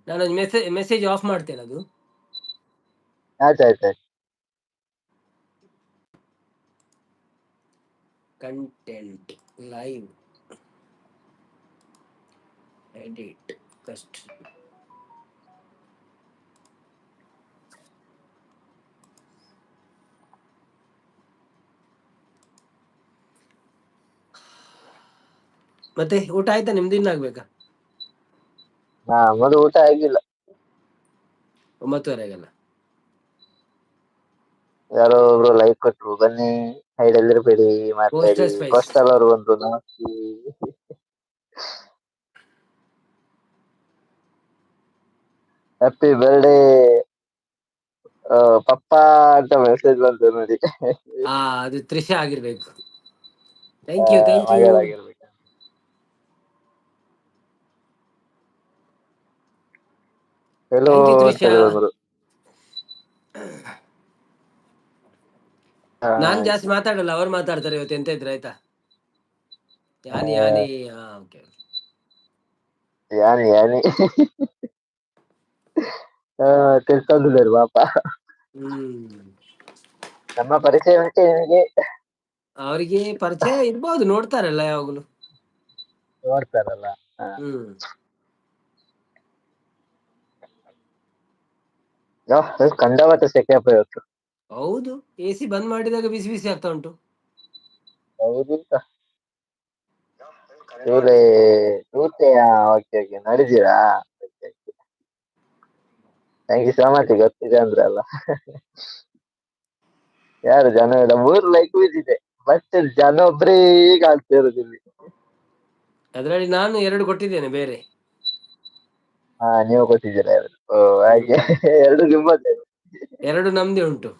ನಾನು message of ಮಾಡ್ತೇನೆ ಅದು. ಆಯ್ತಾಯ್ತು. Content live edit first. ಮತ್ತೆ ಊಟ ಆಯ್ತಾ ನಿಮ್ದು? ಇನ್ನಾಗ್ಬೇಕಾ? ನಮ್ಮದು ಊಟ ಆಗಿಲ್ಲ. 9:30 ಯಾರೋ ಒಬ್ರು ಲೈಕ್ ಕೊಟ್ರು, ಬನ್ನಿ ಸೈಡ್ ಎಲ್ಲಿರ್ಬೇಡಿ ಮಾತಾಡಿ. Poster Spice. ಕೋಸ್ಟಲ್ ಅವರು ಬಂದ್ರು, ನಮಸ್ತೆ. ಹ್ಯಾಪಿ ಬರ್ಡೇ ಪಪ್ಪಾ ಅಂತ ಮೆಸೇಜ್ ಬಂತು ನೋಡಿ. ಅದು ತ್ರಿಷಾ ಆಗಿರ್ಬೇಕು. Thank you. ಮಗಳಾಗಿರ್ಬೇಕು. ಎಲ್ಲೋ ಥ್ಯಾಂಕ್ ಯು ಅಂತ ತ್ರಿಷಾ. ಹೇಳಿ ಬಂದ್ರು. ನಾನ್ ಜಾಸ್ತಿ ಮಾತಾಡಲ್ಲ, ಅವ್ರು ಮಾತಾಡ್ತಾರೆ. ಇವತ್ತು ಎಂತ ಇದ್ರೆ ಆಯ್ತಾ, ಯಾನಿ ಯಾನಿ. ಓಕೆ. ಯಾನಿ ಯಾನಿ ತಿಳ್ಕೊಂಡಿದ್ದಾರೆ ಪಾಪ. ನಮ್ಮ ಪರಿಚಯ ಉಂಟೆ ನಿಮಗೆ? ಅವರಿಗೆ ಪರಿಚಯ ಇರ್ಬೋದು, ನೋಡ್ತಾರಲ್ಲ ಯಾವಾಗಲು. ನೋಡ್ತಾರಲ್ಲ. ಕಂಡಾವತ್ತ ಸೆಕೆಯಪ್ಪ ಇವತ್ತು. ಹೌದು, AC ಬಂದ್ ಮಾಡಿದಾಗ ಬಿಸಿ ಬಿಸಿ ಆಗ್ತಾ ಉಂಟು. ಹೌದುಂಟ. ಓಕೆ ನಡಿದೀರಾ? ಥ್ಯಾಂಕ್ ಯು ಸೋ ಮಚ್, ಗೊತ್ತಿದೆ ಅಂದ್ರಲ್ಲ. ಯಾರು ಜನ ಇಲ್ಲ, 3 ಲೈಕ್ ಬಿದ್ದಿದೆ, ಬಟ್ ಜನ ಒಬ್ರೇ ಕಾಣ್ತಾ ಇರೋದಿಲ್ಲಿ. ಅದ್ರಲ್ಲಿ ನಾನು 2 ಕೊಟ್ಟಿದ್ದೇನೆ ಬೇರೆ. ನೀವು ಕೊಟ್ಟಿದ್ದೀರಾ? ಹಾಗೆ 2 ನಿಮ್ಮದೇ? 2 ನಮ್ದೇ ಉಂಟು.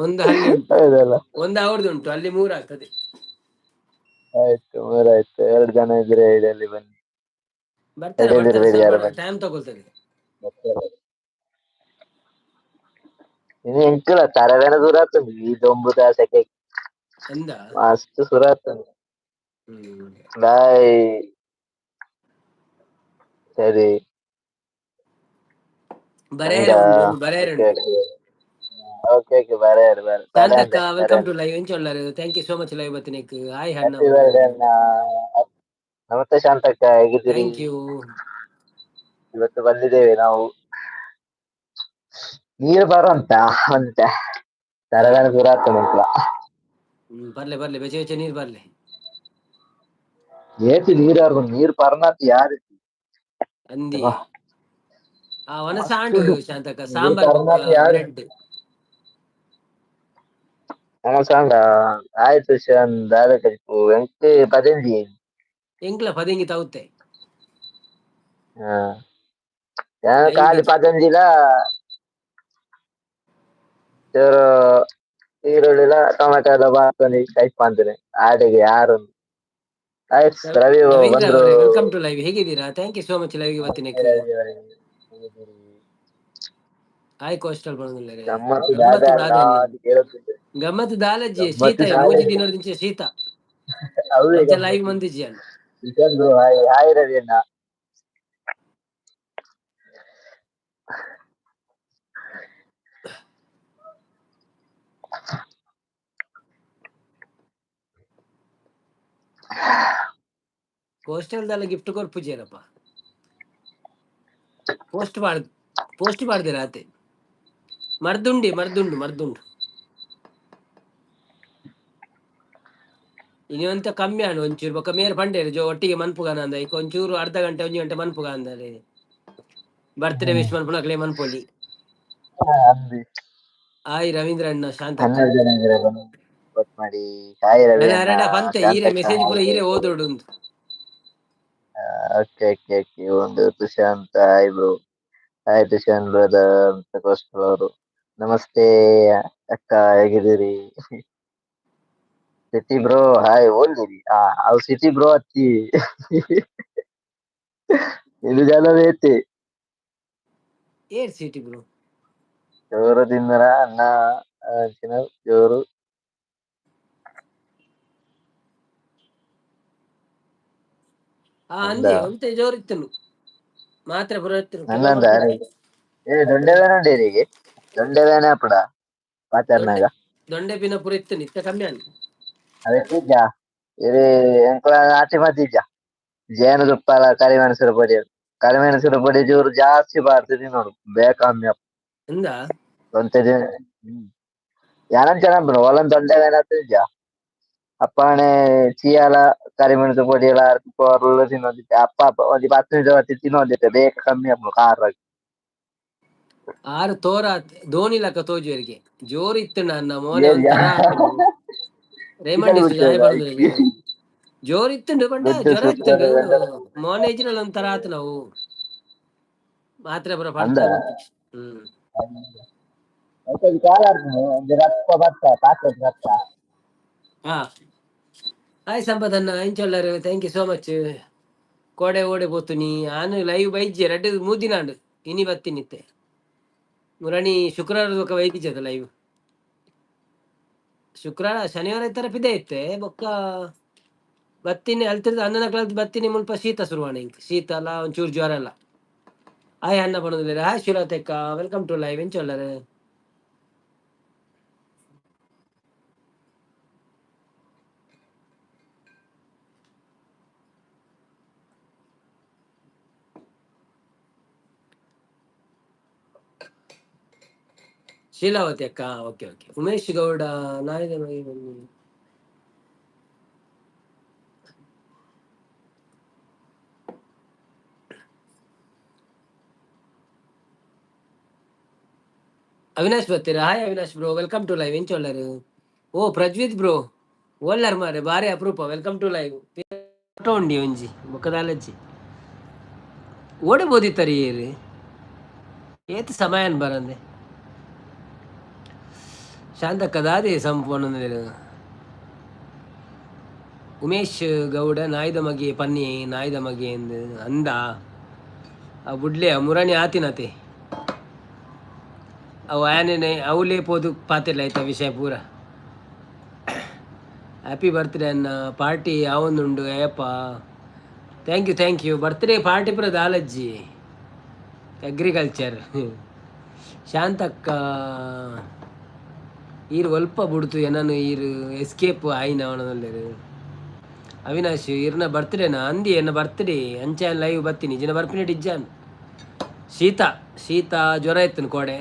ಒಂದು ಅಲ್ಲಿ ಉಂಟು, ಹೌದಲ್ಲ. ಒಂದು ಅವ್ರದ್ದು ಉಂಟು. ಅಲ್ಲಿ 3 ಆಗ್ತದೆ. ಆಯ್ತು, 3 ಆಯ್ತು. 2 ಜನ ಇದ್ರೆ ಐಡಿಯಲ್ಲಿ ಬನ್ನಿ. ಬರ್ತಾರೆ ಇರ್ಬೇಡಿ, ಯಾರು ಸ್ವಲ್ಪ ಬನ್ನಿ. ಟೈಮ್ ತಗೊಳ್ತದೆ. ini engkau taragana suratun ಈ ದೊಂಬುದ ಸೆಕೆ ಎಂದ ಮಸ್ತ್ ಸುರಾತನ್. ಬಾಯ್. ಸರಿ, ಬರೆಯರೆ ಉಂಟು, ಬರೆಯರೆ ಉಂಟು. ಓಕೆ ಬರೆ ಶಾಂತಕ್ಕ, ವೆಲ್ಕಮ್ ಟು ಲೈವ್. ಎಂಚೊಳ್ಳಾರು, thank you so much live ಬತ್ತಿನಕ್ಕೆ. ಹಾಯ್ ಅಣ್ಣ. ನಮಸ್ತೆ ಶಾಂತಕ್ಕ, ಹೇಗಿದ್ದೀರಿ? Thank you. ಇವತ್ತು ಬಂದಿದ್ದೇವೆ ನಾವು ನೀರು ಬರುವಂತ ಅಂತ ತರಗಾನ ಸುರಾತನ. ಬರ್ಲೆ ಬರ್ಲೆ, ಬೆಚ್ಚ ಬೆಚ್ಚ ನೀರು ಬರ್ಲೆ. ಏತಿ ನೀರು ನೀರು ಪರ್ನತ್ ಯಾರು ಅಂದಿ ಅವನ ಸಾಂಡು ಶಾಂತಕ್ಕ, ಸಾಂಬಾರ್ ಬ್ರೆಡ್ ಸಾಂಗ ಆಯ್ತು. ದಾದ ಕಲಿಪು ಎಂಟು ಪದಂದಿ ಎಂಕ್ಲ ಪದಿಂಗಿ ತೌತೆ. ಕಾಲಿ ಪದಂದಿಲ ಈರುಳ್ಳಿಲ ಟೊಮೆಟೊ ಎಲ್ಲ ಬಾರ್ಕೊಂಡು ಟೈಪ್ ಮಾಡ್ತೇನೆ ಆಡಿಗೆ ಯಾರು. ರವಿ ರವೀಂದ್ರ ಬಂದ್ರು. ಅವರೇ, ವೆಲ್ಕಮ್ ಟು ಲೈವ್. ಹೇಗಿದ್ದೀರಾ? Thank you so much live ಇವತ್ತಿನಕ್ಕೆ. ಹಾಯ್ ಕೋಸ್ಟಲ್ ಬಂದಿದ್ದಾರೆ. ಗಮ್ಮತ್ತು ದಾದಣ್ಣ, ಗಮ್ಮತ್ತು ದಾಲಜ್ಜಿ ಶೀತ ಮೂಜಿ ದಿನದ ದಿಂಚೆ ಶೀತ ಅಂಚ ಲೈವ್ ಮಂದಿಜ್ಜಿ ಅಣ್ಣ. ಹಾಯ್ ರವಿ ಅಣ್ಣ. ಕೋಸ್ಟಲ್ದೆಲ್ಲ ಗಿಫ್ಟ್ ಕೊರ್ಪುಜೇರಪ್ಪ. ಪೋಸ್ಟ್ ಮಾಡ್ದೆ ರಾತೆ. ಮರ್ದುಂಡು ಇನ್ನೊಂತ ಕಮ್ಮಿ ಅಣ್ಣ, ಒಂಚೂರು ಬೊಕ್ಕ ಮೇಲ್ ಪಂಡೇರು ಜೋ ಒಟ್ಟಿಗೆ ಮನ್ಪುಗಾನ ಅಂದ ಈಗ ಒಂಚೂರು ಅರ್ಧ ಗಂಟೆ 1 ಗಂಟೆ ಮನ್ಪುಗ ಅಂದಾರೆ. ಬರ್ತ್ಡೇ ವಿಶ್ ಮನ್ಪುನಕ್ಲೆ ಮನ್ಪೊಲಿ. ಹಾಯ್ ರವೀಂದ್ರ ಅಣ್ಣ, ಶಾಂತಕ್ಕ. 12 ಜನ ಮಾಡಿ ಹಾಯ್ ರವಿ ಅಣ್ಣ, ಪಂತೆ ಈರೆ ಶಾಂತಕ್ಕ. ಮೆಸೇಜ್ ಪೂರ ಈರೆ ಓದೋಡು. ಓಕೆ ಒಂದು ಸುಶಾಂತ ಇಬ್ರು. ಆಯ್ತು ಶಾನ್ ಬ್ರದರ್ ಅಂತ ಅವರು. ನಮಸ್ತೆ ಅಕ್ಕ, ಹೇಗಿದ್ದೀರಿ? ಸಿಟಿ ಬ್ರೋ ಹಾಯ್ ಓದಿರಿ. ಅವು ಸಿಟಿ ಬ್ರೋ ಹಚ್ಚಿ ಇದು ಜನವೇತಿ ಏರ್ ಸಿಟಿ ಬ್ರೋ ಜೋರು ತಿಂದರ ಅನ್ನ ಜೋರು. ಅಂದಿ ಒಂತೆ ಜೋರು ಇತ್ತನು. ಮಾತ್ರ ಬರುತ್ತೆ ನನ್ನಂದ ದೊಡ್ಡವೇನ ಡೇರಿಗೆ ದೊಡ್ಡವೇನ ಅಪ್ಪಡ ಪಾಚರ್ನಾಗ ದೊಂಡೆ ಪಿನ ಪುರ ಇತ್ತು ನಿತ್ಯ ಕಮ್ಮಿ ಅನ್ ಅದಕ್ಕೀಜ ಇದು ಎಂಕುಲ ಆಚೆ ಮತ್ತೀಜ ಜೇನುತುಪ್ಪ ಕರಿಮೆಣಸಿನ ಪೊಡಿ ಕರಿಮೆಣಸಿನ ಪೊಡಿ ಜೋರು ಜಾಸ್ತಿ ಬಾರ್ತೀನಿ ನೋಡು ಬೇಕಮ್ಮಿ ಎಂದ ಒಂತೆ ಯಾನಂತ ಚೆನ್ನಾಗಿ ಒಲಂ ದೊಡ್ಡವೇನ ಅಪ್ಪಣೆ ಚೀಯಾಲ ಕರಿಮೆಣಸು ಪೊಡಿ ಎಲ್ಲ ತಿನ್ನೋದಿತ್ತೆ ಅಪ್ಪ ಒಂದು 10 ನಿಮಿಷ ಹೊತ್ತಿ ತಿನ್ನೋದಿತ್ತೆ ಬೇಗ ಕಮ್ಮಿ ಅಪ್ಪ ಖಾರ ಆರು ತೋರ ಧೋನಿ ಲಕ್ಕ ತೋಜುವರಿಗೆ ಜೋರು ಇತ್ತು ನನ್ನ ಮೋನೆ ಒಂಥರ ರೇಮಂಡ್ ಜೋರ್ ಇತ್ತುಂಡು ಪಂಡ ಜ್ವರ ಇತ್ತುಂಡು ಮೋನೆ ಇಜ್ರಲ್ಲಿ ಒಂಥರ ಆತು ನಾವು ಮಾತ್ರೆ ಪುರ ಪಡ್ತಾ ಹಾ ಹಾಯ್ ಸಂಪದನ್ನ ಇಂಚೊಲ್ಲರು ಥ್ಯಾಂಕ್ ಯು ಸೋ ಮಚ್ ಕೋಡೆ ಓಡೆ ಪೋತುನಿ ಆನು ಲೈವ್ ಬೈಜ್ಜೆ ರಡ್ಡು ಮೂದಿನಾಂಡು ಇನಿ ಬತ್ತಿನಿತ್ತೆ ಮುರಣಿ ಶುಕ್ರವಾರ ವೈದಿಜದ ಲೈವ್ ಶುಕ್ರವಾರ ಶನಿವಾರ ಇತ್ತರ ಪಿದೆ ಇತ್ತೆ ಬೊಕ್ಕ ಬತ್ತಿನಿ ಅಲ್ತಿರ್ದ ಅನ್ನನ ಕಲ್ತು ಬತ್ತಿನಿ ಮುಲ್ಪ ಶೀತ ಶುರುವಾಣ ಇಂಕ್ ಶೀತ ಅಲ್ಲ ಒಂಚೂರು ಜ್ವರ ಅಲ್ಲ ಹಾಯ್ ಅನ್ನ ಪಣದಿಲ್ಲ ಹಾಯ್ ಶಿವರಾತೆಕ್ಕ ವೆಲ್ಕಮ್ ಟು ಲೈವ್ ಎಂಚೊಲ್ಲರು ಶೀಲಾವತಿ ಅಕ್ಕ ಓಕೆ ಓಕೆ ಉಮೇಶ್ ಗೌಡ ನಾಯಿದ ಅವಿನಾಶ್ ಬರ್ತೀರಾ hi Avinash bro welcome to live ಎಂಚೊಲ್ಲರು ಓ ಪ್ರಜ್ವಿತ್ ಬ್ರೋ ಒಲ್ಲರ್ ಮಾರೆ ಬಾರಿ ಅಪರೂಪ ವೆಲ್ಕಮ್ ಟು ಲೈವ್ ಫೋಟೋ ಉಂಡಿ ಒಂಜಿ ಬೊಕ್ಕದಾಲಜ್ಜಿ ಓಡಬೋದಿತ್ತರಿ ಏರು ಏತ್ ಸಮಯನ್ ಬರಂದೆ ಶಾಂತಕ್ಕದಾದೆ ಸಂಪೂರ್ಣ ಉಮೇಶ್ ಗೌಡ ನಾಯ್ದ ಮಗೆ ಪನ್ನಿ ನಾಯ್ದ ಮಗೆ ಅಂದ ಆ ಬುಡ್ಲೆ ಮುರಣಿ ಆತಿನತೆ ಅವು ಆನೆನೆ ಅವು ಲೇಪೋದು ಪಾತಿರ್ಲ ಆಯ್ತಾ ವಿಷಯ ಪೂರ ಹ್ಯಾಪಿ ಬರ್ತ್ಡೇ ಅನ್ನ ಪಾರ್ಟಿ ಯಾವೊಂದುಂಡು ಏಪ್ಪ ಥ್ಯಾಂಕ್ ಯು ಬರ್ತ್ಡೇ ಪಾರ್ಟಿ ಪುರ ದಾಲಜ್ಜಿ ಅಗ್ರಿಕಲ್ಚರ್ ಶಾಂತಕ್ಕ ಈರು ಒಲ್ಪ ಬಿಡ್ತು ಏನನು ಈರು ಎಸ್ಕೇಪ್ ಆಯ್ನ ಅವನಲ್ಲರು ಅವಿನಾಶ್ ಇರ್ನ ಬರ್ತ್ಡೇನಾ ಅಂದಿ ಎನ್ನ ಬರ್ತ್ಡೇ ಅಂಚ ಲೈವ್ ಬರ್ತೀನಿ ಜಿನ ಬರ್ಪಿನೇಟ್ ಇಜ್ಜಾನ್ ಶೀತ ಜ್ವರ ಇತ್ತನು ಕೋಡೆ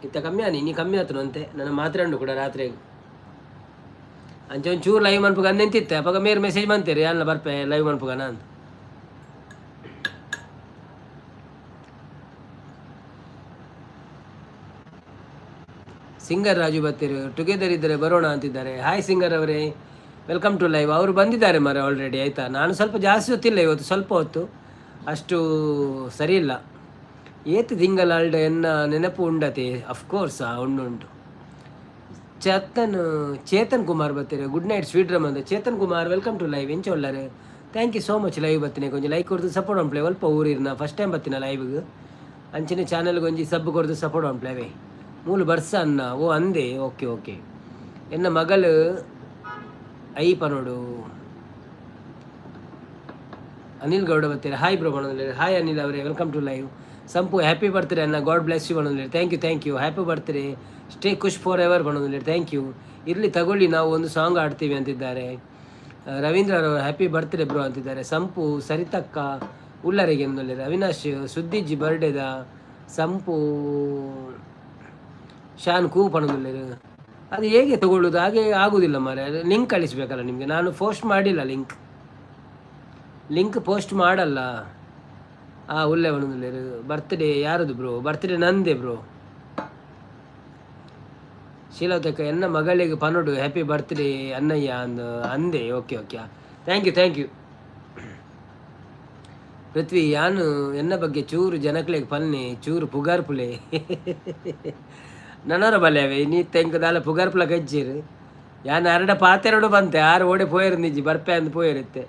ಇತ್ತ ಕಮ್ಮಿ ಆನಿ ನೀ ಕಮ್ಮಿ ಆತನು ಅಂತೆ ನನ್ನ ಮಾತಾಡು ಕೂಡ ರಾತ್ರಿ ಅಂಚೆ ಒಂಚೂರು ಲೈವ್ ಮನ್ಪುಗ ಅಂದೆಂತಿತ್ತೆ ಅಪ್ಪಾಗ ಮೇರೆ ಮೆಸೇಜ್ ಬಂತೀರಿ ಅಲ್ಲ ಬರ್ಪೆ ಲೈವ್ ಮನ್ಪುಗ ನಾನು ಸಿಂಗರ್ ರಾಜು ಬತ್ತೀರು ಟುಗೆದರ್ ಇದ್ದರೆ ಬರೋಣ ಅಂತಿದ್ದಾರೆ ಹಾಯ್ ಸಿಂಗರ್ ಅವರೇ ವೆಲ್ಕಮ್ ಟು ಲೈವ್ ಅವರು ಬಂದಿದ್ದಾರೆ ಮರ ಆಲ್ರೆಡಿ ಆಯಿತಾ ನಾನು ಸ್ವಲ್ಪ ಜಾಸ್ತಿ ಹೊತ್ತಿಲ್ಲ ಇವತ್ತು ಸ್ವಲ್ಪ ಹೊತ್ತು ಅಷ್ಟು ಸರಿ ಇಲ್ಲ ಏತು ತಿಂಗಳ ಅಲ್ಡ ಎನ್ನ ನೆನಪು ಉಂಡತೆ ಅಫ್ಕೋರ್ಸ್ ಉಂಡು ಚೇತನ್ ಕುಮಾರ್ ಬರ್ತೀರಿ ಗುಡ್ ನೈಟ್ ಸ್ವೀಟ್ ರಮ್ ಅಂತ Chetan Kumar welcome to live ಎಂಚೊಲ್ಲರೆ thank you so much live ಬರ್ತೀನಿ ಕೊಂಚ ಲೈಕ್ ಕೊಡ್ದು ಸಪೋರ್ಟ್ ಆನ್ ಪ್ಲೇ ಅಲ್ಪ ಊರಿರ್ನ ಫಸ್ಟ್ ಟೈಮ್ ಬರ್ತೀನಿ ಲೈವ್ಗೆ ಅಂಚಿನ ಚಾನಲ್ಗೆ ಒಂಜಿ ಸಬ್ ಕೊಡ್ದು ಸಪೋರ್ಟ್ ಆನ್ ಪ್ಲೇವೇ ಮೂಲು ಬರ್ಸ ಅನ್ನ ಓ ಅಂದೆ ಓಕೆ ಎನ್ನ ಮಗಳು ಐ ಪನೋಡು ಅನಿಲ್ ಗೌಡ ಬರ್ತೀರಾ ಹಾಯ್ ಬ್ರೋ ಬಣ್ಣದಲ್ಲಿ ಹಾಯ್ ಅನಿಲ್ ಅವರೇ ವೆಲ್ಕಮ್ ಟು ಲೈವ್ ಸಂಪು ಹ್ಯಾಪಿ ಬರ್ತ್ಡೇ ಅನ್ನ ಗಾಡ್ ಬ್ಲೆಸ್ ಯು ಬಣ್ಣದಲ್ಲಿ thank you happy birthday stay ಖುಷ್ ಫಾರ್ ಎವರ್ ಬಣ್ಣದಲ್ಲಿ ಥ್ಯಾಂಕ್ ಯು ಇರಲಿ ತಗೊಳ್ಳಿ ನಾವು ಒಂದು ಸಾಂಗ್ ಆಡ್ತೀವಿ ಅಂತಿದ್ದಾರೆ ರವೀಂದ್ರ ಅವರು ಹ್ಯಾಪಿ ಬರ್ತ್ಡೇ ಬ್ರೋ ಅಂತಿದ್ದಾರೆ ಸಂಪು ಸರಿತಕ್ಕ ಉಲ್ಲರಿಗೆ ಅನ್ನೋಲ್ಲಿ ಅವಿನಾಶ್ ಸುದ್ದಿಜ್ಜಿ ಬರ್ಡೇದ ಸಂಪು ಶಾನ್ ಕೂ ಪಣದಲ್ಲಿ ಅದು ಹೇಗೆ ತಗೊಳ್ಳೋದು ಹಾಗೆ ಆಗುವುದಿಲ್ಲ ಮಾರೆ ಲಿಂಕ್ ಕಳಿಸ್ಬೇಕಲ್ಲ ನಿಮಗೆ ನಾನು ಪೋಸ್ಟ್ ಮಾಡಿಲ್ಲ ಲಿಂಕ್ ಪೋಸ್ಟ್ ಮಾಡಲ್ಲ ಒಳ್ಳೆ ಒಣದಲ್ಲಿ ಬರ್ತ್ಡೇ ಯಾರದು ಬ್ರೋ ಬರ್ತ್ಡೇ ನಂದೆ ಬ್ರೋ ಶೀಲತಕ್ಕ ಎನ್ನ ಮಗಳಿಗೆ ಪನೋಡು ಹ್ಯಾಪಿ ಬರ್ತ್ಡೇ ಅನ್ನಯ್ಯ ಅಂದೆ ಓಕೆ ಥ್ಯಾಂಕ್ ಯು ಪೃಥ್ವಿ ಯಾನು ಎನ್ನ ಬಗ್ಗೆ ಚೂರು ಜನಕ್ಲೆಗೆ ಪನ್ನೆ ಚೂರು ಪುಗಾರ್ ಪುಲೆ ನನರ ಬಲ್ಯವೇ ನೀ ತೆಂಕದಾಲ ಪುಗಾರ್ ಪುಲ ಕಜ್ಜೀರು ಯಾನು ಅರಡ ಪಾತೆರಡು ಬಂತೆ ಆರು ಓಡೆ ಪೋಯರು ನಿಜ್ಜಿ ಬರ್ಪೆ ಅಂದು ಪೋಯರುತ್ತೆ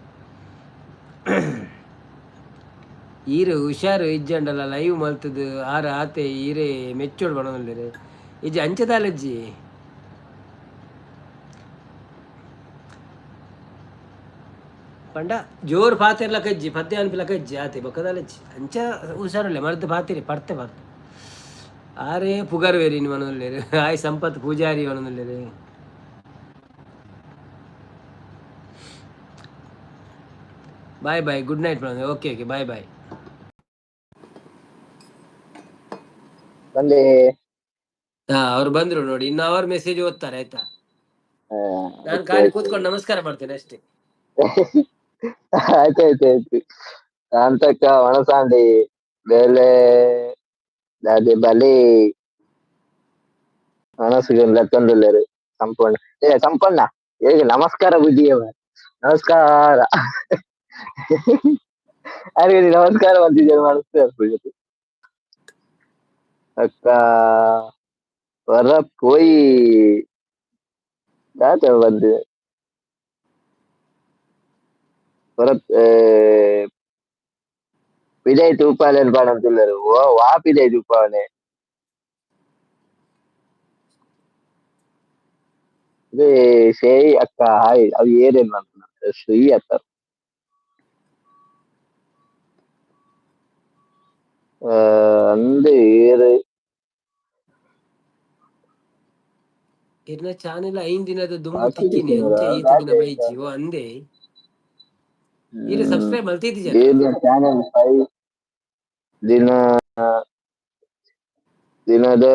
ಈರು ಹುಷಾರು ಇಜ್ಜಂಡಲ್ಲ ಲೈವ್ ಮಲ್ತದು ಆರು ಆತೆ ಈರೇ ಮೆಚ್ಚೋಡು ಬಣದಲ್ಲಿರು ಇಜ್ಜಿ ಅಂಚದಾಲಜ್ಜಿ ಪಂಡ ಜೋರು ಪಾತಿರ್ಲ ಕಜ್ಜಿ ಪದ್ಯ ಅನ್ಪಿಲ ಕಜ್ಜಿ ಆತಿ ಬೊಕ್ಕದಲಜ್ಜಿ ಅಂಚ ಹುಷಾರಲ್ಲ ಮರ್ದು ಪಾತಿರಿ ಪಡ್ತೆ ಬರ್ತು ಆರೇ ಪುಗರ್ ವೇರಿ ಮನೊಲ್ಲೇರು ಆಯ್ ಸಂಪತ್ ಪೂಜಾರಿ ಮನೊಲ್ಲೇರು bye bye good night madam okay okay bye bye ಬಂದೆ. ಹಾ ಅವ್ರು ಬಂದ್ರು ನೋಡಿ ಇನ್ನು ಅವ್ರ ಮೆಸೇಜ್ ಓದ್ತಾರೆ ಆಯ್ತಾ ನಾನು ಓಕೆ ಖಾಲಿ ಓಕೆ ಕೂತ್ಕೊಂಡು ನಮಸ್ಕಾರ ಮಾಡ್ತೇನೆ ಅಷ್ಟೇ ಆಯ್ತಾಯ್ತಾಯ್ತು. ಕಾಂತಕ್ಕ ಒಣಸಾಂಡಿ ಬೇಲೆ ದಾದಿ ಬಲಿ ಮನಸ್ಸಿಗೆ ಲೆಕ್ಕಂದಿಲ್ಲರು ಸಂಪೂರ್ಣ ಸಂಪನ್ನ ಹೇಗೆ ನಮಸ್ಕಾರ ಬುದ್ಧಿಯವ ನಮಸ್ಕಾರ ಅರೆ ನಮಸ್ಕಾರ ಮಾಡ್ತಿದ್ದೇನೆ ಮನಸ್ಸು ಅಕ್ಕ ಹೊರ ಪೋಯಿ ದಾತ ಬಂದು ಹೊರ ವಿಜಯ್ ತೂಪಾಲೆ ಪಾಡಂತಿಲ್ಲರು ಓ ವಾ ವಿಜಯ್ ತೂಪಾವನೆ ಇದು ಸೇಯಿ ಅಕ್ಕ ಹಾಯ್ ಅವು ಏನೇನ್ ಮಾಡ್ತಾರೆ ಶ್ರೀ ಅಕ್ಕ ಅಂದು ಏರು ಇರ್ನ ಚಾನೆಲ್ 5 ದಿನದ ದುಂಬು ತಿಕ್ಕಿನಿ ಅಂಚೆ ಈತ ದಿನ ಬೈಜಿ ಓ ಅಂದೆ ಇಲ್ಲಿ ಸಬ್ಸ್ಕ್ರೈಬ್ ಮಲ್ತಿದ್ದಿ ಜನ ಚಾನೆಲ್ ದಿನ ದಿನದ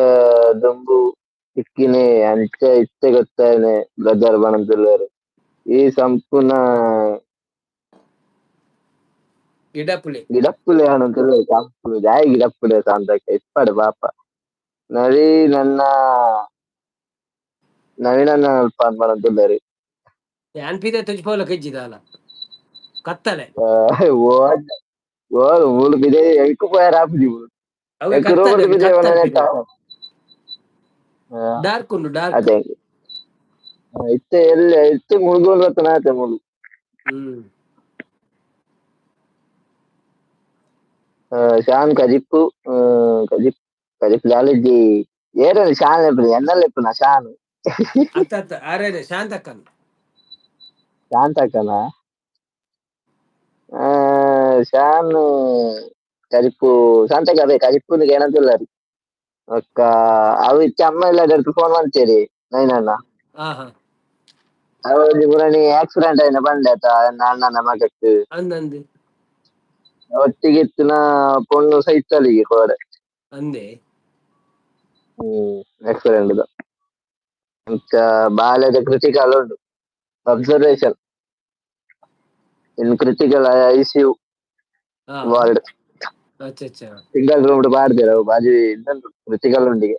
ದುಂಬು ತಿಕ್ಕಿನಿ ಅಂಚೆ ಇಷ್ಟೇ ಗೊತ್ತಾನೆ ಬ್ರದರ್ ಬಣಂತಿಲ್ಲರು ಈ ಸಂಪೂರ್ಣ ಗಿಡಪ್ಪುಲೆ ಆನಂತಲ್ಲ ಸಂಪೂರ್ಣ ಜಾಯ್ ಗಿಡಪ್ಪುಲೆ ಸಾಂತಕ್ಕೆ ಇಪ್ಪಡು ಪಾಪ ನರಿ ನನ್ನ ನವೀನನ್ನ ಬಣಂತಿಲ್ಲರು ಅನ್ಪಿದೆ ತುಜ್ಪೋಲ ಕಜ್ಜಿದಾಲ ಕತ್ತಲೆ ಓ ಮೂಲು ಬಿದೆ ಎಲ್ಕು ಪೋಯಾರ ಆಪುಜಿ ಅವೆ ಎಲ್ಕು ಕತ್ತಲೆ ರೋಬರ್ಟ್ ಬಿದೆ ಕತ್ತಲೆ ಬಣ ಡಾರ್ಕ್ ಉಂಡು ಡಾರ್ಕ್ ಅದೇ ಇತ್ತೆ ಎಲ್ಲ ಇತ್ತೆ ಮುಳುಗೋಲ್ ಬತ್ತನ ಆತೆ ಮುಳು ಶಾನ್ ಕಜಿಪ್ಪು ಕಜಿಪ್ ಕಜಿಪ್ ಲಾಲಿಜ್ಜಿ ಏರಲ್ಲಿ ಶಾನ್ ಲೆಪ್ಪುನ ಎನ್ನಲ್ ಲೆಪ್ಪುನ ಶಾನ್ ಅತ್ತ ಅರೆ ಶಾಂತಕ್ಕನ್ ಶಾಂತಕ್ಕನ ಶಾನ್ ಕಜಿಪ್ಪು ಶಾಂತಕ್ಕ ಅದೇ ಕಜಿಪ್ಪುನಿಗೆ ಏನಂತಿಲ್ಲರಿ ಅಕ್ಕ ಅವು ಇತ್ತೆ ಅಮ್ಮ ಇಲ್ಲ ಫೋನ್ ಮಾಡ್ತೀರಿ ನೈನಣ್ಣ ಅವಳಿ ಪುರಾಣಿ ಆಕ್ಸಿಡೆಂಟ್ ಆಯ್ನ ಬಂಡೆತ ಅಣ್ಣನ ಮಗಕ್ಕೆ ಅಂದಂದು ಒಟ್ಟಿಗಿತ್ತಿನ ಪೊಣ್ಣು ಸೈತಲಿಗೆ ಕೋಡೆ ಅಂದೆ ಆಕ್ಸಿಡೆಂಟ್ ఇంకా బాగాలేదు క్రిటికల్ ఉండు observation in critical ICU ward single room ಬಾಡ್ದಿರ ಬಾಜಿ ಕ್ರಿಟಿಕಲ್ ಉಂಡಿ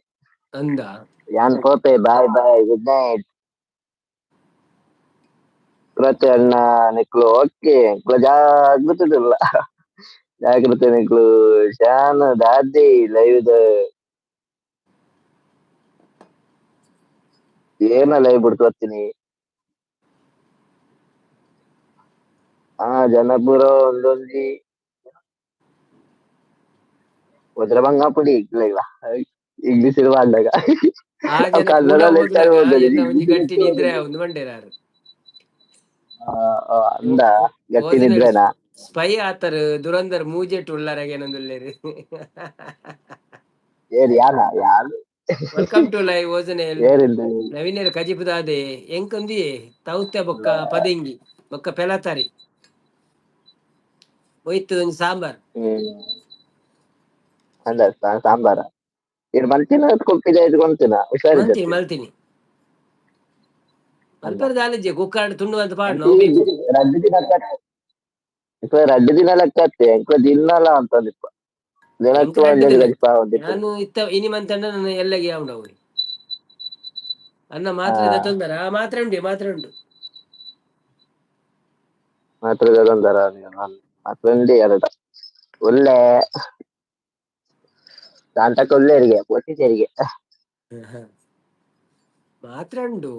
ಅಂದ ಯಾನ್ ಪೋತೆ ಬಾಯ್ ಬಾಯ್ ಗುಡ್ ನೈಟ್ ಕೃತಿ ಅಣ್ಣ ನಿಕ್ಲು ಓಕೆ ಜಾಗೃತಿಲ್ಲ ಜಾಗೃತಿ ನಿಕ್ಲು ಶಾನ್ ದಾದಿ ಲೈವ್ ಏನ ಲೈವ್ ಬಿಡ್ತು ಬರ್ತೀನಿ ಜನಪುರ ಒಂದೊಂದಿ ವಜ್ರಭಂಗ ಪುಡಿ ಇಂಗ್ಲಿಷ್ ಇರುವಾಗ ಗಟ್ಟಿ ನಿದ್ರೆ ಒಂದು ಮಂಡೇರಾರು ಅಂದ ಗಟ್ಟಿ ನಿದ್ರೆನಾ ಸ್ಪೈ ಆತರ ದುರಂದರ್ ಮೂಜೆಟ್ ಉಳ್ಳಾರಗೇನೊಂದುಲ್ಲೇರಿ ಏರಿ ಯಾನ ಯಾರು ವೆಲ್ಕಮ್ ಟು ಲೈವ್ ಓಜನೇಲ್ ನವೀನೇರ್ ಕಜಿಪುದಾದೆ ಎಂಕೊಂದಿ ತೌತ್ಯ ಬೊಕ್ಕ ಪದಿಂಗಿ ಬೊಕ್ಕ ಪೆಲತಾರಿ ಒಯ್ತು ಒಂಜಿ ಸಾಂಬಾರ್ ಅಂದ ಸಾಂಬಾರ ಇದು ಮಲ್ತಿನ ಕೊಪ್ಪಿದ ಇದು ಕೊಂತಿನ ಹುಷಾರಿದ್ದ ಮಲ್ತೀನಿ ಮಲ್ಪೆರ್ದ ಆಲಿಜ್ಜೆ ಕುಕ್ಕಾಡ್ ತುಂಡು ಅಂತ ಪಾಡು ರಡ್ಡು ದಿನ ಲೆಕ್ಕತ್ತೆ ಎಂಕ ದಿನಲ್ಲ ಅಂತಂದಿಪ್ಪ ನಾನು ಇತ್ತ ಇನಿ ಮಂತಂಡ ನಾನು ಎಲ್ಲಗೆ ಯಾವ್ಡವು ಅನ್ನ ಮಾತ್ರ ತೊಂದರ ಮಾತ್ರ ಉಂಡಿ ಮಾತ್ರ ಉಂಡು ಮಾತ್ರ ತೊಂದರ ಮಾತ್ರ ಉಂಡಿ ಎರಡ ಒಳ್ಳೆ ಶಾಂತಕ್ಕೆ ಒಳ್ಳೆಯವರಿಗೆ ಪೊಲೀಸರಿಗೆ ಮಾತ್ರ ಉಂಡು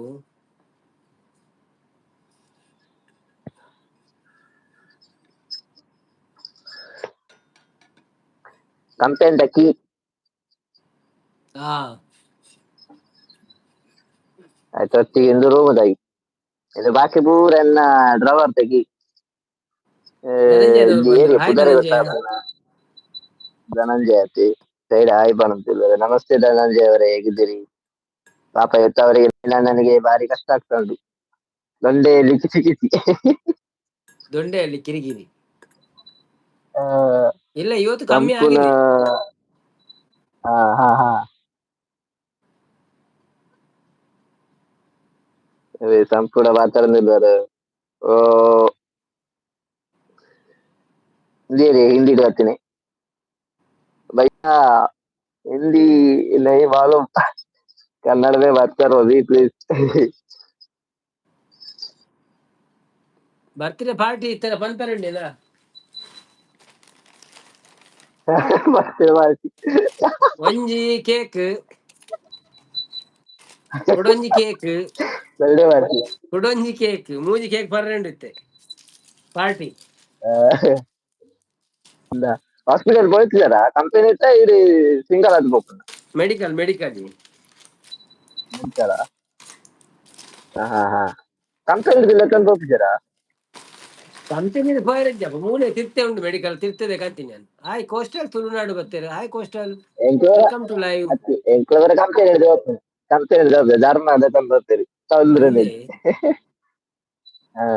ಕಂಪ್ಲೇಂಟ್ ಅಕ್ಕಿ ಆಯ್ತು ಹೊತ್ತಿಗೆ ಇಂದು ರೂಮ್ ತಾಗಿ ಇದು ಬಾಕಿ ಪೂರ ಎನ್ನ ಡ್ರವರ್ ತೆಗಿ ಧನಂಜಯದವ್ರು ಇಲ್ಲಿ ಬಂದ್ರು. ಏರಿಯಾ ಹಾಯ್ ಪುದರೆ ಧನಂಜಯ. ಗೊತ್ತಾಗ್ತದ. ಧನಂಜಯ ಅತಿ ಸೈಡ್ ಹಾಯ್ ಬಂತಿದ್ದಾರೆ. ನಮಸ್ತೆ ಧನಂಜಯ ಅವರೇ, ಹೇಗಿದ್ದೀರಿ? ಪಾಪ ಇವತ್ತವರಿಗೆ ನನಗೆ ಭಾರಿ ಕಷ್ಟ ಆಗ್ತಾ ಉಂಟು. ದೊಂಡೆಯಲ್ಲಿ ಕಿಚಿ ಕಿಚಿ. ದೊಂಡೆಯಲ್ಲಿ ಕಿರಿಕಿರಿ. ಆ, ಇಲ್ಲ, ಇವತ್ತು ಕಮ್ಮಿ ಸಂಪೂರ್ಣ ಆಗಿದೆ. ಹಾ ಹಾ ಹಾ ಅದೇ ಸಂಪೂರ್ಣ ಮಾತಾಡ್ತಿದ್ದಾರೆ. ಓ हिंदी आते नहीं भैया, हिंदी नहीं मालूम, कन्नड़ में बात करो जी प्लीज. ಬರ್ತ್ಡೇ ಪಾರ್ಟಿ ಇತ್ತರ ಪನ್ಪರಣ್ಣಿನ ಮತ್ತೆ ಮಾಡ್ತಿ. ಒಂಜಿ ಕೇಕ್ ಕೊಡೊಂಜಿ ಕೇಕ್ ಒಳ್ಳೆ ಮಾಡ್ತಿ. ಕೊಡೊಂಜಿ ಕೇಕ್ ಮೂಜಿ ಕೇಕ್ ಪರ್ರೆಂಡು ಇತ್ತೆ ಪಾರ್ಟಿ. ಇಲ್ಲ ಹಾಸ್ಪಿಟಲ್ போயிட்டுதாரா ಕಂಪನಿ ಇತ್ತ ಇದು ಸಿಂಗಲ್ ಅದು போಕணும் ಮೆಡಿಕಲ್ ಮೆಡಿಕಲ್ ಮೆಡಿಕಲ್. ಹಾ ಹಾ ಕಂಪನಿ ಲೆಕ್ಕನ್ ಹೋಗ್ತಿದ್ದಾರಾ? ಕಂಪನಿ ಪೋಯರಜ್ಜ ಮೂಲೆ ತಿರ್ತೆ ಉಂಟು ಮೆಡಿಕಲ್ ತಿರ್ತದೆ ಕಂತೀನಿ ನಾನು. ಹಾಯ್ ಕೋಸ್ಟಲ್ ತುಳುನಾಡು ಬರ್ತಾರೆ. Hi coastal, welcome to live. ಎಂಕ್ಲವರ ಕಂಪನಿ ಹಿಡಿದು ಹೋಗ್ತೇನೆ. ಕಂಪನಿ ಹಿಡಿದು ಹೋಗ್ತೇನೆ ಧರ್ಮ ಅದ ತಂದು ಹೋಗ್ತೀರಿ ತೊಂದ್ರೆ. ಹಾ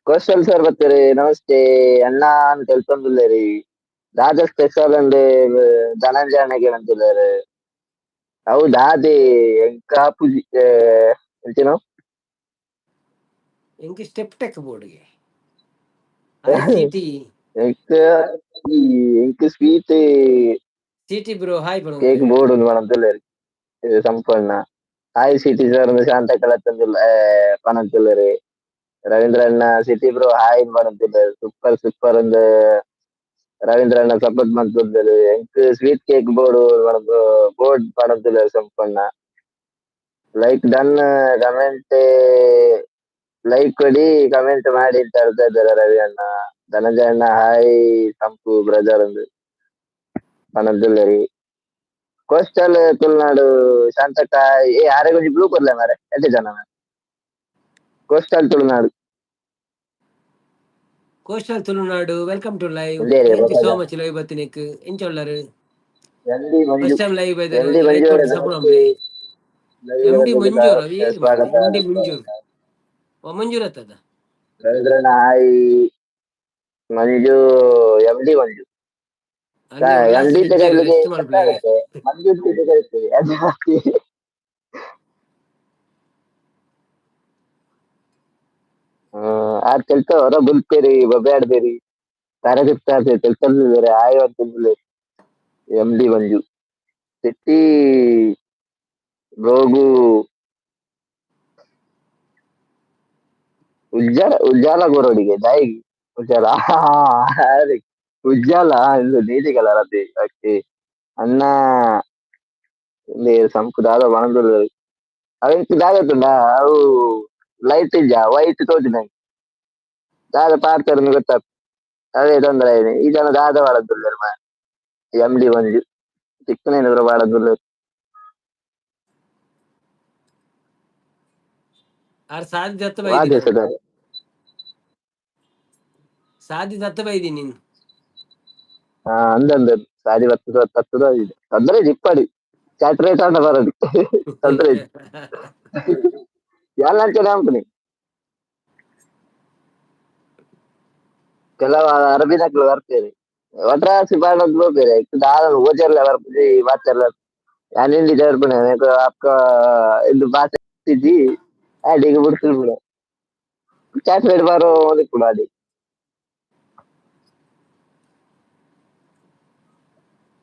ಕೋಸ್ಟಲ್ ಸರ್ ಬರ್ತೀರಿ. ನಮಸ್ತೆ ಅಣ್ಣ ಅಂತ ಹೇಳ್ಕೊಂಡಿದ್ದೀರಿ. ರಾಜ ಸ್ಪೆಷಲ್ ಅಂಡ್ ಧನಂಜಯ ಅಣ್ಣಗೆ ಅಂತಿದ್ದಾರೆ. ಹೌದಾ ಅದೇ ಎಂಕಾ ಪೂಜಿ ಎಂತೇನು ಎಂಕಿ ಸ್ಟೆಪ್ ಟೆಕ್ ಬೋರ್ಡ್ಗೆ ಹಾಯ್ ಸಿಟಿ ಎಂಕ ಎಂಕ sweet city bro hi bro. Cake board ಒಂದು ಮನಂತಿಲ್ಲರಿ ಸಂಪೂರ್ಣ ಹಾಯ್ ಸಿಟಿ ಸರ್ ಒಂದು ಶಾಂತ ಕಲತ್ತಂದಿಲ್ಲ ಪಣಂತಿಲ್ಲರಿ. ರವೀಂದ್ರ ಅಣ್ಣ ಸಿಟಿ ಬ್ರೋ ಹಾಯ್ ಮಾಡಂತಿದ್ದಾರೆ. ಸೂಪರ್ ಸೂಪರ್ ಒಂದು ರವೀಂದ್ರ ಅಣ್ಣ ಸಪೋರ್ಟ್ ಮಾಡ್ತಿದ್ದಾರೆ. ಎಂಕ್ ಸ್ವೀಟ್ ಕೇಕ್ ಬೋರ್ಡ್ ಬೋರ್ಡ್ ಮಾಡಂತಿದ್ದಾರೆ ಸಂಪೂರ್ಣ. ಲೈಕ್ ಡನ್ ಕಮೆಂಟ್ ಲೈಕ್ ಕೊಡಿ ಕಮೆಂಟ್ ಮಾಡಿ ಅಂತ ಹೇಳ್ತಾ ಇದ್ದಾರೆ ರವಿ ಅಣ್ಣ. ಧನಂಜಯ ಅಣ್ಣ ಹಾಯ್ ಸಂಪು ಬ್ರದರ್ ಒಂದು ಪಣಂತಿಲ್ಲರಿ. ಕೋಸ್ಟಲ್ ತುಳುನಾಡು ಶಾಂತಕ ಆರೆಗೊಂಜಿ ಬ್ಲೂ ಕೊರ್ಲೆ ಮಾರೆ ಎಂಟು ಜನ coastal Tulunadu. Coastal Tulunadu welcome to live. ಇದೇರಿ ಥ್ಯಾಂಕ್ ಯು ಸೋ ಬೇಕಾದ ಮಚ್ ಲೈವ್ ಬತ್ತಿನಿಕ್ ಇಂಚೊಲ್ಲರು ಎಂಡಿ ಮಂಜು ಫಸ್ಟ್ ಟೈಮ್ ಲೈವ್ ಬೈದರು ಎಂಡಿ ಲೈಕ್ ಮಂಜು ಅವರೇ ಕೊಟ್ಟು ಸಪೋರ್ಟ್ ನಮಸ್ತೆ. ಮಾಡ್ಲಿ. ಲೈವ್ ಎಂ ಡಿ ಬಂದಿದ್ದು ಮಂಜೂರ್ ಅವು ಏರಿ ಮಾಡ ಸ್ವಾಗತ ಎಂ ಡಿ ಮಂಜೂರ್ ಸ್ವಾಗತ. ಮಂಜೂರ್ ಅತ್ತದ ರವೀಂದ್ರಣ್ಣ ಹಾಯ್ ಮಂಜು ಎಂ ಡಿ ಮಂಜು ಅಲ್ಲಿ ಎಂ ಡಿ ಉಲ್ಲಾಸ ಕರೀಲಿಕ್ಕೆ ರೆಸ್ಟ್ ಕಷ್ಟ ಮಾಡ್ಬಿಡಿ. ಆಗುತ್ತೆ. ಮಂಜು ಅಂತ ಕರಿತೀವಿ ಅದು ಜಾಸ್ತಿ. ಆಡ್ ಕೆಲ್ಸವರ ಬುಲ್ತೇರಿ ಬೊಬ್ಬೆ ಆಡ್ಬೇರಿ ಕಾರ್ಯಕರ್ತ ಕೆಲ್ಸದಿದ್ದಾರೆ ಆಯ್ ಅಂತಿಲ್ಲ. ಎಂ ಡಿ ಮಂಜು ಸಿಟ್ಟಿ ಗೋಗು ಉಜ್ಜಾಲ ಗೋರೋಡಿಗೆ ದಾಯಿಗೆ ಉಜ್ಜಾಲ ಅದೇ ಉಜ್ಜಾಲ ಇದು ನೀಲಿ ಕಲರ್ ಅದೇ ಓಕೆ ಅಣ್ಣ ಇಲ್ಲಿ ಸಂಪು ದಾದ ಬಣದಲ್ಲಿ ಅವಕ್ಕೆ ದಾಗತ್ತುಂಡ ಅವು ಲೈಟ್ ಇಜ್ಜ ವೈಟ್ ತೋಜು ನಂಗೆ ದಾದ ಪಾಡ್ತಾರೆ ಗೊತ್ತಾಗ್ತದೆ. ಅದೇ ತೊಂದರೆ ಇದೆ ಈ ಜನ ದಾದ ಬಾಳದುಲ್ಲ ಎಂ ಡಿ ಮಂಜು ಚಿಕ್ಕನೇನವರು ಬಾಳದುಲ್ಲ. ಆರ್ ಸಾಧಿ ದತ್ತ ಬೈದಿ ನಾನು ವಾದಿಸದ ಸಾಧಿ ದತ್ತ ಬೈದಿ ನೀನು ಅಂದಂದ ಸಾರಿ ತತ್ತದ ಇದೆ ತೊಂದರೆ ಇಪ್ಪಡಿ ಸ್ಯಾಟರೇಟ್ ಆಟ ಬರೋದು ತೊಂದರೆ ಎಲ್ಲ ಕಂಪನಿ ಕೆಲವು ಅರಬಿನಕ್ಲು ಬರ್ತೇನೆ ಒಟ್ರಾಸಿ ಬಾಳೋದು ಬೇರೆ ದಾದ ಓಜರ್ಲ ಬರ್ಪುಜಿ ಬಾಚರ್ಲ ಯಾನ್ ಹಿಂದಿ ಜರ್ಪಣೆ आपका ಇದು ಬಾಚಿ ಅಡಿಗೆ ಬಿಡ್ತಿರ್ ಬಿಡ ಚಾಕ್ಲೇಟ್ ಬಾರೋ ಕೂಡ ಅಡಿ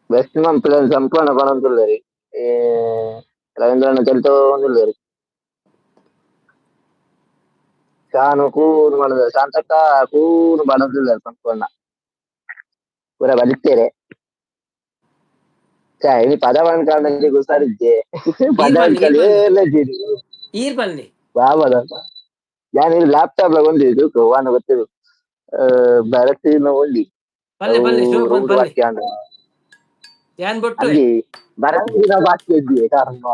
ಬೆಸ್ಟ್ ಪ್ಲಾನ್ ಸಂಪೂರ್ಣ ಪಣಂತುಳ್ಳರಿ ರವೀಂದ್ರಣ್ಣ ಕೆಲ್ಸ ಒಂದಿಲ್ಲರಿ ಶಾನು ಕೂನು ಮಾಡಿದ ಶಾಂತಕ್ಕ ಕೂನು ಪಣಂತಿದ್ದಾರೆ ಸಂಪೂರ್ಣ ಪೂರ ಬದುಕ್ತೇರೆ ಇനി ಪದವನ್ ಕಾರಣಕ್ಕೆ ಗುಸಾರಿದ್ದೆ ಪದವನ್ ಕಾಲ ಏನಿದ್ದೀರಿ ಈರ್ ಬನ್ನಿ ಬಾಬದ ನಾನು ಇಲ್ಲಿ ಲ್ಯಾಪ್ಟಾಪ್ ಬಂದಿದ್ದು ವಾನ ಗೊತ್ತಿರು ಭರತಿನ ಒಳ್ಳಿ ಪಲ್ಲೆ ಪಲ್ಲೆ ಶೋಕ್ ಬಂದ್ ರೋಡ್ ಪಲ್ಲೆ ವಾಕ್ಯ ಯಾನ್ ಬೊಟ್ಟು ಅಲ್ಲಿ ಭರತಿನ ವಾಕ್ಯ ಇದ್ದೀವಿ ಕಾರಣ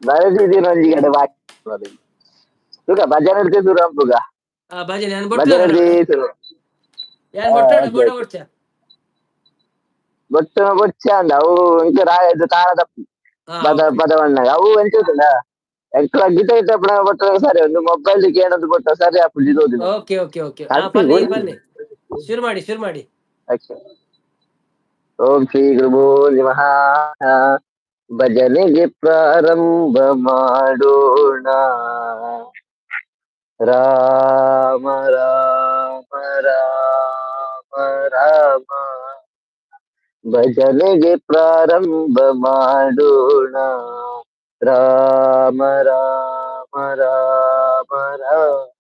ಭರತಿನ ಒಂಜಿ ಕಡೆ ವಾಕ್ಯ suka bhajan eduthe suram puga ಭಜನೆ ನಾನು ಬೊಟ್ಟು bhajan eduthe suru ಯಾನ್ ಬೊಟ್ಟು okay ಬೋಡ okay ಕೊಡ್ಚ bottu boccha anda avu inka raayadu taanada ಪದವಣ್ಣಗ ಅವು ಎಂತಿಲ್ಲ ಎಂಕ್ಲ ಗೀತ ಗೀತ ಪುಣ ಬೊಟ್ಟ ಸರಿ ಒಂದು ಮೊಬೈಲ್ ಏನದು ಬೊಟ್ಟ ಸರಿ ಆಪುಜಿದೋದಿನ ಓಕೆ ಓಕೆ ಓಕೆ ಕಲ್ಪಿ ಪಲ್ಲೆ ಗೋಲಿ ಪಲ್ಲೆ ಶುರು ಮಾಡಿ ಓಂ ಶ್ರೀ ಗುರು ನಮಃ ಭಜನೆಗೆ ಪ್ರಾರಂಭ ಮಾಡೋಣ ರಾಮ ರಾಮ ರಾಮ ರಾಮ ಭಜನೆಗೆ ಪ್ರಾರಂಭ ಮಾಡೋಣ ರಾಮ ರಾಮ ರಾಮ ರಾಮ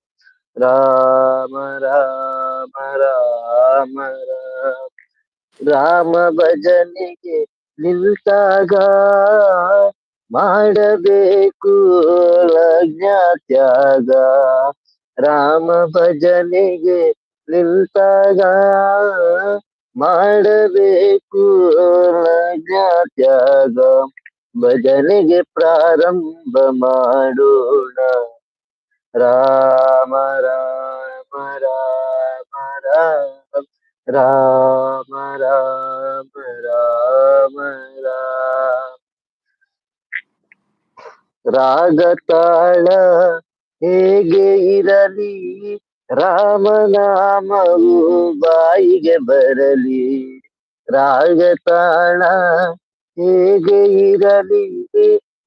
ರಾಮ ರಾಮ ರಾಮ ರಾಮ ಭಜನೆಗೆ ನಿಂತಾಗ ಮಾಡಬೇಕು ಲಜ್ಞಾತ್ಯಾಗ ರಾಮ ಭಜನೆಗೆ ನಿಂತಾಗ ಮಾಡಬೇಕು ಲಜ್ಞಾತ್ಯಾಗ ಭಜನೆಗೆ ಪ್ರಾರಂಭ ಮಾಡೋಣ ರಾಮ ರಾಮ ರಾಮ ರಾಮ ರಾಮ ರಾಮ ರಾಮ ರಾಮ ರಾಗ ತಾಳ ಹೇಗೆ ಇರಲಿ ರಾಮನಾಮವು ಬಾಯಿಗೆ ಬರಲಿ ರಾಗ ತಾಳ ಹೇಗೆ ಇರಲಿ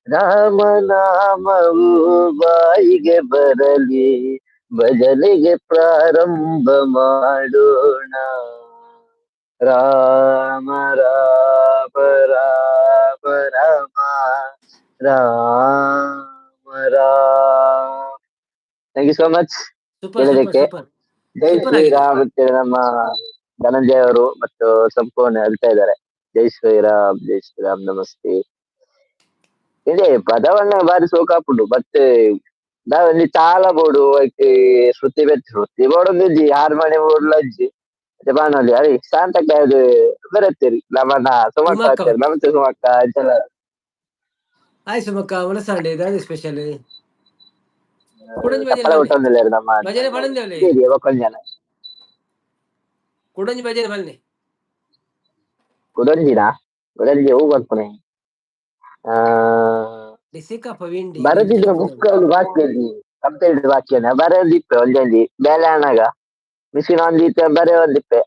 ರಾಮನಾಮವು ಬಾಯಿಗೆ ಬರಲಿ ಭಜನೆಗೆ ಪ್ರಾರಂಭ ಮಾಡೋಣ Rama Rama Rama Rama Rama Rama thank you so much super super ಕೇಳಿದಕ್ಕೆ ಸೂಪರ್ ಜೈ ಸೂಪರ್ ಆಗಿದೆ. ಶ್ರೀರಾಮ್ ಅಂತೇಳಿ ನಮ್ಮ ಧನಂಜಯ ಅವರು ಮತ್ತು ಸಂಪೂರ್ಣ ಹೇಳ್ತಾ ಇದ್ದಾರೆ ಜೈ ಶ್ರೀರಾಮ್ ನಮಸ್ತೆ ಇದೆ ಪದವನ್ನ ಬಾರಿ ಸೋಕಾಪುಂಡು ಬಟ್ ನಾವಲ್ಲಿ ತಾಳ ಬೋಡು ಶ್ರುತಿ ಬೋಡೊಂದಿಜ್ಜಿ ಹಾರ್ಮೋನಿ ಬೋಡ್ಲಜ್ಜಿ ಮತ್ತೆ ಬಾಣಲಿ ಅರಿ ಶಾಂತಕ್ಕೆ ಅದು ಬರತ್ತೇರಿ ನಮ್ಮನ್ನ ಸುಮಕ್ಕ ಸುಮಕ್ಕ ಆಗ್ತಾರೆ ನಮಸ್ತೆ ಸುಮಕ್ಕ ಅಂತೆಲ್ಲ ಆಯ್ ಸುಮಕ್ಕ ಮನಸ್ಸಾಂಡೆ ಇದಾದ ಸ್ಪೆಷಲ್ ಕುಡಂಜಿ ಭಜನೆ ತಪ್ಪಲ ಬಲ್ಲೆ ಹುಟ್ಟೊಂದಿಲ್ಲ ನಮ್ಮ ಭಜನೆ ಪಡಂದೇವಲೆ ಇದೆ ಒಕ್ಕೊಂಜನ ಕುಡಂಜಿ ಭಜನೆ ಬಲ್ಲೆ ಕುಡಂಜಿನ ಕುಡಂಜಿ ಹೂ ಬರ್ತಾನೆ ಆ ಡಿಸಿಕ ಪವಿಂಡಿ ಬರದಿದ್ರೆ ಬುಕ್ ಬಾಕಿಯಲ್ಲಿ ಕಂಪ್ಲೀಟ್ ಬಾಕಿಯನ್ನ ಬರೋದಿಪ್ಪೆ ಒಂದಲ್ಲಿ ಬೇಲೆ ಹಣಗ ಮಿಷಿನ್ ಒಂದಿತ್ತೆ ಬರೀ ಒಂದಿಪ್ಪೆ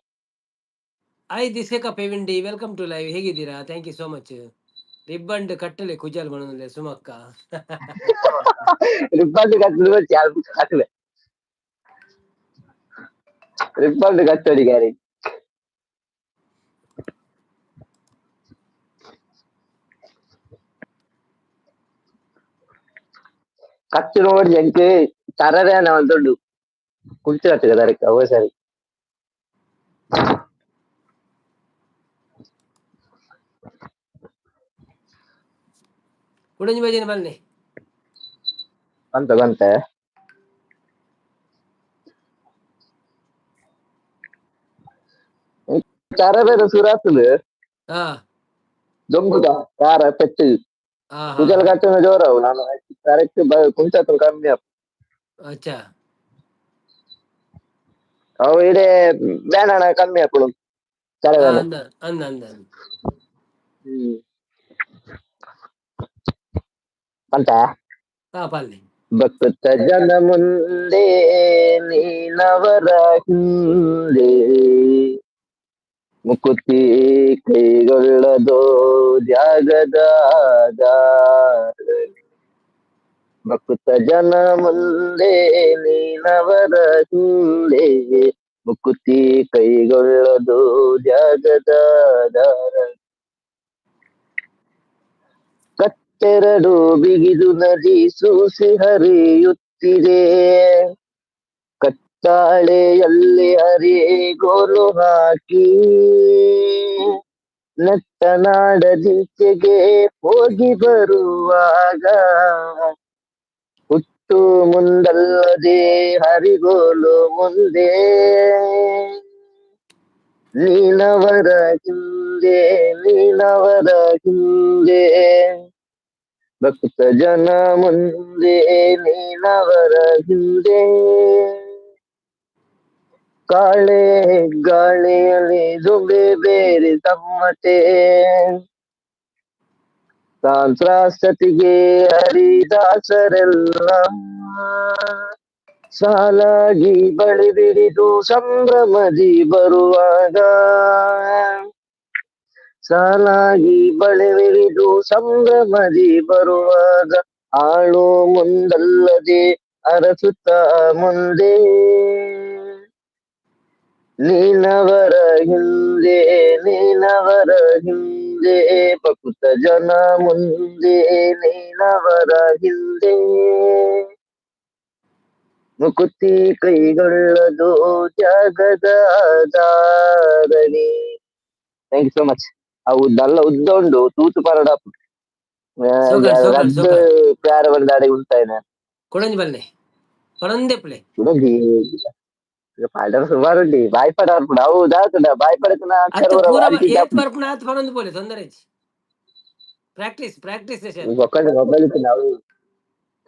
ಆಯ್ ದಿಸೇಕ ಪೆವಿಂಡಿ ವೆಲ್ಕಮ್ ಟು ಲೈವ್ ಹೇಗಿದ್ದೀರಾ ಥ್ಯಾಂಕ್ ಯು ಸೋ ಮಚ್ ರಿಬ್ಬಂಡ್ ಕಟ್ಟಲೆ ಕುಜಾಲ್ ಬಣಲೆ ಸುಮಕ್ಕ ರಿಬ್ಬಂಡ್ ಕಟ್ಟಲು ಹಾಕಲೆ ರಿಬ್ಬಂಡ್ ಕಟ್ಟೋಡಿ ಗಾರಿ ಕಚ್ಚು ನೋಡಿ ಎಂಕೆ ತರದೇ ಒಂದು ದೊಡ್ಡ ಕುಂಚು ಕಟ್ಟಿದೆ ಅದಕ್ಕೆ ಅವ ಸರಿ ಕುಡಂಜಿ ಭಜನೆ ಬಲ್ಲೆ ಬಂತೆ ಚಾರ ಬೇರೆ ಸುರಾತುಲು ಹಾ ದೊಂಗುದ ಕಾರ ಪೆಟ್ಟು ಕುಜಲ್ ಕಟ್ಟಿನ ಜೋರವು ನಾನು ಕರೆಕ್ಟ್ ಕುಂಚತ್ತು ಕಮ್ಮಿ ಅಚ್ಚಾ ಅವು ಇಡೇ ಬೇನಣ ಕಮ್ಮಿ ಹಾಕೊಳು ಕರವೇನೆ ಅಂದ ಅಂದ ಅಂದ ಅಂತ ಹಾ ಪಲ್ಲೆ ಭಕ್ತ ಜನ ಮುಂದೆ ನೀನವರ ಹಿಂದೆ ಮುಕುತಿ ಕೈಗೊಳ್ಳದೋ ಜಾಗದ ಭಕ್ತ ಜನ ಮುಂದೆ ನೀನವರ ಹಿಂದೆ ಮುಕುತಿ ಕೈಗೊಳ್ಳದು ಜಾಗದ ಕತ್ತೆರಡು ಬಿಗಿದು ನದಿ ಸೂಸಿ ಹರಿಯುತ್ತಿದೆ ಕತ್ತಾಳೆಯಲ್ಲಿ ಹರಿಗೋಲು ಹಾಕಿ ನಟ್ಟನಾಡದೀಚೆಗೆ ಹೋಗಿ ಬರುವಾಗ ಹುಟ್ಟು ಮುಂದಲ್ಲದೆ ಹರಿಗೋಲು ಮುಂದೆ ನೀನವರ ಹಿಂದೆ ಭಕ್ತ ಜನ ಮುಂದೆ ನೀನವರ ಹಿಂದೆ ಕಾಳೆ ಗಾಳಿಯಲ್ಲಿ ದುಂಬೆ ಬೇರೆ ತಮ್ಮತೆ ಸಂತ್ರಾಸತಿಗೆ ಹರಿದಾಸರೆಲ್ಲ ಸಾಲಾಗಿ ಬಳಿ ಬಿಡಿದು ಸಂಭ್ರಮದಿ ಬರುವಾಗ ಸಾಲಾಗಿ ಬಳಿ ಬಿಡಿದು ಸಂಭ್ರಮದಿ ಬರುವಾಗ ಆಳು ಮುಂದಲ್ಲದೆ ಅರಸುತ್ತ ಮುಂದೆ ನೀನವರ ಹಿಂದೆ ನೀನವರ ಹಿಂದೆ ಭಕ್ತ ಜನ ಮುಂದೆ ನೀನವರ ಹಿಂದೆ ಮುಕುತಿ ಕೈಗೊಳ್ಳದು ಜಗದ ಧಾರಣಿ. Thank you so much. ಅವು ನಲ್ಲ ಉದ್ದ ಉಂಡು ತೂತು ಪರಡ ಸೋಕರ್ ಸೋಕರ್ ರದ್ದು ಸೋಕರ್ ಪ್ಯಾರ ಬಂದಾಡೆ ಉಂಟಾಯ್ನ ಕೊಡಂಜಿ ಬಲ್ಲೆ ಪರಂದೆ ಪ್ಲೇ ಪಾಡರ ಸುಮಾರು ಉಂಡಿ ಬಾಯಿ ಪಡ ಕೂಡ ಅವು ದಾತುಂಡ ಬಾಯಿ ಪಡಕನ ಅಕ್ಷರ ಅತ್ತ ಬರ ಪೂರ ಅಲ್ಟಿ ಏತ್ ಜಾಪುಂಡು ಬರ್ಪುಣ ಆತ್ ಪರಂದು ಬೋಲೆ ತೊಂದರೆ ಐತಿ ಪ್ರಾಕ್ಟೀಸ್ ಪ್ರಾಕ್ಟೀಸ್ ಸೆಷನ್ ಒಕ್ಕಂಡ ಮೊಬೈಲ್ ಇತ್ತು ನಾವು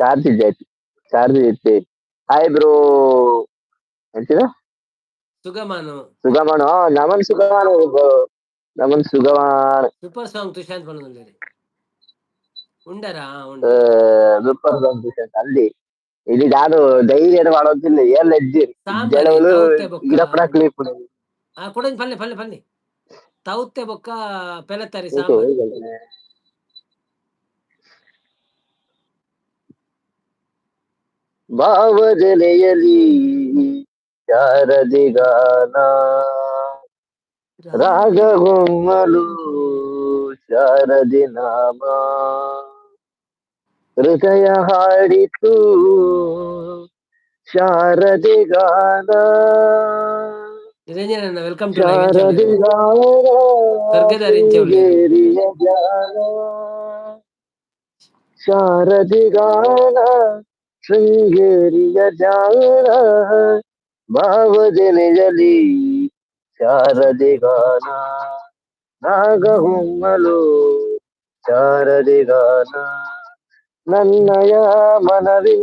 ಚಾರ್ಜ್ ಇದ್ದಾಯ್ತು ಚಾರ್ಜ್ ಇತ್ತೆ. ಹಾಯ್ ಬ್ರೋ ಎಂತಿದ ಸುಗಮಾನು ಸುಗಮನು ನಮನ್ ಸುಗಮಾನು ನಮನ್ ಸುಗಮಾನ್ ಸೂಪರ್ ಸಾಂಗ್ ತುಷಾಂತ್ ಪರಂದು ಉಂಡರಾ ಉಂಡು ಸೂಪರ್ ಅಲ್ಲಿ ಇಲ್ಲಿ ನಾನು ಧೈರ್ಯ ಮಾಡೋದಿಲ್ಲ ಎಲ್ಲ ಎಜ್ಜಿರಿ ಸಾಂಬಾರಿ ಜಳವಲು ತೌತೆ ಬೊಕ್ಕ ಗಿಡಪಡ ಕ್ಲಿಪ್ ಕೊಡಂಜಿ ಪಲ್ಲೆ ಪಲ್ಲೆ ಪಲ್ಲೆ ತೌತೆ ಬೊಕ್ಕ ಪೆಲತ್ತರಿ ಸಾಂಬಾರ್ ಭಾವಜನೆಯಲಿ ಶಾರದಿಗಾನ ರಾಗಗೊಮ್ಮಲು ಶಾರದಿ ನಾಮ ಹೃದಯ ಹಾಡಿತು ಶಾರದಿ ಗಾನ ನಿರಂಜನ ವೆಲ್ಕಮ್ ಟು ಲೈವ್ ಶಾರದಿ ಗಾನ ಕರ್ಗದ ರಿಂಚೆ ಒಳ್ಳೆಯದು ಶೃಂಗೇರಿಯ ಜ್ಞಾನ ಶಾರದಿ ಗಾನ ಶೃಂಗೇರಿಯ ಜಾನ ಭಾವಜನೆಯಲಿ ಶಾರದಿ ಗಾನ ನಾಗಹೊಮ್ಮಲು ಶಾರದಿ ಗಾನ ನನ್ನಯ ಮನವಿ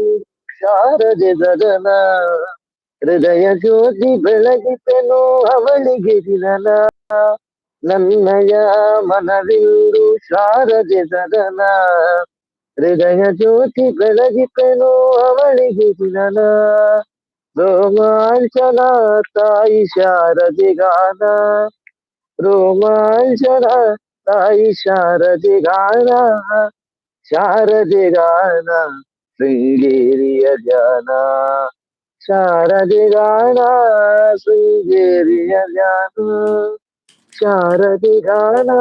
ಶಾರದೆ ಸದನ ಹೃದಯ ಜ್ಯೋತಿ ಬೆಳಗಿತೆನು ಅವಳಿಗೆ ದಿನನ ನನ್ನಯ ಮನವಿಂದು ಶಾರದೆ ಸದನ ಹೃದಯ ಜ್ಯೋತಿ ಬೆಳಗಿತೆನು ಅವಳಿಗೆ ದಿನನ ರೋಮಾಂಚನ ತಾಯಿ ಶಾರದಿ ಗಾನ ರೋಮಾಂಚನ ತಾಯಿ ಶಾರದಿ ಗಾನ ಶಾರದಿ ಗಾನ ಶೃಂಗೇರಿಯ ಧ್ಯಾನ ಶಾರದಿ ಗಾನ ಶೃಂಗೇರಿಯ ಧ್ಯಾನ ಶಾರದಿ ಗಾನ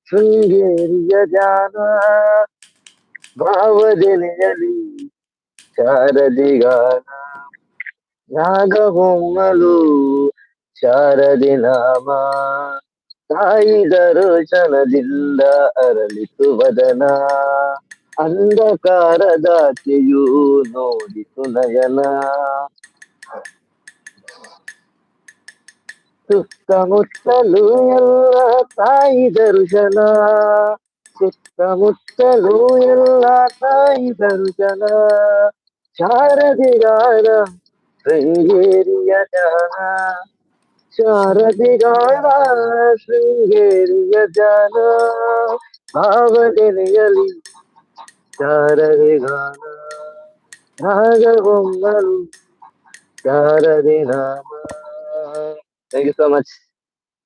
ಶೃಂಗೇರಿಯ ಧ್ಯಾನ ಭಾವಜನೆಯಲಿ ಶಾರದಿ ಗಾನ ನಾಗಹೊಮ್ಮಲು ಶಾರದಿ ನಾಮ ತಾಯಿ ದರ್ಶನದಿಂದ ಅರಳಿತು ವದನ ಅಂಧಕಾರದಾಚೆಯೂ ನೋಡಿತು ನಯನ ಸುತ್ತಮುತ್ತಲೂ ಎಲ್ಲ ತಾಯಿ ದರ್ಶನ ಸುತ್ತಮುತ್ತಲೂ ಎಲ್ಲ ತಾಯಿ ದರ್ಶನ ಶಾರದಿ ಗಾನ ಶೃಂಗೇರಿಯ ಜಾನ ಶಾರದಿ ಗಾನ ಶೃಂಗೇರಿಯ ಜಾನ ಭಾವನೆಯಲ್ಲಿ ಶಾರದಿ ಗಾನ ರಾಗಗೊಮ್ಮಲು ಶಾರದಿ ನಾಮ. Thank you so much.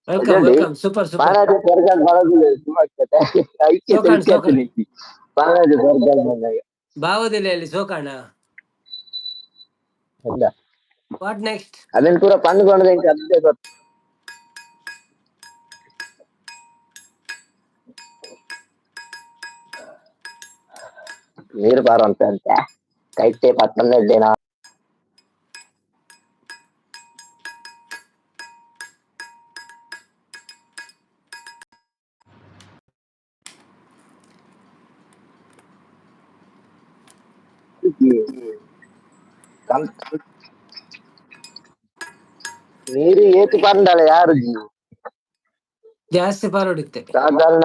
Welcome welcome super super ಪಾನಾಜಿ ಸ್ವರ್ಗಲ್ ಬರೋದಿಲ್ಲ ತುಂಬಾ ಐಕ್ಯತೆ ಸೋಕಾಣ್ ಐಕ್ಯತೆ ಸೋಕಾಣ್ ನೀತಿ ಪಾನಾಜಿ ಸ್ವರ್ಗಲ್ ಬಂದಾಗ ಭಾವದೆಲೆಯಲ್ಲಿ ಸೋಕಾಣ ಹೌದಾ ವಾಟ್ ನೆಕ್ಸ್ಟ್ ಅದನ್ನ ಪೂರ ಪಂದ್ಕೊಂಡದ ಅದೇ ಗೊತ್ತು. ನೀರು ಬಾರೋ ಅಂತ ಕೈತೆ ಪತ್ತೊಂದಿದ್ದೇನಾ ನೀರು ಏತು ಪಂಡಲ್ಲ ಯಾರು ಜಿ ಜಾಸ್ತಿ ಪಾರೋಡಿತ್ತೆ ಸಾಧಾರಣ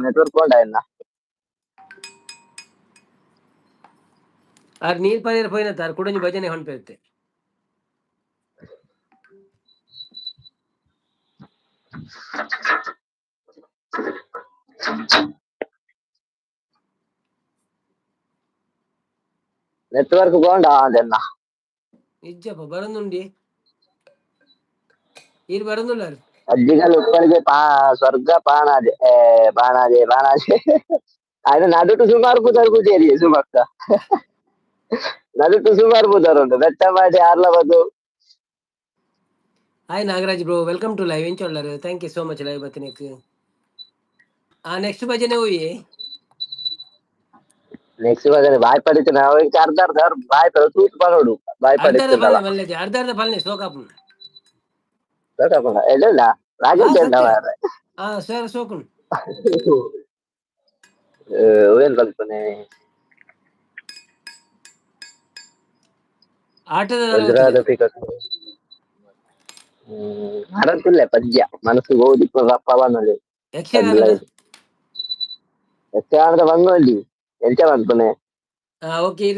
ನೆಟ್ವರ್ಕ್ ಕೊಂಡ ಇಲ್ಲ ಆರ್ ನೀರ್ ಪರಿಯರ್ ಪೋಯಿನ ತಾರ್ ಕುಡಂಜಿ ಭಜನೆ ಹೊಂಪೆತ್ತೆ. ನೆಟ್ವರ್ಕ್ ಬೋಂಡ ಅದೆಲ್ಲ ನಿಜಪ್ಪ ಬರಂದುಂಡಿ ಇಲ್ಲಿ ಬರಂದುಲ್ಲ ಅಜ್ಜಿಗಲ್ ಉಪ್ಪಳಿಗೆ ಸ್ವರ್ಗ ಪಾಣಾದೆ ಬಾಣಾದೆ ఆయన నడుటు సుమారు జరుగుతుంది సుమక్క నడుటు సుమారు పోతారు ಬೆಟ್ಟ ಮಾಡಿ ಆರ್ಲಬದು. Hi Nagaraj bro, welcome to live. ಎಂಚ ಉಳ್ಳಾರು? Thank you so much live ಬತ್ತಿನಕ್ಕೆ. ನೆಕ್ಸ್ಟ್ ಭಜನೆ ಹೋಯಿ ನೆಕ್ಸ್ಟ್ ಭಜನೆ ಬಾಯ್ ಪಡಿತು ನಾವು ಅರ್ಧ ಬಾಯ್ ತೂತು ಮಾಡೋಡು ಬಾಯ್ ಅರ್ಧರ್ಧ ಪಡಿತು ಫಲ್ನೆ ಮಲ್ಲೆ ಅರ್ಧರ್ಧ ಫಲ್ನೆ ಸೋಕಾಪುನ್ ಎಲ್ಲ ರಾಜೇಶ್ ಸರ್ ಸೋಕುನ್ ಏನ್ ಕಲ್ಪನೆ ಆಟದ ವಜ್ರಾದ ಅರಂತಿಲ್ಲ ಪದ್ಯ ಮನಸ್ಸು ಓದಿ ಪವನಲ್ಲಿ ಯಕ್ಷಗಾನದ ಬಂಗೋಲಿ ಎಂತ ಮಾಡ್ತಾನೆ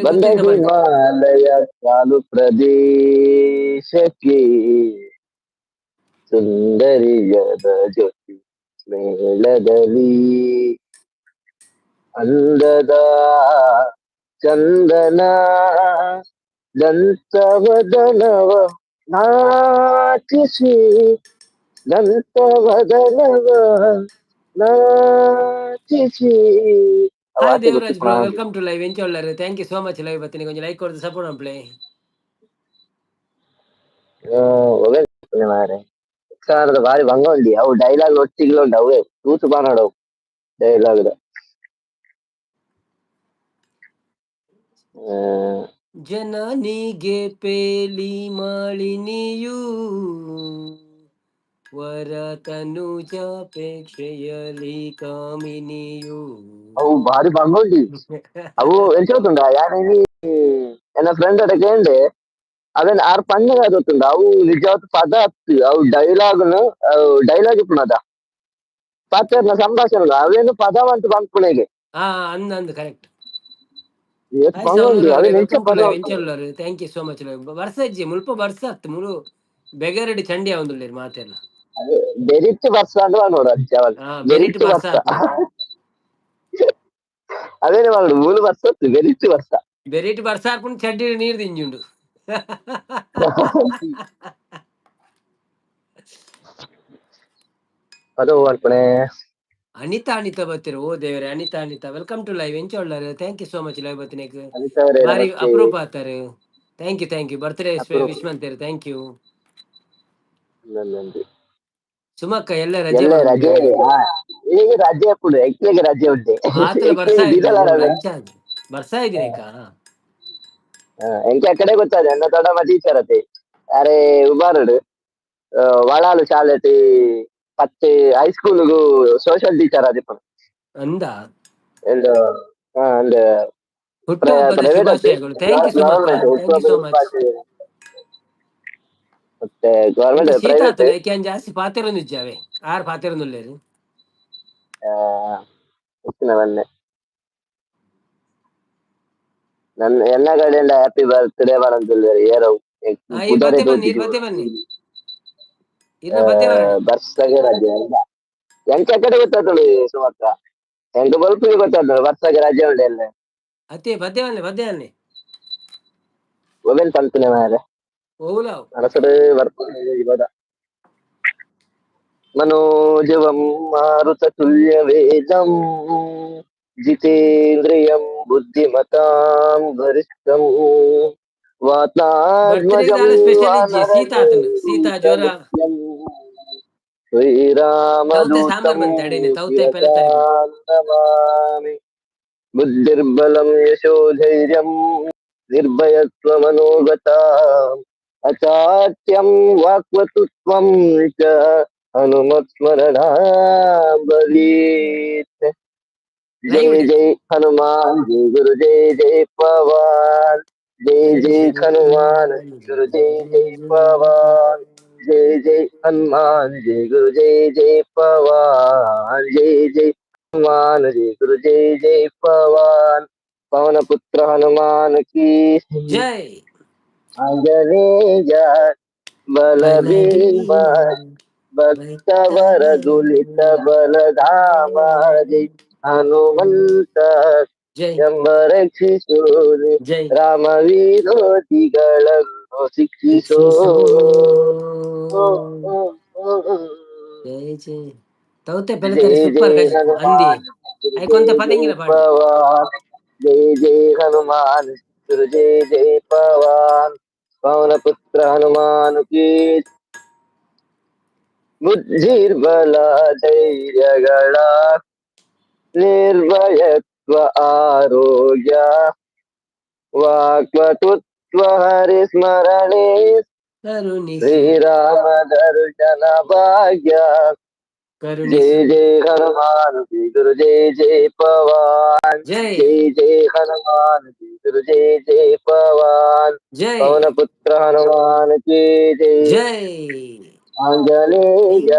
ಬಂದ ಹಿಮಾಲಯ ಕಾಲು ಪ್ರದೇಶಕ್ಕೆ ಸುಂದರಿಯದ ಜ್ಯೋತಿ ಮೇಳದಲ್ಲಿ ಅಂದದ ಚಂದನ ದಂತವದನವ ನಾಚಿಸಿ ದಂತವದನವ ನಾಚಿಸಿ. Hi Devaraj bro, welcome to live. ಎಂಚ ಉಳ್ಳಾರು? Thank you so much live ಬತ್ತೀನಿ. ಕೊಂಚ ಲೈಕ್ ಕೊಡ್ದು ಸಪೋರ್ಟ್ ಮಾಡ್ಪ್ಲೇ. ಮಾರೆ ಯಕ್ಷಗಾನದ ಬಾರಿ ಭಂಗ ಉಂಡಿ ಅವು ಡೈಲಾಗ್ ಒಟ್ಟಿಗೆ ಉಂಡು ಅವೇ ತೂತು ಬಾನಾಡವು ಡೈಲಾಗ್ ಜನನಿಗೆ ಪೇಲಿ ಮಾಳಿನಿಯೂ ವರ ತನುಜಾಪೇಕ್ಷೆಯಲಿ ಕಾಮಿನಿಯೂ. ಅವು ಬಾರಿ ಭಂಗ ಉಂಡಿ ಅವು ಎಂತ ಗೊತ್ತುಂಡ ಯಾನೇನಿ ಎನ್ನ ಫ್ರೆಂಡ್ ಅಡ ಕೇಂಡೆ ಅವನ್ ಆರು ಪಂಡಗ ಗೊತ್ತುಂಡ ಅವು ನಿಜವಾದ ಪದ ಹತ್ತು ಅವು ಡೈಲಾಗ್ ಇಪ್ಪುನದ ಪಾತ್ರ ಸಂಭಾಷಣೆ ಅವೇನು ಪದ ಅಂತ ಬಂದ್ಪುಣೆಗೆ ಅಂದ್ correct. Thank you so much. ಬರ್ಸ ಇಜ್ಜಿ ಮುಲ್ಪ ಬರ್ಸ ಹತ್ತು ಮುಳು ಬೆಗರಡಿ ಚಂಡಿ ಅವೊಂದುಲ್ಲೇರು ಮಾತೆಲ್ಲ ಬೆರಿಟ್ಟು ಬರ್ಸ ಅಂತ ನೋಡು ಬೆರಿಟ್ ಬರ್ಸ ಅದೇನೆ ಮಾಡುದು ಮೂಲು ಬರ್ಸ ಬೆರಿಟ್ಟು ಬರ್ಸ ಬೆರಿಟ್ ಬರ್ಸ ಹಾಕೊಂಡು ಚಡ್ಡಿ ನೀರು ತಿಂಜುಂಡು ಅದು ಅನ್ಪಣೆ. ಅನಿತಾ ಬರ್ತೀರ? ಓ ದೇವರೇ, ಅನಿತಾ ವೆಲ್ಕಮ್ ಟು ಲೈವ್. ಎಂಚ ಉಳ್ಳಾರು? Thank you so much live ಬತ್ತಿನಕ್ಕೆ. ಬಾರಿ ಅಪರೂಪ ಆತಾರೆ. ಥ್ಯಾಂಕ್ ಯು ಬರ್ತ್ಡೇ ವಿಶ್ ಮಾಡ್ತಾರೆ. ಥ್ಯಾಂಕ್ ಯು ಸುಮಕ್ಕ. ಎಲ್ಲ ರಜೆ ರಜೆ ಹಾಕೊಂಡು ಎಕ್ಕಿಗೆ ರಜೆ ಉಂಟೆ ಆತರ ಬರ್ಸಾ ಇದ್ದೀರೇಕ ಎಂಕೆ ಅಕ್ಕಡೆ ಗೊತ್ತದೆ ಎನ್ನ ದೊಡ್ಡಮ್ಮ ಟೀಚರ್ ಅತ್ತೆ ಅರೆ ಉಬಾರಡು ವಳಾಲು ಶಾಲೆಟಿ ಪತ್ತೆ ಹೈಸ್ಕೂಲ್ಗೂ ಸೋಷಿಯಲ್ ಟೀಚರ್ ಅದಿಪ್ಪ ಅಂದ ಎಂದು ಅಂದ ಮತ್ತೆ ಗವರ್ಮೆಂಟ್ ಪ್ರೈವೇಟ್ ಜಾಸ್ತಿ ಪಾತೆರೊಂದು ಇಜ್ಜಾವೆ ಆರು ಪಾತೆರೊಂದುಲ್ಲೇರು ಮೊನ್ನೆ ನನ್ನ ಎಲ್ಲ ಕಡೆಯಿಂದ ಹ್ಯಾಪಿ ಬರ್ತ್ಡೇ ಮಾಡಂತಿದ್ದಾರೆ ಏರೋ ಬರ್ಸಗೆ ರಜೆ ಅಲ್ಲ ಎಂಕ ಕಡೆ ಗೊತ್ತಾಗ್ತದೆ ಸುಮಕ್ಕ ಎಂಟು ಬಲ್ಪಿಗೆ ಗೊತ್ತಾಗ್ತದೆ ಬರ್ಸಗೆ ರಜೆ ಉಂಡೆ ಎಲ್ಲ ಅತ್ತೆ ಬದ್ದೆ ಒವೆನ್ ತಂತನೆ ಮಾರೆ ಅರಸರು ಬರ್ತದೆ ಇವಾಗ मनोजवं मारुततुल्यवेगं जितेन्द्रियं बुद्धिमतां वरिष्ठं वातात्मजं वानरं श्रीरामदूतं नमामि बुद्धिर्बलं यशोधैर्यं निर्भयत्वमनोगता अचाट्यं वाक्पटुत्वं च हनुमत्स्मरणा भवेत्। जय जय हनुमान जय गुरु जय पवन जय हनुमान गुरु जय पवन जय हनुमान जय गुरु जय पवन जय हनुमान जय गुरु जय पवन पवन पुत्र हनुमान की ಜೈ आंजनेय बल भीम ಬಲಭೀಮ भक्तवर दुलित बलधाम जय हनुमंत ಜೈ ಎಂಬ ರಕ್ಷಿಸೋರೆ ಜೈ ರಾಮ ವಿರೋಧಿಗಳನ್ನು ಶಿಕ್ಷಿಸೋ ಶಿಕ್ಷಿಸೋ ಓ, ಓ, ಓ, ಓ. ಜೈ ಜೈ ತೌತೆ ಪೆಲೆತಾರೆ ಜಯ ಸೂಪರ್ ಜಯ ಕಜಿತ್ತು ಅಂದಿ ಹನುಮಾನ್ ಐ ಜಯ ಕೊಂತ ಜಯ ಪದಂಗಿಲ ಪಾಡ್ಲೆ ಪವಾನ್ जय जय हनुमान जय जय पवन पवन पुत्र हनुमान की ಬುದ್ಧಿರ್ಬಲ ಧೈರ್ಯಗಳ ನಿರ್ಭಯತ್ವ ಆರೋಗ್ಯ ವಾಕ್ಪಟುತ್ವ ಹರಿಸ್ಮರಣೆ ಕರುಣಿಸು ಶ್ರೀರಾಮ ದರ್ಶನ ಭಾಗ್ಯ जय ಕರುಣಿಸು जय हनुमान जी गुरु जय जय पवन ಜೈ जय जय हनुमान जी गुरु जय जय पवन ಜೈ पवन पुत्र हनुमान की जय ಜೈ आंजनेय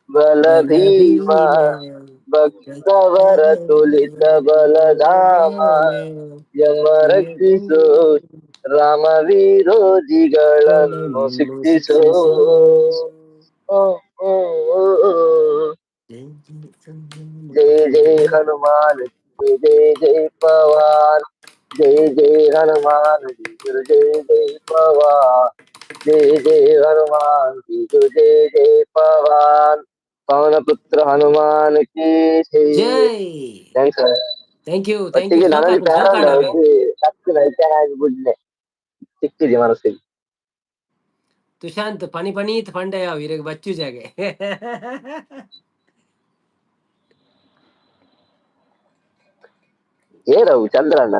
बल भीमा ಬಲಭೀಮ ಭಕ್ತವರ ತುಲಿತ ಬಲಧಾಮ ಯಮ ರಕ್ಷಿಸು ರಾಮ ವಿರೋಧಿಗಳನ್ನು ಗಳನ್ನು ಶಿಕ್ಷಿಸೋ ಶಿಕ್ಷಿಸೋ ಓ, ಓ, ಓ, ಓ. ಜೈ जय जय हनुमान जी जय जय पवन जय जय हनुमान जी गुरु जय जय पवन जय जय हनुमान जी गुरु जय जय पवन पवन पुत्र हनुमान की जय ಜೈ ಥ್ಯಾಂಕ್ಸ್ ಥ್ಯಾಂಕ್ ಯು ಒಟ್ಟಿಗೆ ನನ್ನಲ್ಲಿ ಸೋಕಾಪುಡು ಪ್ಯಾರ ಉಂಡ ಸೋಕಾಂಡವೆ ಒಟ್ಟಿಗೆ ಕತ್ತಿನ ಹೆಚ್ಚಾಗಿ ಬಿಡ್ಲೆ ಸಿಕ್ಕಿದೆ ಮನಸ್ಸಿಗೆ ತುಶಾಂತ್ ಪನಿ ಪನೀತ್ ಪಂಡಯಾವ್ ಇರಗ್ ಬಚ್ಚು ಜಾಗೆ ಏರವು ಚಂದ್ರಣ್ಣ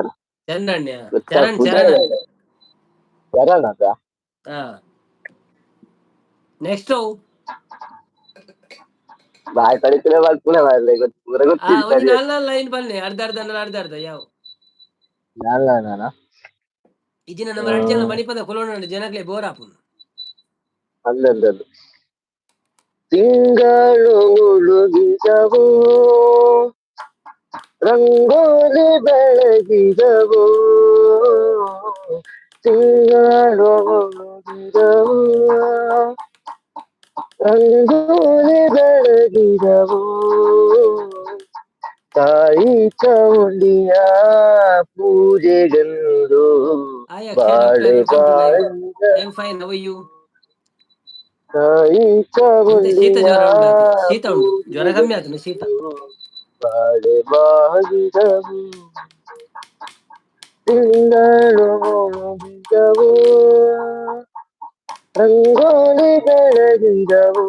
ಚಂದ್ರಣ್ಯ ಗೊತ್ತಾ ಚರಣ್ ಪುಣ್ಯ ಚರಣ್ ಚರಣ ಹಾ ನೆಕ್ಸ್ಟ್ ಬಾಯ್ ಕಳಿತಲೇ ಪುಣೆ ಮಾಡಲೆ ಪೂರ ಗೊತ್ತಿಲ್ಲ ಒಂಜಿ ಸರಿ ನಾಲ್ ಲೈನ್ ಬನ್ನಿ ಅರ್ಧ ಯಾವ್ ನಾನ ಇಜಿನ ನಮ್ಮ ಎರಡು ಜನ ಮಣಿಪದ ಕೊಲೋಣ ಜನಕ್ಲೆ ಬೋರ್ ಆಪುನು ಅಲ್ಲಂದದ್ದು ತಿಂಗಳು ಮುಳುಗಿದವೋ ರಂಗೋಲಿ ಬೆಳಗಿದವೋ ತಿಂಗಳು ಮುಳುಗಿದವೋ ರಂಗೋಲಿ ಬೆಳಗಿದವೋ ತಾಯಿ ಚಾಮುಂಡಿಯ ಪೂಜೆಗಂದು ಹಾಯ್ ಅಕ್ಷಯ್ ಡಾಕ್ಟರ್ ಬಾಳೆ ವೆಲ್ಕಮ್ ಟು ಲೈವ್ ಬಾಳಿದ I am fine how you ತಾಯಿ ಎಂತ ಶೀತ ಚಾಮುಂಡಿಯ ಜ್ವರ ಉಂಡಾತೆ ಶೀತ ಉಂಟು ಜ್ವರ ಕಮ್ಮಿ ಆತನು ಶೀತ ಪೂಜೆಗಂದು ಬಾಳೆ ಬಾಗಿದವು ತಿಂಗಳು ಮುಳುಗಿದವು ರಂಗೋಲಿ ಬೆಳಗಿದವು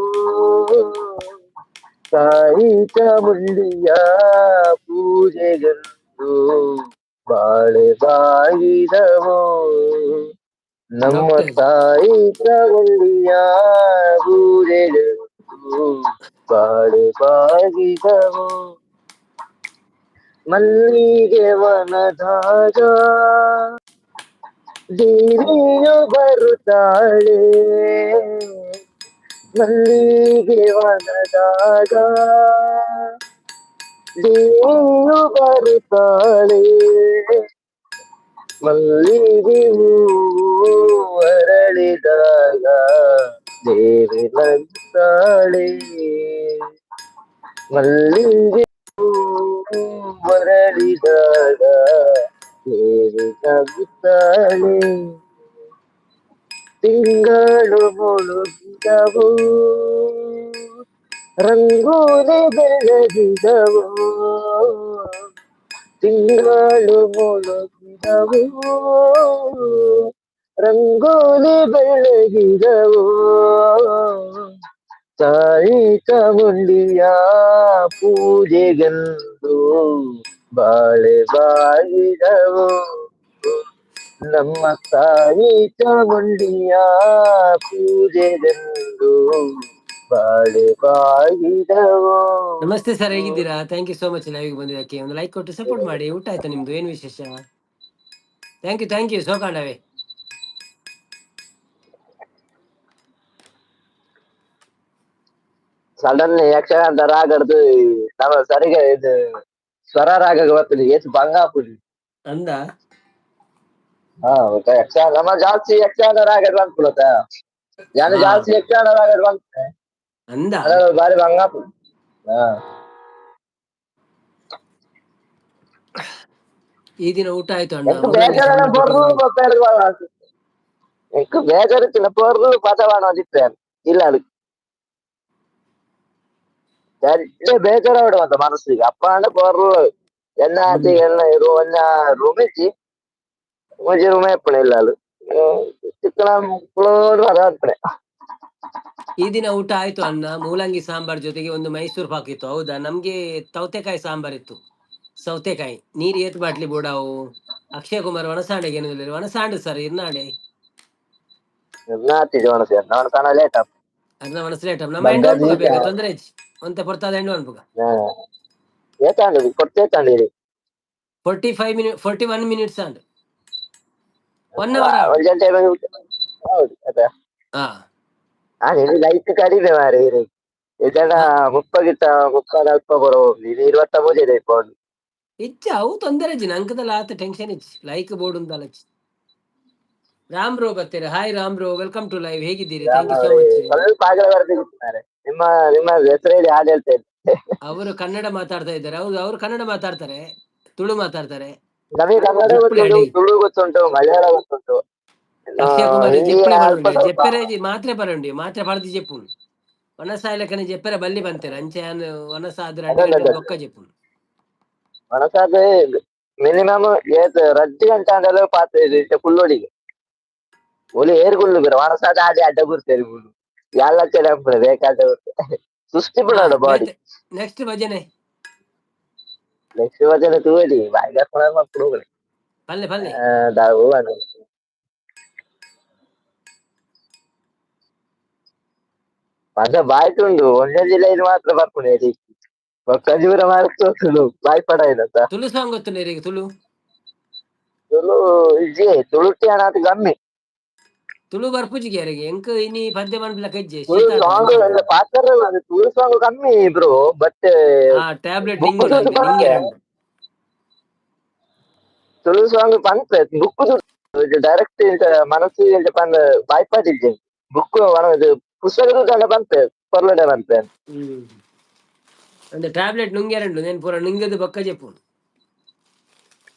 ತಾಯಿ ಚಾಮುಂಡಿಯ ಪೂಜೆಗಂದು ಬಾಳೆ ಬಾಗಿದವು ನಮ್ಮ ಡಾಕ್ಟರ್ ತಾಯಿ ಚಾಮುಂಡಿಯ ಪೂಜೆಗಂದು ಬಾಳೆ ಬಾಗಿದವು ಮಲ್ಲಿಗೆ ವನದಾಗ ದೇವಿಯು ಬರುತ್ತಾಳೆ ಮಲ್ಲಿಗೆ ವನದಾಗ ದೇವಿಯು ಬರುತ್ತಾಳೆ ಮಲ್ಲಿಗೆ ಹೂವು ಅರಳಿದಾಗ ದೇವಿ ನಗುತ್ತಾಳೆ ಮಲ್ಲಿಗೆ ಹೂವು ಅರಳಿದಾಗ ದೇವಿ ನಗುತ್ತಾಳೆ ತಿಂಗಳು ಮುಳುಗಿದವು ರಂಗೋಲಿ ಬೆಳಗಿದವು ತಿಂಗಳು ಮುಳುಗಿದವು ರಂಗೋಲಿ ಬೆಳಗಿದವು ತಾಯಿ ಚಾಮುಂಡಿಯ ಪೂಜೆಗಂದು ಬಾಳೆ ಬಾಗಿದವು ನಮ್ಮ ತಾಯಿ ಚಾಮುಂಡಿಯ ಪೂಜೆಗಂದು ಬಾಳೆ ಬಾಗಿದವು ನಮಸ್ತೆ ಸರ್ ಹೇಗಿದ್ದೀರಾ thank you so much live ಬಂದಿದ್ದಕ್ಕೆ ಒಂದು ಲೈಕ್ ಕೊಟ್ಟು ಸಪೋರ್ಟ್ ಮಾಡಿ ಊಟ ಆಯ್ತಾ ನಿಮ್ದು ಏನು ವಿಶೇಷ ಥ್ಯಾಂಕ್ ಯು ಸೋಕಾಂಡವೆ ಸಡನ್ ಯಕ್ಷಗಾನ ರಾಗಡ್ದು ನಮ್ಮ ಸರಿಗೆ ಇದು ಸ್ವರ ರಾಗ ಗೊತ್ತಿಲ್ಲ ಏಸು ಭಂಗ ಹಾಕುದು ಅಂದ ಯಕ್ಷಗಾನ ನಮ್ಮ ಜಾಸ್ತಿ ಯಕ್ಷಗಾನ ರಾಗಡ್ ಬಂದ್ಬಿಡತ್ತ ಯಾನು ಹಾ ಜಾಸ್ತಿ ಯಕ್ಷಗಾನ ರಾಗಡ್ ಬಂತ ಅಂದ ಬಾರಿ ಬಂಗಾಪು ಹಾ ಈ ದಿನ ಊಟ ಆಯ್ತು ಅಣ್ಣ, ಎಂಕ್ ಮೂಲಂಗಿ ಬೇಜಾರ ಸಾಂಬಾರ್ ಬರ್ರು ಕೊಟ್ಟಿದ್ದೀನಿ. ಎಂಕ್ ಬೇಜಾರಿತ್ತಿನ ಬರ್ರು ಪದವಾಣ ದಿಪ್ಪೇನ್ ಇಲ್ಲ ಅದು ಬೇಜಾರ ಬಿಡುವಂತ ಮನಸ್ಸಿಗೆ ಅಪ್ಪ ಅಂಡ ಬರ್ರು ಎನ್ನ ಆಚೆ ಎಲ್ಲ ಇರು ಒನ್ನ ರೂಮ್ ಇಚ್ಚಿ ಮುಂಚೆ ರೂಮ್ ಎಪ್ಪಣ ಇಲ್ಲ ಅದು ಚಿಕ್ಕನ ಮಕ್ಕಳು ಅದಾಗ್ತದೆ. ಈ ದಿನ ಊಟ ಆಯ್ತು ಅಣ್ಣ, ಮೂಲಂಗಿ ಸಾಂಬಾರ್ ಜೊತೆಗೆ ಒಂದು ಮೈಸೂರು ಪಾಕ್ ಇತ್ತು. ಹೌದಾ, ನಮ್ಗೆ ಸೌತೆಕಾಯಿ ಸಾಂಬಾರ್ ಇತ್ತು. ಸೌತೆಕಾಯಿ ನೀರು ಏತ್ ಬಾಟ್ಲಿ ಬೋಡಾವು ಅಕ್ಷಯ್ ಕುಮಾರ್ ವನಸಾಂಡೆಗೆ ಏನು ವನಸಾಂಡು ಸರ್ ಇರ್ನಾಡೆ ನಾತಿ ಜೋಣ ಸೇರ್ ನಾನು ತಾನ ಲೇಟ್ ಆಪ್ ಅರ್ನ ವನಸಲೇಟ ನಮ್ಮ ಎಂಡ್ ಬಂಗಾಜಿ ಅನ್ಪುಗ ಬೇಗ ತೊಂದರೆ ಒಂತೆ ಪೊರ್ತಾದ ಎಂಡ್ ಅನ್ಪುಗ ಏತಾಂಡಿ ಕೊಡ್ತೇತಾಂಡಿ 41 minutes ಅಂಡ್ 1 hour ಒಂದು ಗಂಟೆ ಹೌದು ಅದ ಹಾ ಇದು ಲೈಟ್ ಕಡಿಮೆ ಮಾರಿ ಇದನ್ನ ಮುಪ್ಪಗಿತ್ತ ಮುಪ್ಪ ಅಲ್ಪ ಬರೋ ಇದು 20 ಇದೆ ಫೋನ್ ಇಚ್ಚ ಅವು ತೊಂದರೆ ಇಜ್ಜಿ ಅಂಕದಲ್ಲ ಆತ ಟೆನ್ಷನ್ ಇಚ್ಚಿ ಲೈಕ್ ಬೋರ್ಡ್ ಉಂಟಲ್ಲ ರಾಮ್ ಬ್ರೋ ಬರ್ತೀರಾ? Hi Ram bro, welcome to live. ಹೇಗಿದ್ದೀರಿ? Thank you so much. ಸ್ವಲ್ಪ ಆಗಲ ಬರ್ತಿದ್ದಾರೆ ನಿಮ್ಮ ನಿಮ್ಮ ಹೆಸರು ಹೇಳಿ ಹಾಡು ಹೇಳ್ತಾ ಇದ್ದೆ. ಅವರು ಕನ್ನಡ ಮಾತಾಡ್ತಾ ಇದ್ದಾರೆ. ಹೌದು, ಅವರು ಕನ್ನಡ ಮಾತಾಡ್ತಾರೆ, ತುಳು ಮಾತಾಡ್ತಾರೆ. ನಮಗೆ ಕನ್ನಡ ಗೊತ್ತುಂಟು, ತುಳು ಗೊತ್ತುಂಟು, ಮಲಯಾಳ ಗೊತ್ತುಂಟು, ಅಕ್ಷಯ್ ಕುಮಾರ್ ಹಿಂದಿ ಜೆಪ್ಪಲೆ ಅಲ್ಪ ಬರೋಂಡಿ ಸ್ವಲ್ಪ. ಜೆಪ್ಪೆರೆ ಮಾತ್ರೆ ಬರೋಂಡಿ ಮಾತ್ರೆ ಪಡೆದು ಜೆಪ್ಪುನು ವನಸ ಇಲಕನೆ ಜೆಪ್ಪೆರೆ ಬಲ್ಲಿ ಬಂತೇನೆ ಅಂಚೆ ವನಸ ಆದ್ರೆ 2 ಗಂಟೆ ಬೊಕ್ಕ ಜೆಪ್ಪುನು ಮನಸಾದ ಮಿನಿಮಮ್ ರಡ್ಡು ಗಂಟೆ ಅಂದ್ರೆ ಪಾತ್ರ ಕುಲ್ಲೋಡಿಗೆ ಒಲಿ ಏರ್ಗುಳ್ಳು ಬೇರೆ ಮನಸಾದ ಆಡಿ ಅಡ್ಡ ಬಿಡ್ತೇನೆ ಗುಳ್ಳು ಎಲ್ಲ ಚೆನ್ನ ಬೇಕಾದ ಸೃಷ್ಟಿ ಬಿಡೋಣ ಬಾಡಿ ನೆಕ್ಸ್ಟ್ ಭಜನೆ ನೆಕ್ಸ್ಟ್ ಭಜನೆ ತೂಡಿ ಬಾಯಿಗೆ ಮಕ್ಕಳು ಪಲ್ಲೆ ಪಲ್ಲೆ ದಾವು ಮಜ ಬಾಯ್ತುಂಡು ಒಂದೇ ಜಿಲ್ಲೆಯಲ್ಲಿ ಮಾತ್ರ ಬರ್ಕೊಂಡು ಖಜೂರ ಮಾರ್ಕ್ಸೋದು ಬಾಯ್ ಪಡ ಇಲ್ಲತ್ತ ತುಳು ಸಾಂಗ್ ಗೊತ್ತು ನೀರಿಗೆ ತುಳು ಇಜ್ಜಿ ತುಳುಟಿ ಹಣ ಅದು ಕಮ್ಮಿ ತುಳು ಬರ್ಪುಜಿಗೆ ಯಾರಿಗೆ ಎಂಕ್ ಇನಿ ಪದ್ಯ ಮನ್ಪಿಲ್ಲ ಕಜ್ಜೆ ತುಳು ಸಾಂಗ್ ಪಾತ್ರ ತುಳು ಸಾಂಗ್ ಕಮ್ಮಿ ಬ್ರೋ ಬಟ್ ಟ್ಯಾಬ್ಲೆಟ್ ಬುಕ್ ನಿಂಗು ನಿಂಗೆ ತುಳು ಸಾಂಗ್ ಪಂತ ಬುಕ್ ಡೈರೆಕ್ಟ್ ಮನಸ್ಸು ಪಂದ ಬಾಯ್ಪಾಟಿದ್ದೆ ಬುಕ್ ಪುಸ್ತಕದ ಬಂತೆ ಪರ್ಲಡೆ ಬಂತೆ అంటే టాబ్లెట్ నుంగారండు నేను పూర నుంగేది బొక్క చెప్పు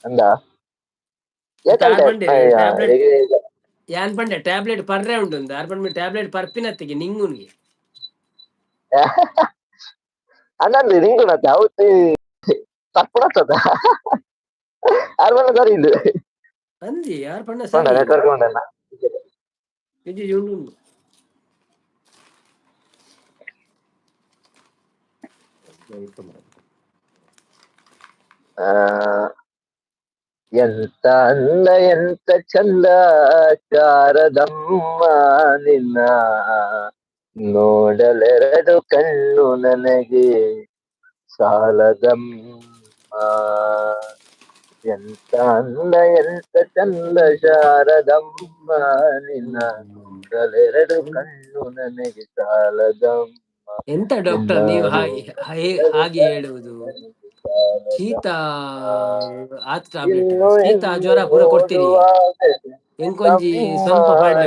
ಅಂದ యాన్ పండే టాబ్లెట్ పర్రే ఉంటుంది అర్పణ మీ టాబ్లెట్ పర్పినత్తికి నింగునికి ಅನ್ನಂದು ನಿಂಗುನತ್ತ ಅವತ್ತು ತಪ್ಪುಣತ್ತದ ಅರ್ಬಣ ಸರಿ ಇದು ಅಂದಿ ಯಾರು ಪಣ್ಣ ಸರಿ ನೆಟ್ವರ್ಕ್ ಉಂಡಲ್ಲ ఇది ఉండు ಎಂತ ಅಂದ ಎಂತ ಚಂದ ಶಾರದಮ್ಮ ನಿನ್ನ ನೋಡಲೆರಡು ಕಣ್ಣು ನನಗೆ ಸಾಲದಮ್ಮ ಎಂತ ಅಂದ ಎಂತ ಚಂದ ಶಾರದಮ್ಮ ನಿನ್ನ ನೋಡಲೆರಡು ಕಣ್ಣು ನನಗೆ ಸಾಲದಮ್ಮ ಎಂತ ಡಾಕ್ಟರ್ ನೀವು ಹಾಗೆ ಹೇಳುವುದು ಶೀತ ಶೀತ ಜ್ವರ ಪೂರ ಕೊಡ್ತೀರಿ ಎಂಕೊಂಜಿ ಸ್ವಲ್ಪ ಪಾಡ್ಲೆ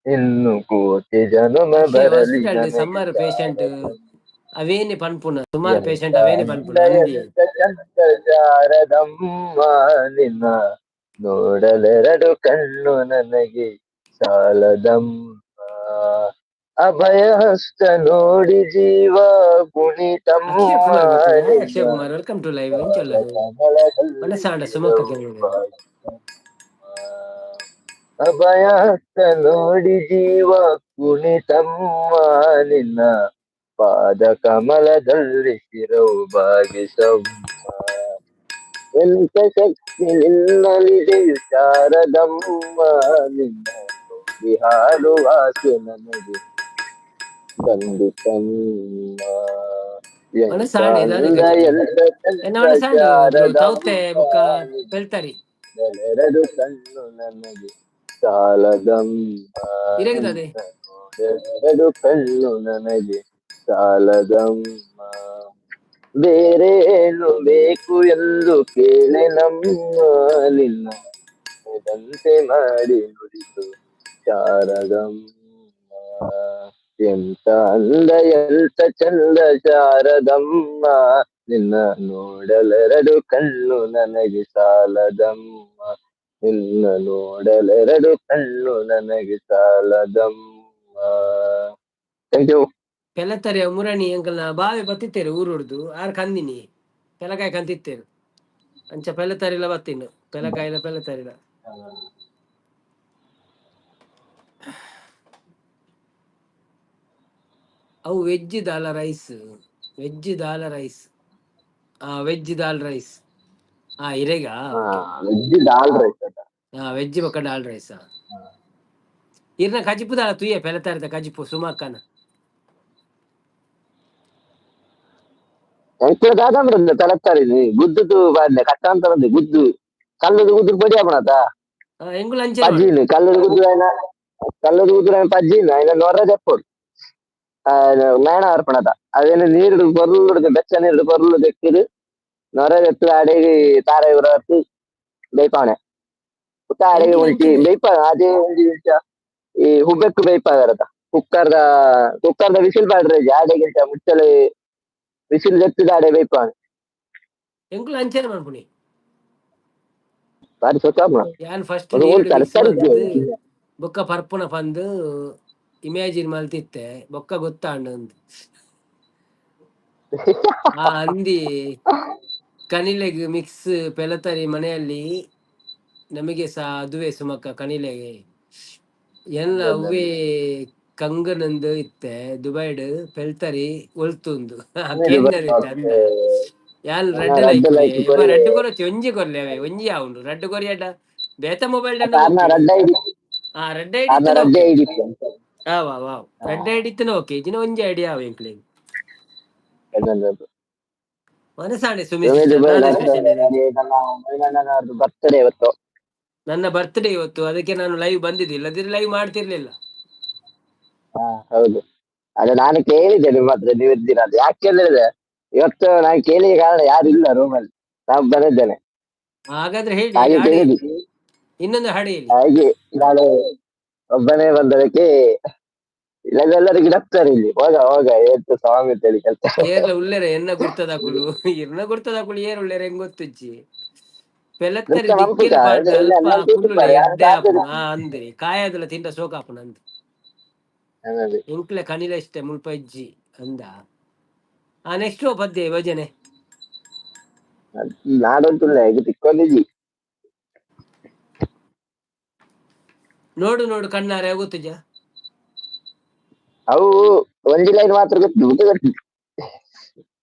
ಇನ್ನು ಕೋಟಿ ಜನುಮ ಬರಲಿ ಸಮ್ಮರ್ ಪೇಷಂಟ್ ಅವೇನೆ ಪನ್ಪುನ ಸುಮಾರು ಪೇಷಂಟ್ ಅವೇನೆ ಪನ್ಪುನ ಶಾರದಮ್ಮ ನಿನ್ನ ನೋಡಲೆರಡು ಕಣ್ಣು ನನಗೆ ಸಾಲದಮ್ಮ ಅಭಯ ಹಸ್ತ ನೋಡಿ ಜೀವ ಕುಣಿತಮ್ಮ Akshay Kumar welcome to live ಅಭಯ ಹಸ್ತ ನೋಡಿ ಜೀವ ಕುಣಿತಮ್ಮ ನಿನ್ನ ಪಾದ ಕಮಲದಲ್ಲಿ ಶಿರವು ಭಾಗಿಸಮ್ಮ ಎಂತ ಶಕ್ತಿ ನಿನ್ನಲಿದೆಯು ಶಾರದಮ್ಮ ನಿನ್ನ ಹಾಡುವ ಆಸೆ ನನಗೆ ಖಂಡಿತಮ್ಮ ಎರಡು ಕಣ್ಣು ನನಗೆ ಸಾಲದಮ್ಮ ಎರಡು ಕಣ್ಣು ನನಗೆ ಸಾಲದಮ್ಮ ಬೇರೇನು ಬೇಕು ಎಂದು ಕೇಳೆ ನಮ್ಮ ನಿನ್ನ ದಂತೆ ಮಾಡಿ ನುಡಿದು ಶಾರದಮ್ಮ. ಎಂತ ಅಂದ ಎಂತ ಚಂದ ಶಾರದಮ್ಮ, ನಿನ್ನ ನೋಡಲೆರಡು ಕಣ್ಣು ನನಗೆ ಸಾಲದಮ್ಮ, ನಿನ್ನ ನೋಡಲೆರಡು ಕಣ್ಣು ನನಗೆ ಸಾಲದಮ್ಮ. Thank you. ಪೆಲತರೆ ಮುರಣಿ ಅಂಕಲ್ನ ಬಾವೆ ಬತ್ತಿತ್ತೇರು ಊರು ಹೊಡ್ದು ಆರ್ ಕಂದಿನಿ ಪೆಲಕಾಯಿ ಕಂತಿತ್ತೇರು ಅಂಚ ಪೆಲತರಿಲ ಬತ್ತಿನ್ನು ಪೆಲಕಾಯಿಲ ಪೆಲತರಿಲ ಅವು ವೆಜ್ ದಾಲ ರೈಸ್ ವೆಜ್ ದಾಲ ರೈಸ್ ವೆಜ್ ದಾಲ್ ರೈಸ್ ಇರೇಗ ವೆಜ್ ದಾಲ್ ರೈಸ್ ಅದ. ವೆಜ್ ಬೊಕ್ಕ ದಾಲ್ ರೈಸ್ ಇರ್ನ ಕಜಿಪು ದಾಲ ತುಯ್ಯ ಪೆಲತರಿದ ಕಜಿಪು ಸುಮಕ್ಕನ ಎಂಕ್ಲೆ ದಾದಂಬ್ರಲ್ಲ ತಲತ್ತಾರಿನಿ ಗುದ್ದುದು ಬಾಡ್ಲೆ ಕಟ್ಟಾಂತರದ್ದು ಗುದ್ದು ಕಲ್ಲುದು ಗುದ್ದು ಬಡಿ ಆಪಣತ ಎಂಗುಲ್ ಅಂಚನೆ ಪಜ್ಜಿನಿ ಕಲ್ಲುದು ಗುದ್ದು ಆಯ್ನ ಕಲ್ಲುದು ಗುದ್ದು ಆಯ್ನ ಪಜ್ಜಿನ ಆಯ್ನ ನೊರ ತೆಪ್ಪೊಡು ಮೇಣ ಅರ್ಪಣತ ಅದೇನು ನೀರು பொருள் ಬೆಚ್ಚ ನೀರು பொருள் ತೆಕ್ಕಿದು ನೊರ ತೆತ್ತು ಅಡೆಗೆ ತಾರೆ ಉರತ್ತು ಬೈಪಾವಣೆ ಪುಟ್ಟ ಅಡೆಗೆ ಎಂಕಿನ ಉಂಟಿ ಅಂಚನೆ ಬೈಪ ಅದೇ ಒಂದು ಈ ಹುಬ್ಬೆಕ್ಕು ಬೈಪಾಗರತ ಕುಕ್ಕರ್ದ ವಿಸಿಲ್ ಬಾಡ್ರೆ ಆಡೆಗಿಂತ ಮುಚ್ಚಲೆ ವಿಸಿಲ್ ತೆತ್ತಿದ ಆಡೆ ಬೈಪಾವಣೆ ಎಂಗುಲ್ ಅಂಚನೆ ಮನ್ಪುನಿ ಬಾರಿ ಸೊತ್ತಾಪುಣ ಯಾನ್ ಫಸ್ಟ್ ಅದು ನೀರುಡು ಹೋಗ್ತಾರೆ ಮಿಕ್ಸ್ ತರ್ತಾರೆ ಮಲ್ತದು ಬೊಕ್ಕ ಪರ್ಪುನ ಪಂದು ಇಮ್ಯಾಜಿನ್ ಮಲ್ತಿತ್ತೆ ಬೊಕ್ಕ ಗೊತ್ತಾಂಡು ಅಂದಿ ಕನಿಲೆಗ್ ಮಿಕ್ಸ್ ಪೆಲತರಿ ಮನೆಯಲ್ಲಿ ನಮಗೆ ಸಹ ಅದುವೆ ಸುಮಕ್ಕ ಕನಿಲೆಗೆ ಎಲ್ಲ ಅವ್ವೇ ಕಂಗನಂದು ಇತ್ತೆ ದುಬೈಡ್ ಪೆಲ್ತರಿ ಒಲ್ತುಂದು ಕೇಂದ್ರ ಇತ್ತೆ ಅಂದ ಯಾನ್ ರೆಡ್ ಲೈಕ್ಲೆ ರೆಡ್ ಕೊರಚಿ ಒಂಜಿ ಕೊರ್ಲೆ ಅವೆ ಒಂಜಿ ಆವುಂಡು ರೆಡ್ ಕೊರಿಯಡ ಬೇತ ಮೊಬೈಲ್ ಡನ್ನ ಓಕೆ ರೆಡ್ ಐಡಿ ಇತ್ತನ ಓಕೆ ವಾವ್ ರೆಡ್ ಐಡಿ ಇತ್ತನ ಓಕೆ ಇಜಿನ ಒಂಜಿ ಐಡಿಯಾ ಅವ ಎಂಕ್ಲೆ ಮನಸಾಣೆ ಸುಮಿ ಸಿಸ್ಟರ್ ನಾನೇ ಸ್ಪೆಷಲ್ ಬರ್ತ್ಡೇ ಇವತ್ತು. ನನ್ನ ಬರ್ತ್ಡೇ ಇವತ್ತು, ಅದಕ್ಕೆ ನಾನು ಲೈವ್ ಬಂದಿದ್ದೆ, ಇಲ್ಲದಿದ್ರೆ ಲೈವ್ ಮಾಡ್ತಿರ್ಲಿಲ್ಲ. ಹೌದು, ಅದೇ ನಾನು ಕೇಳಿದ್ದೆ ನಿಮ್ಮ ಹತ್ರ ನೀವು ಇದ್ದೀರಾ ಅಂತ. ಯಾಕೆ ಕೇಳಿದ್ರೆ ಇವತ್ತು ನಾನು ಕೇಳಿದ ಕಾರಣ ಯಾರು ಇಲ್ಲ ರೂಮಲ್ಲಿ, ನಾನು ಬಂದಿದ್ದೇನೆ. ಹಾಗಾದ್ರೆ ಹೇಳಿ ಹಾಗೆ ಕೇಳಿದ್ದು, ಇನ್ನೊಂದು ಹಾಡು ಹೇಳಿ. ಹಾಗೆ ನಾನು ಒಬ್ಬನೇ ಬಂದದಕ್ಕೆ ಇಲ್ಲದೆಲ್ಲರಿಗೆ ನಗ್ತಾರೆ ಇಲ್ಲಿ, ಹೋಗ ಹೋಗ ಏತ್ತು ಸ್ವಾಮಿ ಅಂತೇಳಿ ಕೆಲಸ ಏರ್ಲ ಉಳ್ಳೇರೆ ಎನ್ನ ಗುರ್ತದಾಕುಲು ಇರ್ನ ಗುರ್ತದಾಕುಲು ಏರ್ ಉಳ್ಳೇರೆ ಹೆಂಗ್ ಗೊತ್ತುಜ್ಜಿ ಪೆಲತ್ತರಿ ದಿಕ್ಕಿಲ್ ಪಾಡ್ದು ಅಲ್ಪ ಫುಲ್ಲು ಎಡ್ಡೆ ಆಪುನ ಅಂದ್ರಿ ಕಾಯದಲ್ಲ ತಿಂಡ ಸೋಕಾಪುನ ಅಂದ್ ಇಂಕ್ಲೆ ಕನಿಲ ಇಷ್ಟೇ ಮುಲ್ಪ ಇಜ್ಜಿ ಅಂದ. ನೆಕ್ಸ್ಟ್ ಪದ್ಯ ಭಜನೆ ನಾಡಂತುಲ್ಲ ಈಗ ತಿಕ್ಕೊಂಡಿದ್ದಿ ನೋಡು ನೋಡು ಕಣ್ಣಾರೆ ಗೊತ್ತುಜ ಅವು ಒಂದಿ ಲೈನ್ ಮಾತ್ರ ಗೊತ್ತು.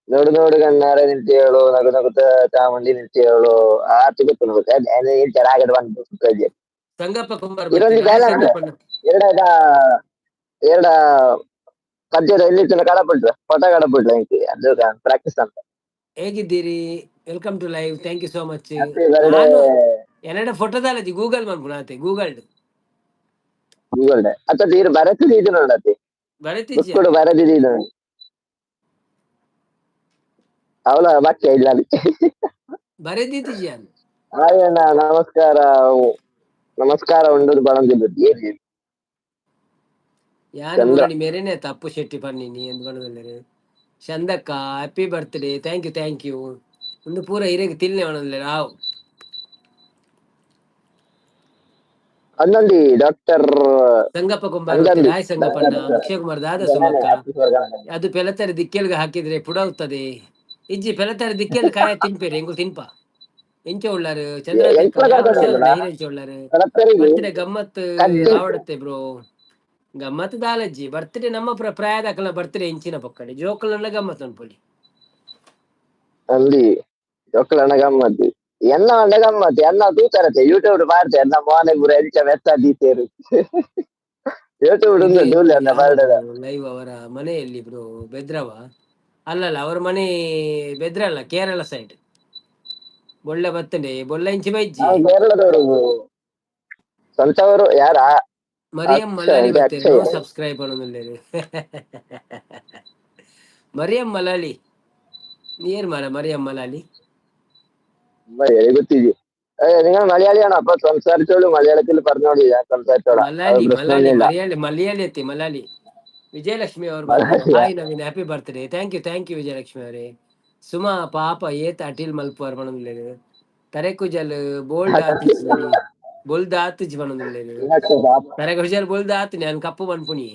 ನೋಡು ನೋಡು ಕಣ್ಣಾರೆ ನಿಂತು ಹೇಳು, ನಗು ನಗುತ್ತ ಚಾಮುಂಡಿ ನಿಂತು ಹೇಳು, ಆರ್ತಿ ಗೊತ್ತು ನಗುತ್ತೆ ರಾಗದ ಬಂದು ಸಂಗಪ್ಪ ಕುಂಬಾರ್ ಎರಡ ಪದ್ಯದ ಇಲ್ಲಿ ಕಡಬಿಟ್ರ ಫೋಟೋ ಕಡಬಿಟ್ರ ಅದು ಪ್ರಾಕ್ಟೀಸ್ ಅಂತ. ಹೇಗಿದ್ದೀರಿ? Welcome to live, thank you so much. ಎನ್ನಡ ಫೋಟೋದಾಲಜಿ ಗೂಗಲ್ ಮನ್ಪುನಾತೆ ಗೂಗಲ್ ಅತ್ತ ತೀರು ಬರತ್ತಿದ್ದು ನೋಡತ್ತೆ ಬುಕ್ಕುಡು ಬರದಿದ್ದು ಅವಳ ಬಾಕ್ಯ ಇಲ್ಲ ಬರೆದಿದ್ದೀಯ. ಹಾಯಣ್ಣ ನಮಸ್ಕಾರ, ನಮಸ್ಕಾರ ಉಂಡದು ಬಣಂದಿದ್ದು ಏರಿ ಯಾನು ಮುರಳಿ ಮೇರೆನೆ ತಪ್ಪು ಶೆಟ್ಟಿ ಪನ್ನಿನಿ ಎಂದು ಬಣದಲ್ಲರೆ ಚಂದಕ್ಕ ಹ್ಯಾಪಿ ಬರ್ತ್ಡೇ, ಥ್ಯಾಂಕ್ ಯು ಒಂದು ಪೂರ ಹಿರೇಗೆ ತಿಲ್ನೆ ಬಣದಲ್ಲರೆ ಆವ್ ಅನ್ನೊಂದಿ ಡಾಕ್ಟರ್ ಸಂಗಪ್ಪ ಕುಂಬಾರ್ ರಾಯ್ ಸಂಗಪ್ಪಣ್ಣ, ಅಕ್ಷಯ್ ಕುಮಾರ್ ದಾದ ಸುಮಕ್ಕ. ಅದು ಪೆಲತರಿ ದಿಕ್ಕೆಲ್ಗೆ ಹಾಕಿದ್ರೆ ಪುಡಾವುತ್ತದೆ ಇಜ್ಜಿ ಪೆಲತರಿ ದಿಕ್ಕೆಲ್ ಕಾಯ ತಿನ್ಪೇರಿ ಹೆಂಗು ತಿನ್ಪ ಎಂಚ ಉಳ್ಳಾರು ಚಂದ್ರ ಎಂಚ ಉಳ್ಳಾರು ಬರ್ತ್ಡೇ ಗಮ್ಮತ್ ಆವಡುತ್ತೆ ಬ್ರೋ, ಗಮ್ಮತ್ ದಾಲಜ್ಜಿ ಬರ್ತ್ಡೇ ನಮ್ಮ ಪ್ರಾಯದಾಕಲ ಬರ್ತ್ಡೇ ಇಂಚಿನ ಪಕ್ಕಡೆ ಜೋಕಲನ್ನ ಗಮ್ಮತ್ ಅನ್ಪೊಲಿ ಅಲ್ಲಿ ಜೋಕಲನ್ನ ಗಮ್ಮತ್ ಎನ್ನ ಅಂಡ ಗಮ್ಮತ್ ಎನ್ನ ತೂತಾರತ್ತೆ ಯೂಟ್ಯೂಬ್ ಮಾಡ್ತೆ ಎನ್ನ ಮೋನೆ ಪೂರ ಎಂಚ ಮೆತ್ತ ದೀತೇರು ಯೂಟ್ಯೂಬ್ ಲೈವ್ ಅವರ ಮನೆಯಲ್ಲಿ ಬ್ರೋ ಬೆದ್ರವ ಅಲ್ಲಲ್ಲ ಅವ್ರ ಮನೆ ಬೆದ್ರಲ್ಲ ಕೇರಳ ಸೈಡ್ ಬೊಳ್ಳೆ ಬರ್ತಡೆ ಬೊಳ್ಳೆ ಇಂಚಿ ಬೈಜಿ ಕೇರಳದವರು ಸ್ವಂತವರು ಯಾರ ಮರಿಯಂ ಮಲಾಲಿ ಬರ್ತೀರಿ ನೋ ಸಬ್ಸ್ಕ್ರೈಬ್ ಅನ್ನೋದಿಲ್ಲ ಮರಿಯಂ ಮಲಾಲಿ ನೀರ್ ಮರಿಯಂ ಮಲಾಲಿ മലയാളി കുത്തിജി നിങ്ങൾ മലയാളിയാണോ? അപ്പൊ സംസാരിച്ചോളൂ, മലയാളത്തിൽ പറഞ്ഞോളൂ, ഞാൻ സംസാരിച്ചോളാം, അത് ಮಲಾಲಿ ಮಲಾಲಿ പ്രശ്നമൊന്നുമില്ല. ಮಲಯಾಳಿ ಅತ್ತಿ ಮಲಾಲಿ. ವಿಜಯಲಕ್ಷ್ಮಿ ಅವರು ಬಂದಿದ್ದಾರೆ. മലയാളിയാ? Hi Naveen, happy birthday. Thank you Vijayalakshmi ಅವರೇ. ಸುಮಾ ಪಾಪ ಏತ್ ಅಟಿಲ್ ಮಲ್ಪುವಾರ್ ಬಣಂದಿಲ್ಲೇರು ತರೆಕುಜಲ್ ಬೋಲ್ಡ್ ಆತಿಜಿ ಬೊಲ್ದ್ ಆತಿಜಿ ಬಣಂದಿಲ್ಲೇರು ഇന്നത്തെ പാപ്പ ತರೆಕುಜಲ್ ಬೊಲ್ದ್ ಆತಿ ನಾನು ಕಪ್ಪು ಬನ್ಪುನಿ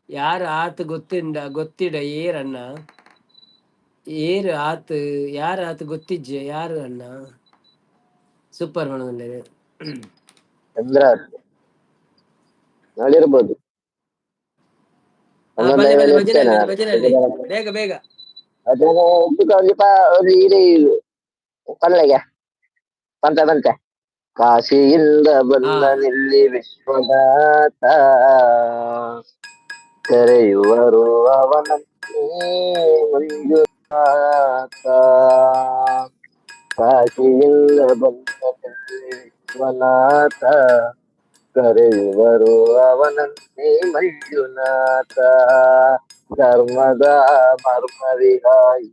ಯಾರು ಆತ್ ಗೊತ್ತಿಡ ಏರಣ್ಣ ಏರು ಆತ್ ಯಾರು ಆತ್ ಗೊತ್ತಿಜ್ಜೆ ಯಾರು ಅಣ್ಣ ಸೂಪರ್ ಬಣಂದಿಲ್ಲೇರು. ಚಂದ್ರ ನೋಡಿರ್ಬೋದು. ಒಂದೊಂದು ಬಲೆ ಬಲೆ ಲೈವಲ್ಲಿ ಭಜನೆ ಇರ್ತೇನೆ ಅಲ್ಲಿ ನಾನು. ಭಜನೆ ಅಲ್ಲಿ ಬೇಗ ಬೇಗ. ಅದನ್ನು ಒಂದು ಇಡೀ ಪಲ್ಲೆಗೆ ಬಂತೆ ಕಾಶಿಯಿಂದ ಹಾ ಬಂದನಿಲ್ಲಿ ವಿಶ್ವನಾಥ, ಕರೆಯುವರು ಅವನನ್ನೇ ಮಂಜುನಾಥ. ಕಾಶಿಯಿಂದ ಬಂದನಿಲ್ಲಿ ವಿಶ್ವನಾಥ, ಕರೆಯುವರು ಅವನನ್ನೇ ಮಂಜುನಾಥ. ಧರ್ಮದ ಮರ್ಮರಿಗಾಯಿ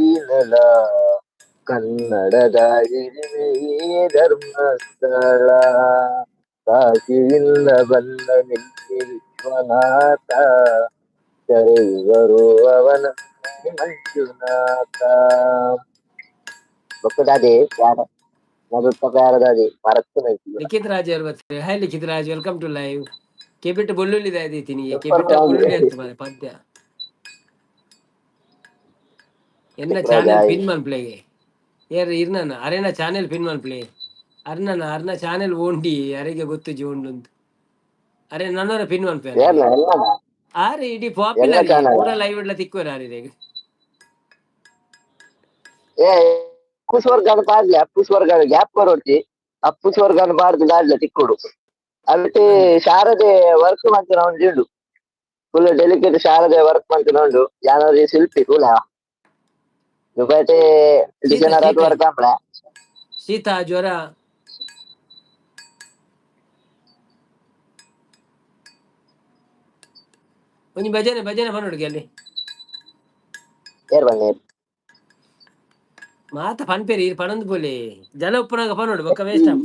ಈ ನೆಲ, ಕನ್ನಡದ ಹಿರಿಮೆಯೇ ಧರ್ಮಸ್ಥಳ. ಕಾಶಿಯಿಂದ ಬಂದ ನಿಲ್ಲಿ ವಿಶ್ವನಾಥ, ಕರೆಯುವರು ಅವನನ್ನೇ ಮಂಜುನಾಥ. ಗೊತ್ತದಾದಿ ಯಾರ ಮೊದಲ ಯಾರ ದಾದಿ ಮರತ್ತು ನಿಲ್ಸಿದ್ರು. ಲಿಖಿತ್ ರಾಜ್ ಅವ್ರು ಬರ್ತಾರೆ. Hi Likhith Raj, welcome to live. ಕೆಬಿಟ್ ಬೊಲ್ಲುಲಿ ದಾಯ್ತೀನಿ ಸೂಪರ್ ಕೆಬಿಟ ಸಾಂಗ್ ಬೊಲ್ಲುಲಿ ಅಂತ ಮಾರೆ ಪದ್ಯ ಎನ್ನ ಚಾನೆಲ್ ರಾಜಾಯಿ. ಪಿನ್ ಮನ್ಪ್ಲೆಗೆ ಏರ್ ಇರ್ನಾನ ಅರೆನ ಚಾನೆಲ್ ಪಿನ್ ಮನ್ಪ್ಲೆ ಅರ್ನ ಚಾನೆಲ್ ಓಂಡಿ ಯಾರಿಗೆ ಗೊತ್ತು ಉಂಡು ಅಂತ ಅರೆ ನನ್ನವರ ಪಿನ್ ಮನ್ಪೆ ಏನ ಎಲ್ಲ ಆರೆ ಇಡೀ ಎಲ್ಲ ಪಾಪ್ಯುಲರ್ ಚಾನಲ್ ಪೂರ ಲೈವ್ ಇಡ್ಲ ತಿಕ್ಕೋರ ಆರಿಗೆ ಏ ಅಪ್ಪು ಸ್ವರ್ಗನ ಪಾಡ್ಲಿ, ಅಪ್ಪು ಸ್ವರ್ಗನ ಗ್ಯಾಪ್ ಬರೋಟಿ, ಅಪ್ಪು ಸ್ವರ್ಗನ ಪಾಡ್ದು ದಾಡ್ಲ ತಿಕ್ಕುಡು ಅದಕ್ಕೆ. ಶಾರದೆ ವರ್ಕ್ ಮಾಡ್ತಾನ ಉಂಡು ಫುಲ್ ಡೆಲಿಕೇಟ್. ಶಾರದೆ ವರ್ಕ್ ಮಾಡ್ತಾನ ಉಂಡು ಯಾನೋ ಶಿಲ್ಪಿ ಕೂಲ ದುಬೈಟೆ ಶೀತ ಡಿಸೈನರ್ ಅದು ಶೀತ ವರ್ಕ್ ಆಂಬ್ಲ ಶೀತ ಜ್ವರ ಒಂಜಿ ಭಜನೆ ಭಜನೆ ಪನ್ನೊಡುಗೆ ಅಲ್ಲಿ ಏರ್ ಬನ್ನಿ ಮಾತ ಪನ್ಪೇರಿ ಪಣಂದು ಬೋಲೆ ಜಲ ಉಪ್ಪುನಾಗ ಪನ್ನೋಡು ಬೊಕ್ಕ ವೇಸ್ಟ್ ಆಪು.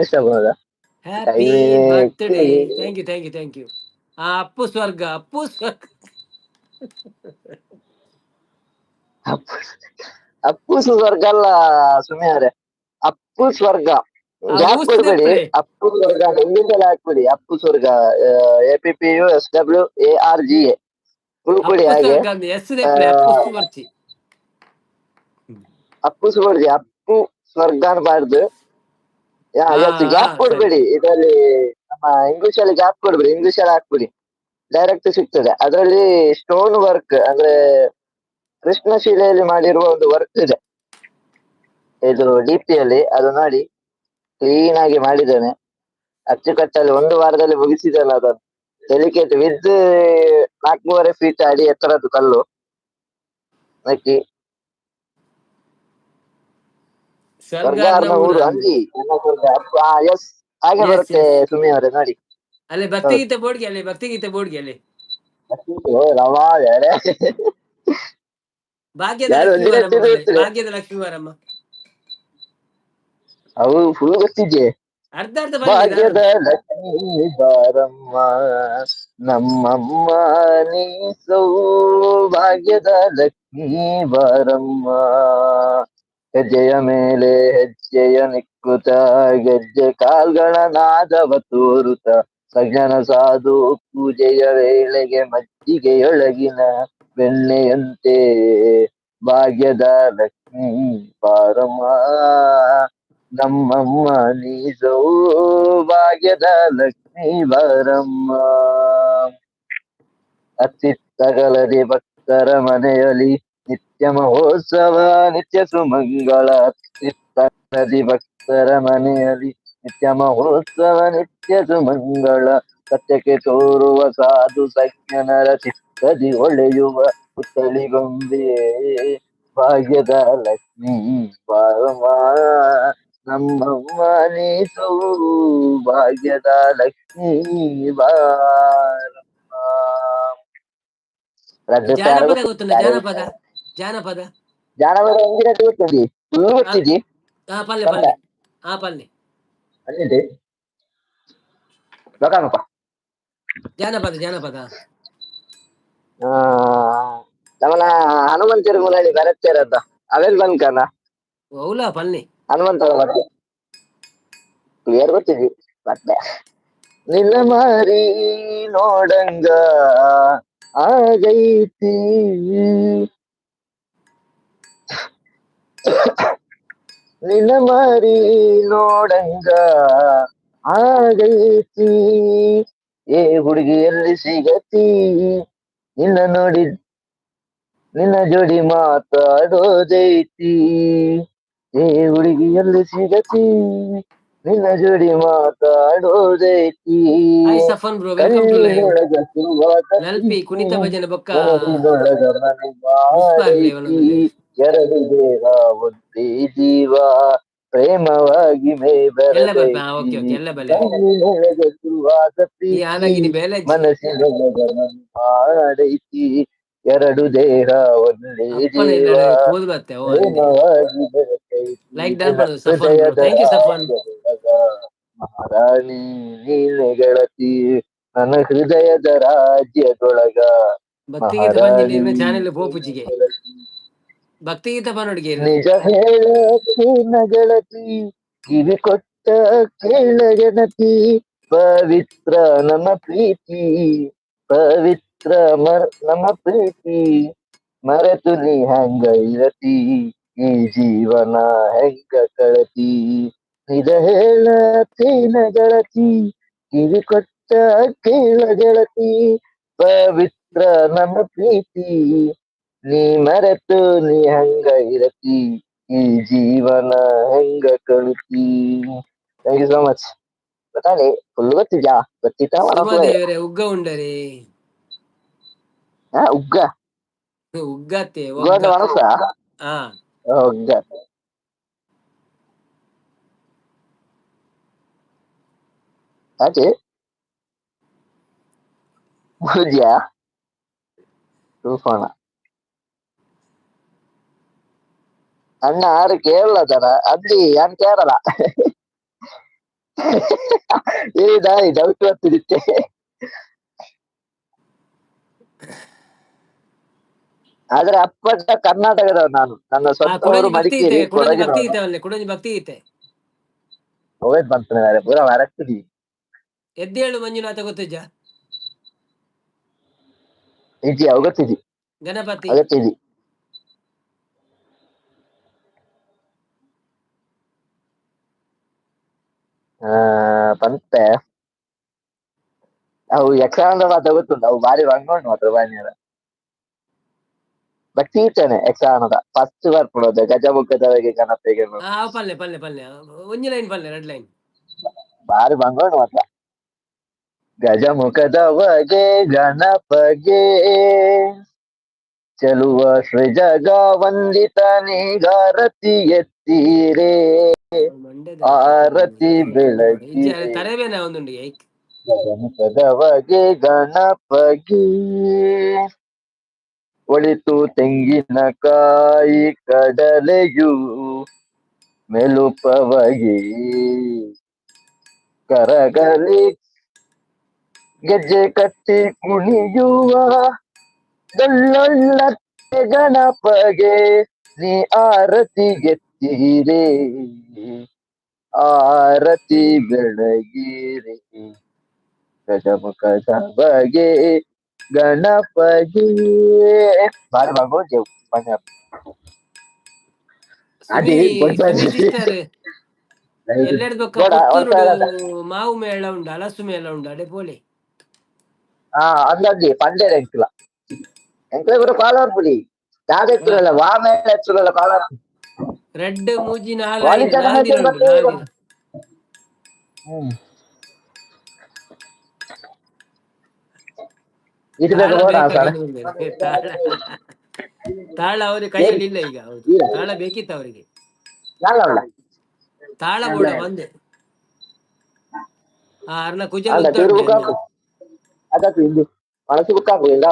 ಇಷ್ಟ ಬೋದ happy birthday. Thank you. Appu ಸ್ವರ್ಗ ಅಪ್ಪು ಸ್ವರ್ಗ ಅಲ್ಲ ಸುಮ್ಮನೆ ಅವ್ರೆ, ಅಪ್ಪು ಸ್ವರ್ಗ ಆ ಗ್ಯಾಪ್ ಕೊಡ್ಬೇಡಿ. ಊಸ್ದೆಪ್ರೆ ಅಪ್ಪು ಸ್ವರ್ಗ ಇಂಗ್ಲಿಷ್ ಅಲ್ಲಿ ಹಾಕ್ಬಿಡಿ. ಅಪ್ಪು ಸ್ವರ್ಗ APPUSWARGA ಫುಲ್ ಕೊಡಿ ಅಪ್ಪು ಹಾಗೆ. ಸ್ವರ್ಗ ಅಂದ್ ಎಸ್ ದೆಪ್ರೆ ಅಪ್ಪು ಸುವರ್ಚಿ ಅಪ್ಪು ಸ್ವರ್ಗ ಅಪ್ಪು ಸ್ವರ್ಗ ಅನ್ಬಾರ್ದು. ಹಾ ಎಸ್ ಹಾ ಗ್ಯಾಪ್ ಸರಿ. ಕೊಡ್ಬೇಡಿ. ಇದರಲ್ಲಿ ನಮ್ಮ ಇಂಗ್ಲಿಷ್ ಅಲ್ಲಿ ಗ್ಯಾಪ್ ಕೊಡ್ಬೇಡಿ, ಇಂಗ್ಲಿಷ್ ಅಲ್ಲಿ ಹಾಕ್ಬಿಡಿ, ಡೈರೆಕ್ಟ್ ಸಿಗ್ತದೆ. ಅದರಲ್ಲಿ ಸ್ಟೋನ್ ವರ್ಕ್ ಅಂದ್ರೆ ಕೃಷ್ಣಶಿಲೆಯಲ್ಲಿ ಮಾಡಿರುವ ಒಂದು ವರ್ಕ್ ಇದೆ ಇದು DP ಅಲ್ಲಿ, ಅದು ನೋಡಿ ಕ್ಲೀನ್ ಆಗಿ ಮಾಡಿದ್ದೇನೆ. ಅಚ್ಚುಕಟ್ಟಲ್ಲಿ 1 ವಾರದಲ್ಲಿ ಮುಗಿಸಿದ್ದೇನೆ ಅದನ್ನು. ಡೆಲಿಕೇಟ್ ವಿತ್ 4.5 ಫೀಟ್ ಅಡಿ ಎತ್ತರದ್ದು ಕಲ್ಲು ನಕ್ಕಿ ಸ್ವರ್ಗ ಸ್ವರ್ಗಾರ್ನ ಊರ ಊರು ಅಂದ್ ಅಂಜಿ ನನ್ನ ಸ್ವರ್ಗ. ಎಸ್ ಹಾಗೆ ಎಸ್ ಬರುತ್ತೆ ಎಸ್ ಸುಮಿ ಅವರೇ ನೋಡಿ. ಅಲ್ಲಿ ಹೌದು ಭಕ್ತಿಗೀತೆ ಬೋರ್ಡ್ಗೆ ಅಲ್ಲಿ ಓ ರವಾ ಯಾರೇ ಭಾಗ್ಯದ ಯಾರು ಲಕ್ಷ್ಮೀ ಒಂದಿನ ವಾರಮ್ಮ ಎತ್ತಿದ್ರು ಬಲ್ಲೆ ಇರ್ತೀರಿ. ಭಾಗ್ಯದ ಲಕ್ಷ್ಮೀ ವಾರಮ್ಮ ಅವು ಫುಲ್ ಗೊತ್ತಿದ್ಯೆ. ಅರ್ಧ ಅರ್ಧ ಬಲ್ಲಿ ಭಾಗ್ಯದ ಲಕ್ಷ್ಮೀ ಬಾರಮ್ಮ ನಮ್ಮಮ್ಮ ನೀ ಸೌಭಾಗ್ಯದ ಲಕ್ಷ್ಮೀ ಬಾರಮ್ಮ. ಹೆಜ್ಜೆಯ ಮೇಲೆ ಹೆಜ್ಜೆಯ ನಿಕ್ಕುತ್ತ ಗೆಜ್ಜೆ ಕಾಲ್ಗಳ ನಾದವ ತೋರುತ್ತ ಸಜ್ಜನ ಸಾಧು ಪೂಜೆಯ ವೇಳೆಗೆ ಮಜ್ಜಿಗೆಯೊಳಗಿನ ಬೆಣ್ಣೆಯಂತೆ ಭಾಗ್ಯದ ಲಕ್ಷ್ಮೀ ಬಾರಮ್ಮ ನಮ್ಮಮ್ಮ ನೀ ಸೌಭಾಗ್ಯದ ಲಕ್ಷ್ಮೀ ಬಾರಮ್ಮ. ಅತ್ತಿತ್ತಗಲದೆ ಭಕ್ತರ ಮನೆಯಲ್ಲಿ ನಿತ್ಯ ಮಹೋತ್ಸವ ನಿತ್ಯ ಸುಮಂಗಳ. ಅತ್ತಿತ್ತಗಲದೆ ಭಕ್ತರ ಮನೆಯಲ್ಲಿ ನಿತ್ಯ ಮಹೋತ್ಸವ ನಿತ್ಯ ಸುಮಂಗಳ. ಸತ್ಯಕ್ಕೆ ತೋರುವ ಸಾಧು ಸಜ್ಜನರ ಚಿತ್ತದಿ ಹೊಳೆಯುವ ಪುತ್ಥಳಿಗೊಂಬೆ ಭಾಗ್ಯದ ಲಕ್ಷ್ಮೀ ಬಾರಮ್ಮ ನಮ್ಮಮ್ಮ ನೀ ಸೌಭಾಗ್ಯದ ಲಕ್ಷ್ಮೀ ಬಾರಮ್ಮ. ರಡ್ಡು ಪ್ಯಾರ ಜಾನಪದ ಗೊತ್ತಿಲ್ಲ ಗೊತ್ತುಂಡ ಜಾನಪದ ಜಾನಪದ ಜಾನಪದ ಒಂದಿನಟ್ಟು ಗೊತ್ತಿದ್ದಿ ಫುಲ್ ಗೊತ್ತಿದ್ದಿ ಹಾ ಪಲ್ಲೆ ಅಂತ ಪಲ್ಲೆ ಹಾ ಪಲ್ಲೆ ಅಲ್ಲಿಂಟಿ ಲೋಕಮಪ್ಪ ಜಾನಪದ ಜಾನಪದ ನಮ್ಮನ ಹನುಮಂತರ ಮುನಳಿ ಬರತ್ತೇರಂತ ಅವೆಲ್ ಬಂದ್ಕಲ್ಲ ಅವಲ ಪಲ್ಲೆ ಹನುಮಂತ ಮತ್ತೆ ಕ್ಲಿಯರ್ ಗೊತ್ತಿದ್ವಿ ಮತ್ತೆ ನಿನ್ನ ಮಾರಿ ನೋಡಂಗ ಆಗೈತಿ ನಿನ್ನ ಮಾರಿ ನೋಡಂಗ ಆಗೈತಿ ಏ ಹುಡುಗಿ ಎಲ್ಲಿ ಸಿಗತಿ ನಿನ್ನ ನೋಡಿ ನಿನ್ನ ಜೋಡಿ ಮಾತಾಡೋದೈತಿ ಏ ಹುಡುಗಿ ಎಲ್ಲಿ ಸಿಗತಿ ನಿನ್ನ ಜೋಡಿ ಮಾತಾಡೋದೈತಿ hi Safan bro welcome to live ಕಣ್ಣಿನೊಳಗ ನಲ್ಪಿ ಕುಣಿತ ಪ್ರೀತಿ ಭಜನೆ ಬೊಕ್ಕ ಮನಸ್ಸಿನೊಳಗ ಮನೆ ಮುಸ್ಪಾರ್ಲೆ ಮಾಡೈತಿ ಒಂದೊಂದುಲ್ಲೆ ಎರಡು ದೇಹ ಒಂದೇ ಜೀವ ಪ್ರೇಮವಾಗಿ ಮೇ ಎಲ್ಲ ಬರ್ಪ ಬೆರೆದೈತಿ ಓಕೆ ಓಕೆ ಎಲ್ಲ ಬಲ್ಲೆ ಆಯ್ತು ಕಣ್ಣಿನೊಳಗ ಶುರುವಾದ ಈ ಪ್ರೀತಿ ಆನಾಗಿನಿ ಬೇಲಜ್ಜಿ ಮನಸ್ಸಿನೊಳಗ ಮನೆ ಮಾಡೈತಿ ಎರಡು ದೇಹ ಒಂದೇ ಅಪ್ಪನ ಜೀವ ಎಲ್ಲ ಪೋದು ಬತ್ತೆ ಓ ಅಂದೆ ಪ್ರೇಮವಾಗಿ ಬೆರೆತೈತಿ ಲೈಕ್ ಡನ್ ನಿನ್ನ ಮಾಡೋದು ಸಫಾನ್ ಬ್ರೋ ಹೃದಯದ ಥ್ಯಾಂಕ್ ಯು ಸಫಾನ್ ರಾಜ್ಯದೊಳಗ ಮಹಾರಾಣಿ ನೀನೆ ಗೆಳತಿ ನನ್ನ ಹೃದಯದ ರಾಜ್ಯದೊಳಗ ಭಕ್ತಿಗೀತ ಮಹಾರಾಣಿ ಪಂಜಿನ ಚಾನೆಲ್ ನೀನೆ ಪೋಪುಜಿಗೆ ಗೆಳತಿ ಭಕ್ತಿಗೀತ ಪನ್ನೊಡಿಗೆ ಇರ್ಲಿ ನಿಜ ಹೇಳೇನ ಗೆಳತಿ ಕಿವಿ ಕೊಟ್ಟ ಕೇಳ ಗೆಳತಿ ಪವಿತ್ರ ನಮ್ಮ ಪ್ರೀತಿ ಪವಿತ್ರ ನಮ್ಮ ಪ್ರೀತಿ ಮರೆತು ನೀ ಹೆಂಗ ಇರತಿ ಈ ಜೀವನ ಹೆಂಗ ಕಳತಿ ನಿಜ ಹೇಳತೇನ ಗೆಳತಿ ಕಿವಿ ಕೊಟ್ಟ ಕೇಳ ಗೆಳತಿ ಪವಿತ್ರ ನಮ್ಮ ಪ್ರೀತಿ ನೀ ಮರೆತು ನೀ ಹಂಗ ಇರತಿ ಈ ಜೀವನ ಹೆಂಗ ಕಳತಿ ಥ್ಯಾಂಕ್ ಯು ಸೋ ಮಚ್ ಗೊತ್ತಾನೆ ಫುಲ್ ಗೊತ್ತಿದ್ಯಾ ಗೊತ್ತಿತ್ತ ಮಾಡಪ್ಲೇ ಸುಮದೇವರೇ ಉಗ್ಗ ಉಂಡರಿ ಉಗ್ಗ ಉಗ್ಗತ್ತೆ ಒಗ್ಗ ಗೋಂಡ ಮನಸ್ಸ ಹಾ ಉಗ್ಗ ಆಚೆ ಬುದ್ಯಾ ತೂಫಾನ ಅಣ್ಣ ಆರು ಕೇಳಲದನ ಅಂದಿ ಯಾನ್ ಕೇಳಲ್ಲ ಏನಾಯಿ ಡೌಟ್ ಬರ್ತಿರುತ್ತೆ ಆದ್ರೆ ಅಪ್ಪಟ ಕರ್ನಾಟಕದವ ನಾನು ನನ್ನ ಸ್ವಂತ ಊರು ಕುಡಂಜಿ ಭಕ್ತಿ ಗೀತೆ ಮಡಿಕೇರಿ ಕುಡಂಜಿ ಭಕ್ತಿ ಕೊಡಗಿನವನು ಗೀತೆ ಅಲ್ಲೇ ಕುಡಂಜಿ ಭಕ್ತಿ ಗೀತೆ ಹೋಯ್ತು ಬಂತ ಪೂರ ಮರಕ್ತಿದಿ ಎದ್ದೇಳು ಮಂಜುನಾಥ ಗೊತ್ತಜ್ಜ ಇಜ್ಜಿ ಅವಗತ್ತಿದಿ ಗಣಪತಿ ಅಗತ್ತಿದಿ ಪಂತೆ ಅವು ಯಕ್ಷಗಾನದ ಮಾತ್ರ ಗೊತ್ತುಂಟು ಅವು ಭಾರಿ ಬಂಗೋಣ್ ಮಾತ್ರ ಬಾನಿಯರ ಭಕ್ತಿ ಇರ್ತೇನೆ ಯಕ್ಷಗಾನದ ಫಸ್ಟ್ ಬರ್ಕೊಡೋದು ಗಜಮುಖದವರಿಗೆ ಗಣಪಗೆ ಹಾ ಪಲ್ಲೆ ಪಲ್ಲೆ ಪಲ್ಲೆ ಒಂಜಿ ಲೈನ್ ಪಲ್ಲೆ ರೆಡ್ ಲೈನ್ ಭಾರಿ ಬಂಗೋಣ್ ಮಾತ್ರ ಗಜಮುಖದವಗೆ ಗಣಪಗೆ ಚೆಲುವ ಸೃಜಗ ವಂದಿತನಿಗಾರತಿ ಎತ್ತೀರೇ ಮಂಡ್ಯದ ಆರತಿ ಇಜ್ಜ ಬೆಳಗಿರೆ ತರೇಬೇನ ಒಂದುಂಡು ಐಕ್ ಗಜಮುಖದವಗೆ ಗಣಪಗೆ ಒಳಿತು ತೆಂಗಿನಕಾಯಿ ಕಡಲೆಯು ಮೆಲುಪವಗೆ ಕರಗಲಿ ಗೆಜ್ಜೆ ಕಟ್ಟಿ ಕುಣಿಯುವ ಡೊಳ್ಳೊಳ್ಳಕ್ಕೆ ಗಣಪಗೆ ನೀ ಆರತಿಗೆತ್ತೀರೇ ಆರತಿ ಬೆಳಗಿರೆ ಗಜಮುಖದ ಬಗೆ ಗಣಪಗೆ ಬಾರಿ ಬಂಗೋಜ್ ಪಂಜಾಬ್ ಸುಮಿ ಅದೇ ಸುಮಿ ಸಿಸ್ಟರ್ ಎಲ್ಲೆಡ್ ಬೊಕ್ಕ ಗೋಡ ಪುತ್ತೂರುಡು ಹೊರತಾಗದ ಮಾವು ಮೇಳ ಉಂಡು ಹಲಸು ಮೇಳ ಉಂಡು ಅಡೆ ಪೋಲೆ ಅಂದಾಜಿ ಪಂಡೇರ ಎಂಕ್ಲ ಎಂಕ್ಲೆ ಕೂಡ ಕಾಲರ್ ಪುಲಿ ಯಾವ್ದು ಎತ್ತುರಲ್ಲ ವಾ ಮೇಲೆ ಎತ್ತುರಲ್ಲ ಕಾಲರ್ ರೆಡ್ ಮೂಜಿ ವಾಲಿ ಜನ ನಾಲ್ ದಿನ ಮೇಲೆ ಉಂಡು ಮತ್ತೆ ನಾಲ್ ದಿನ ಇದು ತಾಳ ಬೇಕು ಬೋಡ ಬೇಕಾ ಸರ್ ಗಂಡು ತಾಳ ತಾಳ ಅವ್ರ ಕೈಯಲ್ಲಿ ಇಲ್ಲ ಈಗ ಹೌದು ತಾಳ ಬೇಕಿತ್ತು ಅವರಿಗೆ ಯಾರಲ್ಲ ತಾಳ ಬೋಡ ಬಂದೆ ಅರ್ನ ಕುಜಲ್ ಅಲ್ಲ ಉಂತ ತಿರು ಉಂಡೆ ಬುಕ್ ಅಂದೆ ಹಾಕು ಅದಕ್ಕೆ ಇದು ಮನಸ್ಸು ಬುಕ್ ಹಾಕು ಇಲ್ಲ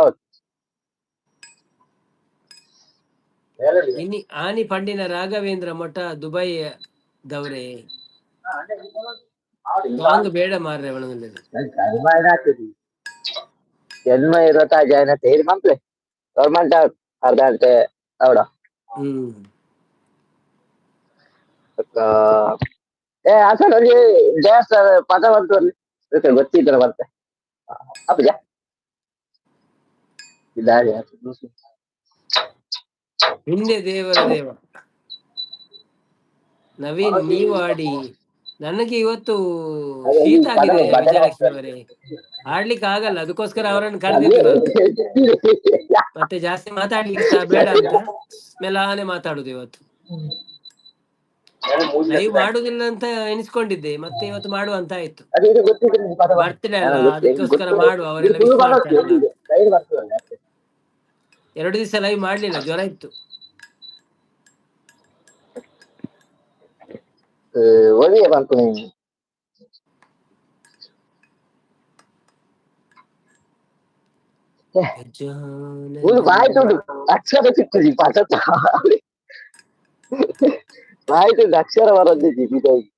ಇನಿ ಆನಿ ಪಂಡಿನ ರಾಘವೇಂದ್ರ ಮಠ ದುಬೈ ದವ್ರೆ ಸಾಂಗ್ ಬೇಡ ಮಾರ್ರೆ ಅವನಲ್ಲಿ. ಜನ್ಮ ಇರತ್ತ ಜೈನ ತೇರಿ ಮಂಪ್ಲೆ ಗೌರ್ಮೆಂಟ್ ಅರ್ಧ ಗಂಟೆ ಅವಡ ಏ ಅಸಲಲ್ಲಿ ದೇವಸ್ಥಾನ ಪದ ಬಂತು ಗೊತ್ತಿದ್ರ ಮತ್ತೆ ಅಪ್ಪಜ ಇದಾರಿ ಹಿಂದೆ ದೇವರ ದೇವ ನವೀನ್ ನೀವು ಆಡಿ. ನನಗೆ ಇವತ್ತು ಶೀತ ಆಗಿದೆ ವಿಜಯಲಕ್ಷ್ಮಿ ಅವರೇ, ಆಡ್ಲಿಕ್ಕೆ ಆಗಲ್ಲ, ಅದಕ್ಕೋಸ್ಕರ ಅವರನ್ನು ಕರೆದಿದ್ದು ನಾನು. ಮತ್ತೆ ಜಾಸ್ತಿ ಮಾತಾಡ್ಲಿಕ್ಕೆ ಸಹ ಬೇಡ ಅಂತ ಮೆಲಾನೆ ಮಾತಾಡುದು ಇವತ್ತು. ಲೈವ್ ಮಾಡುದಿಲ್ಲ ಅಂತ ಎನಿಸ್ಕೊಂಡಿದ್ದೆ, ಮತ್ತೆ ಇವತ್ತು ಮಾಡುವ ಅಂತ ಆಯ್ತು. ಬರ್ತ್ಡೇ ಅಲ್ಲ, ಅದಕ್ಕೋಸ್ಕರ ಮಾಡುವ, ಅವರೆಲ್ಲ ವಿಶ್ ಮಾಡ್ತಾರಲ್ಲ ಅಂತ. 2 ದಿವಸ ಲೈವ್ ಮಾಡ್ಲಿಲ್ಲ, ಜ್ವರ ಇತ್ತು. ಒಳ್ಳೆಯ ಬಂತು ನೀನು ಬಾಯ್ತುಂಡು ಅಕ್ಷರ ಸಿಗ್ತದೆ ಪಾಠ ಬಾಯ್ತುಂಡು ಅಕ್ಷರ ಬರದಿದ್ದಿ ಬಿದಾಗಿ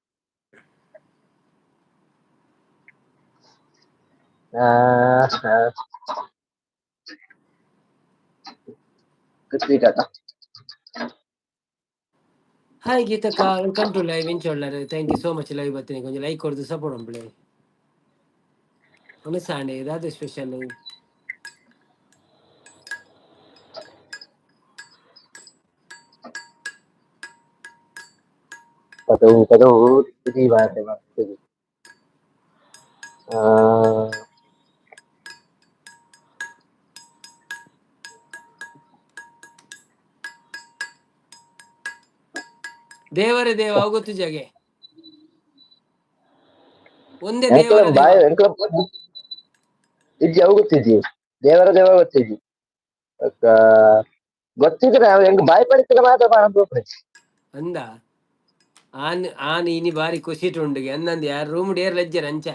ಹಾಯ್ ಗೀತಕ್ಕ, ವೆಲ್ಕಮ್ ಟು ಲೈವ್ ಇಂಚೊಳ್ಳಾರೆ. Thank you so much. Live ಬರ್ತೀನಿ, ಕೊಂಚ ಲೈಕ್ ಕೊಡ್ದು ಸಪೋರ್ಟ್ ಉಂಪ್ಲೆ ಒಂದು ಸಂಡೆ ಇದಾದ ಸ್ಪೆಷಲ್. ದೇವರೇ ದೇವ ಆಗುತ್ತು ಜಗೆ ಒಂದೇ ದೇವರ ದೇವ ಇಜ್ಜಿ ಅವು ಗೊತ್ತಿದ್ದಿ ದೇವರ ದೇವ ಗೊತ್ತಿದ್ದಿ ಗೊತ್ತಿದ್ರೆ ಹೆಂಗ್ ಬಾಯಿ ಪಡಿತರ ಮಾತಾಡ ಅಂದ ಆನ್ ಇನಿ ಬಾರಿ ಖುಷಿ ಟುಂಡಿಗೆ ಅನ್ನಂದು ಯಾರು ರೂಮ್ ಡೇರ್ ಲಜ್ಜರ್ ಅಂಚ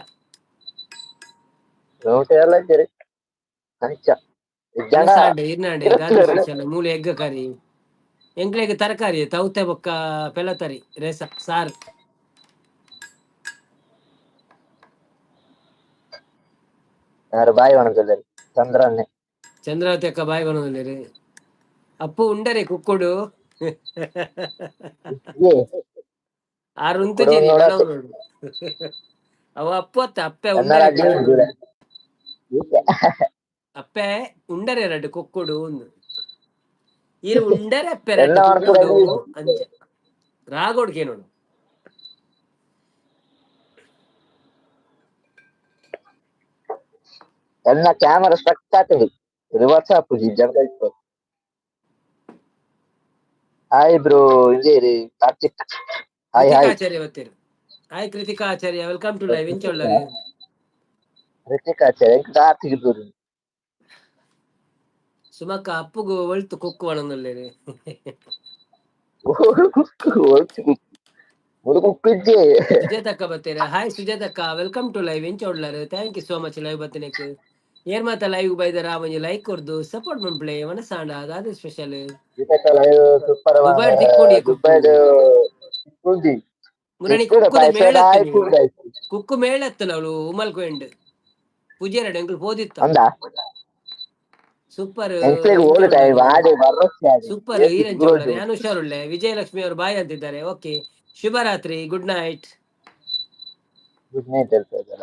ಸಾಂಡೆ ಇರ್ನಾಂಡೆ ದಾದ ಸ್ಪೆಷಲ್ ಮೂಲೆ ಎಗ್ಗ ಕರಿ ಎಂಕ್ಲೆಗ್ ತರಕಾರಿ ತೌತೆ ಬೊಕ್ಕ ಪೆಲತರಿ ರೇಸ ಸಾರು. ಯಾರು ಬಾಯಿ ಒಣಗಲ್ಲ ಚಂದ್ರನ್ನೇ ಚಂದ್ರಾವತಿ ಅಕ್ಕ ಬಾಯಿ ಬರೋದಿಲ್ಲ ಅಪ್ಪು ಉಂಡರೆ ಕುಕ್ಕುಡು ಆರು ಉಂತುಜೇರಿ ನೋಡು ಅವ ಅಪ್ಪು ಅತ್ತ ಅಪ್ಪೆ ಉಂಡರೆ ಅಪ್ಪೆ ಉಂಡರೆ ಎರಡು ಕುಕ್ಕುಡು ಇರು ಉಂಡರೆ ಅಪ್ಪೆ ಎರಡು ಕುಕ್ಕುಡು ಅಂಚ ರಾಗೋಡ್ಗೆ ನೋಡು ಎಲ್ಲ ಕ್ಯಾಮರಾ ಸ್ಟ್ರಕ್ ಆಗ್ತದೆ ರಿವರ್ಸ್ ಹಾಕುದು ಜನ ಹಾಯ್ ಬ್ರೋ ಇಂಜೇರಿ ಕಾರ್ತಿಕ್ ಹಾಯ್ ಹಾಯ್ ಆಚಾರ್ಯ ಬತ್ತೀರು hi Krithika Acharya welcome to live ಇಂಚ ಒಳ್ಳರೆ ಕೃತಿಕಾ ಆಚಾರ್ಯ ಕಾರ್ತಿಕ್ ದೂರು ಸುಮಕ್ಕ ಅಪ್ಪುಗು ಒಳ್ತು ಕುಕ್ಕು ಒಳಂದಲ್ಲೇರಿ ಸುಜಾತಕ್ಕ ಬತ್ತೀರ ಹಾಯ್ ಸುಜಾತಕ್ಕ ವೆಲ್ಕಮ್ ಟು ಲೈವ್ ಇಂಚ ಒಳ್ಳರೆ thank you so much live ಬತ್ತಿನಕ್ಕೆ ಏನ್ ಮಾತ ಲೈವ್ ಬೈದರ ಒಂಜಿ ಲೈಕ್ ಕೊರ್ದು ಸಪೋರ್ಟ್ ಮಂಪ್ಲೆ ಮನಸಾಂಡ ಅದಾದ ಸ್ಪೆಷಲ್ ದುಬೈ ತಿಕ್ಕೊಂಡಿ ಮುರಣಿ ಕುಕ್ಕುದ ಮೇಳತ್ತು ಕುಕ್ಕು ಮೇಳತ್ತಲ್ಲ ಅವಳು ಉಮಲ್ ಕೋಯಂಡ್ ಪೂಜೆರಡು ಎಂಕಲ್ ಪೋದಿತ್ತ ಸೂಪರ್ ಸೂಪರ್ ಈರಂಚ ಒಳ್ಳೆ ನಾನು ಹುಷಾರುಳ್ಳೆ ವಿಜಯಲಕ್ಷ್ಮಿ ಅವರು ಬಾಯ್ ಅಂತಿದ್ದಾರೆ. ಓಕೆ ಶುಭರಾತ್ರಿ ಗುಡ್ ನೈಟ್. ಗುಡ್ ನೈಟ್ ಎಂಕುಲ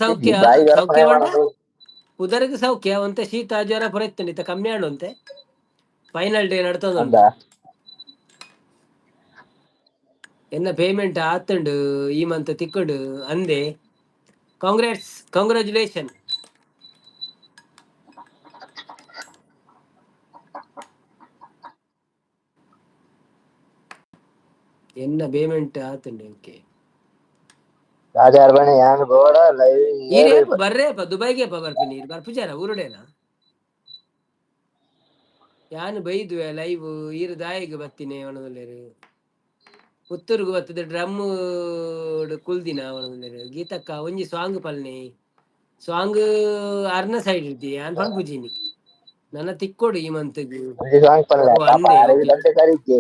ಸೌಖ್ಯ ಸೌಖ್ಯ ಬಂಡ ಉದರಗ ಸೌಖ್ಯ ಒಂತೆ ಶೀತ ಜ್ವರ ಪೊರೆತ್ತನಿತ ಕಮ್ಮಿ ಆಡುವಂತೆ ಫೈನಲ್ ಡೇ ನಡ್ತದುಂಟು ಎನ್ನ ಪೇಮೆಂಟ್ ಆತುಂಡು ಈ ಮಂತ್ ತಿಕ್ಕುಡು ಅಂದೆ ಕಂಗ್ರಾಚುಲೇಷನ್. ಎನ್ನ ಪೇಮೆಂಟ್ ಆತುಂಡು ಓಕೆ ಬರ್ರೇಪ ದುಬೈಗೆ ಬರ್ಪಿನಿ ಬರ್ಪುಜಾರ ಊರುಡೇನ ಯಾನು ಬೈದುವೆ ಲೈವ್ ಈರು ದಾಯಿಗೆ ಬತ್ತೀನಿ ಅವನದಲ್ಲೇರು ಪುತ್ತೂರ್ಗು ಬರ್ತದೆ ಡ್ರಮ್ ಕುಲ್ದಿನ ಅವನದಲ್ಲೇರು ಗೀತಕ್ಕ ಒಂಜಿ ಸಾಂಗ್ ಪಲ್ನಿ ಸಾಂಗ್ ಅರ್ನ ಸೈಡ್ ಇರ್ತಿ ಯಾನ್ ಪಂಪುಜಿನಿ ನನ್ನ ತಿಕ್ಕೊಡು ಈ ಮಂತ್ಗೆ. ಒಂಜಿ ಸಾಂಗ್ ಪನ್ಲೆ ಓ ಪಾಪ ಅಂದೆ, ಅರೆಗ್ ಓಕೆ ದೊಡ್ಡ ಕರಿಕೆ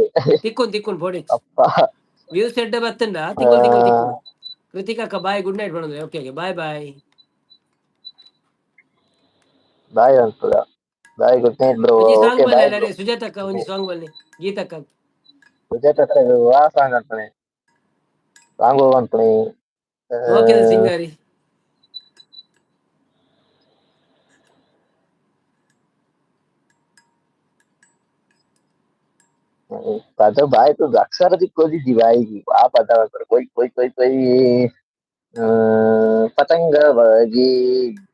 ತಿಕ್ಕೊಂಡು ಪೋಡಿ ಅಪ್ಪ. ವ್ಯೂಸ್ ಎಡ್ಡೆ ಬತ್ತಂಡ ಆ, ತಿಕ್ಕು. ಕೃತಿಕಾ ಅಕ್ಕ ಬಾಯ್, ಗುಡ್ ನೈಟ್ ಮಾಡೋದು. ಓಕೆ ಬಾಯ್ ಬಾಯ್. ಬಾಯ್ ಅನ್ಪುರ. ಬಾಯ್, ಗುಡ್ ನೈಟ್ ಬ್ರೋ. ಒಂಜಿ ಸಾಂಗ್ ಓಕೆ ಬಲ್ಲೆ ಬಾಯ್ ಬ್ರೋ. ಅಲ್ಲರೆ ಸುಜಾತಕ್ಕ, ಒಂಜಿ ಸಾಂಗ್ ಬಲ್ಲೆ ಗೀತಕ್ಕ. ಸುಜಾತ ಆ ಸಾಂಗ್ ಅಂತಾನೆ ಸಾಂಗ್ ಹೋಗಂತಾನೆ. ಓಕೆ ಸಿಂಗಾರಿ. ಪದ ಬಾಯ್ ತು ಅಕ್ಷರ ದಿಕ್ಕೋದಿದ್ದಿ ಬಾಯಿಗೆ ಆ ಪದ ಕೊಯ್ ಕೊಯ್ ಕೊಯ್ ಕೊಯ್. ಪತಂಗವಾಗಿ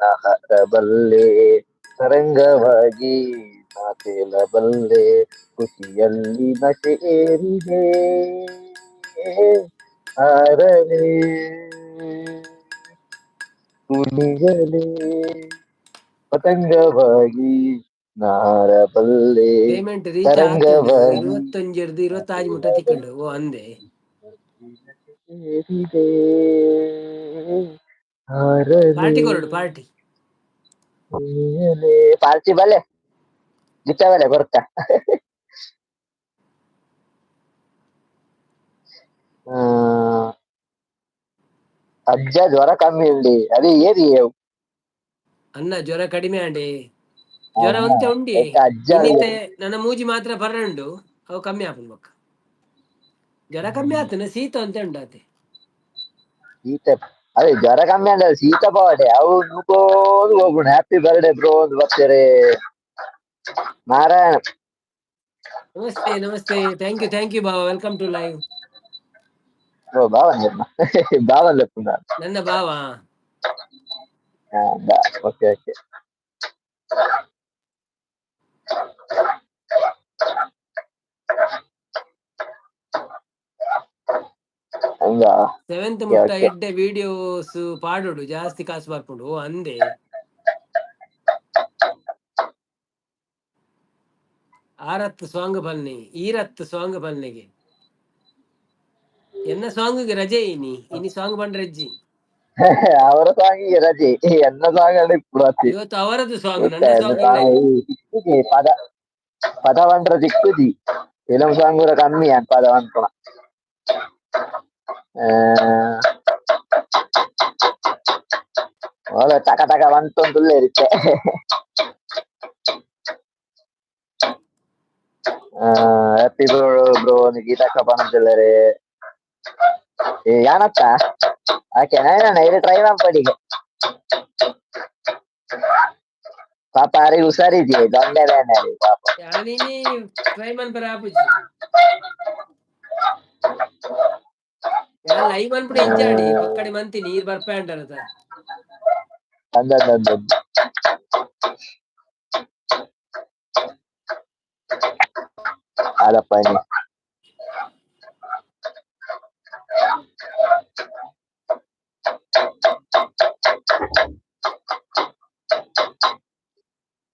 ನಾ ಹಾರಬಲ್ಲೆ, ತರಂಗವಾಗಿ ನಾ ತೇಲಬಲ್ಲೆ, ಖುಷಿಯಲ್ಲಿ ನಶೆ ಏರಿದೆ ಹಾರಲೇ ಕುಣಿಯಲೇ, ಪತಂಗವಾಗಿ ನಾರಬಲ್ಲೆ, ಪೇಮೆಂಟ್ ರೀಚ್ ಆತುಂಡು ತರಂಗವಾಗಿ 21 26 ಮುಟ್ಟ ತಿಕ್ಕಂಡು. ಓ ಅಂದೆ ಏರಿದೆ ಹಾರಲೇ ಪಾರ್ಟಿ ಕೊರಡು ಪಾರ್ಟಿ. ಕುಣಿಯಲೇ. ಪಾರ್ಟಿ ಬಲ್ಲೆ ಜಿತ್ತ ಬಲ್ಲೆ ಕೊರ್ಕ. ಅಜ್ಜ ಜ್ವರ ಕಮ್ಮಿ ಉಂಡಿ ಅದೇ ಏರಿ ಅನ್ನ ಜ್ವರ ಕಡಿಮೆ ಆಂಡೆ. ಜ್ವರ ಒಂತೆ ಉಂಡಿ ಅಜ್ಜ ಇನ್ನಿತ್ತೆ ನನ್ನ ಮೂಜಿ ಮಾತ್ರ ಬರಂಡು ಅವು ಕಮ್ಮಿ ಆಪುಂಡು ಬೊಕ್ಕ. ಜ್ವರ ಕಮ್ಮಿ ಆತನ ಶೀತ ಅಂತ ಉಂಡಾತೆ. ಶೀತ ಅದೇ ಜ್ವರ ಕಮ್ಮಿ ಅಂದ್ರೆ ಶೀತ ಪವಾಡೆ ಅವು ನುಕೋದು ಹೋಗುಣ. ಹ್ಯಾಪಿ ಬರ್ಡೇ ಬ್ರೋ ಒಂದು ಬರ್ತಾರೆ ನಾರಾಯಣ. ನಮಸ್ತೆ ನಮಸ್ತೆ, ಥ್ಯಾಂಕ್ ಯು ಬಾವ, ವೆಲ್ಕಮ್ ಟು ಲೈವ್. ಓ ಬಾವನ್ ಬಾವನ್ ಲೆಪ್ಪುಂಡ ನನ್ನ ಬಾವ. Okay okay. ಹಂಗ 7th ಮುಟ್ಟ ಎಡ್ಡೆ ವಿಡಿಯೋಸ್ ಪಾಡೋಡು ಜಾಸ್ತಿ ಕಾಸು ಬರ್ಪುಂಡು. ಓ ಅಂದೆ ಆರತ್ತು ಸಾಂಗ್ ಬಲ್ನೆ, ಈರತ್ತು ಸಾಂಗ್ ಬಲ್ನೆಗೆ ಎನ್ನ ಸಾಂಗ್ಗೆ ರಜೆ ಇನಿ ಸಾಂಗ್ ಬಂದ್ರೆ ರಜ್ಜಿ. ಅವರ ಸಾಂಗಿಗೆ ರಜೆ, ಎನ್ನ ಸಾಂಗ್ ಅಂದ್ರೆ ಪುರಾತಿ ಇವತ್ತು ಅವರದ್ದು ಸಾಂಗ್, ನನ್ನ ಸಾಂಗ್ ಇಲ್ಲ. ಪದ ಪದ ಬಂದ್ರ ದಿಕ್ಕುದಿ ಫಿಲಂ ಸಾಂಗ್ ಕೂಡ ಕಮ್ಮಿ ಪದ ಬಂತ. ಒಳ್ಳೆ ಟಕ ಟಕ ಬಂತು ಅಂತುಲ್ಲೇ ಇರುತ್ತೆ. ಹ್ಯಾಪಿ ಬ್ರೋ ಗೀತಾ ಬಂದಿದ್ದಾರೆ. ಯಾನತ್ತ ಆಕೆ ನೈನ ಇಲ್ಲಿ ಟ್ರೈ ಮಾಡ್ಪಡಿಗೆ ಪಾಪ ಯಾರಿಗೆ ಹುಷಾರಿದೆಯೇ ದೊಂಡೆದೇನೆ ಪಾಪ. ಯಾನಿನಿ ಟ್ರೈ ಮನ್ಪರ ಆಪುಜಿ ಯಾನ್ ಲೈವ್ ಅನ್ಬಿಡ ಇಜ್ಜಾಡಿ ಪಕ್ಕಡೆ ಮಂತಿ ನೀರ್ ಬರ್ಪ ಅಂಟಾರತ ಅಂದ ಅದಪ್ಪ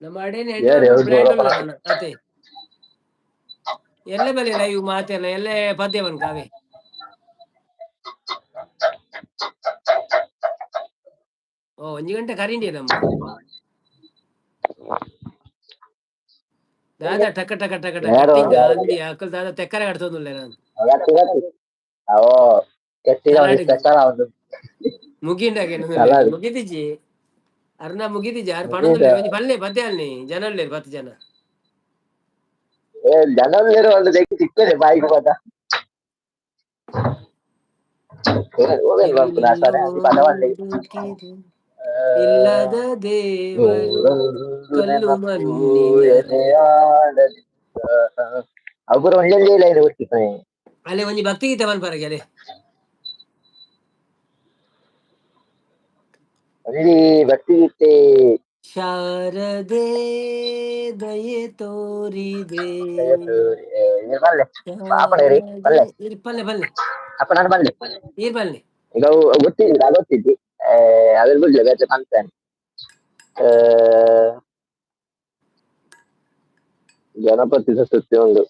ನಮ್ಮ ಅಡೇನೆ ಬ್ರ್ಯಾಂಡ್ ಅಲ್ಲ ಅತೆ ಎಲ್ಲ ಬಲೆ ಲೈವ್ ಮಾತೆಲ್ಲ ಎಲ್ಲೇ ಪದ್ಯ ಬನ್ ಕಾವೆ ಓ 1 ಗಂಟೆ ಕರಿಂಡಿ ನಮ್ಮ ದಾದಾ ಟಕ ಟಕ ಟಕ ಟಕ ಕಟ್ಟಿಂಗ ಅಂದಿ ಅಕ್ಕಲ್ ದಾದಾ ತೆಕ್ಕರೆ ಕಟ್ತೊಂದುಲ್ಲೆ ನಾನು ಮುಗಿಂಡಾಗೆ ಮುಗಿದಿಜ್ಜಿ ಅರ್ನ ಮುಗಿದಿಜ್ಜಿ ಯಾರು ಪಣೊಂದುಲ್ಲೆ ಒಂಜಿ ಬಲ್ಲೆ ಪದ್ಯ ಅಲ್ನಿ ಜನಲ್ಲೇರು 10 ಜನ ಜನಲ್ಲೇರು ಒಂದು ದೆಕ್ಕಿ ಸಿಕ್ಕದೆ ಬಾಯಿಗೆ ಪದ ಇಲ್ಲದ ದೇವರು ಕಲ್ಲು ಮಣ್ಣಿನದು ಅವ್ರು ಒಂದೇ ಲೈನ್ ಗೊತ್ತಿತ್ತು ಅಲ್ಲೇ ಒಂಜಿ ಭಕ್ತಿ ಗೀತೆ ಬನ್ಪರಗೆ ಅಲೆ ಒಂಜಿ ಭಕ್ತಿ ಗೀತೆ. ಶಾರದೆ ದಯೆ ತೋರಿದೆ ಪಲ್ಲೆ ಬಲ್ಲೆ ಅಪ್ಪ ನಾನು ಬಲ್ಲೆ ನೀರ್ ಬಲ್ಲೆ ಈಗ ಗೊತ್ತಿದ್ದಿ ಅದ್ರ ಬಿಡ್ಲಿ ಬೇರೆ ಕಾಣ್ತೇನೆ. ಗಣಪತಿ ಸತ್ಯ ಒಂದು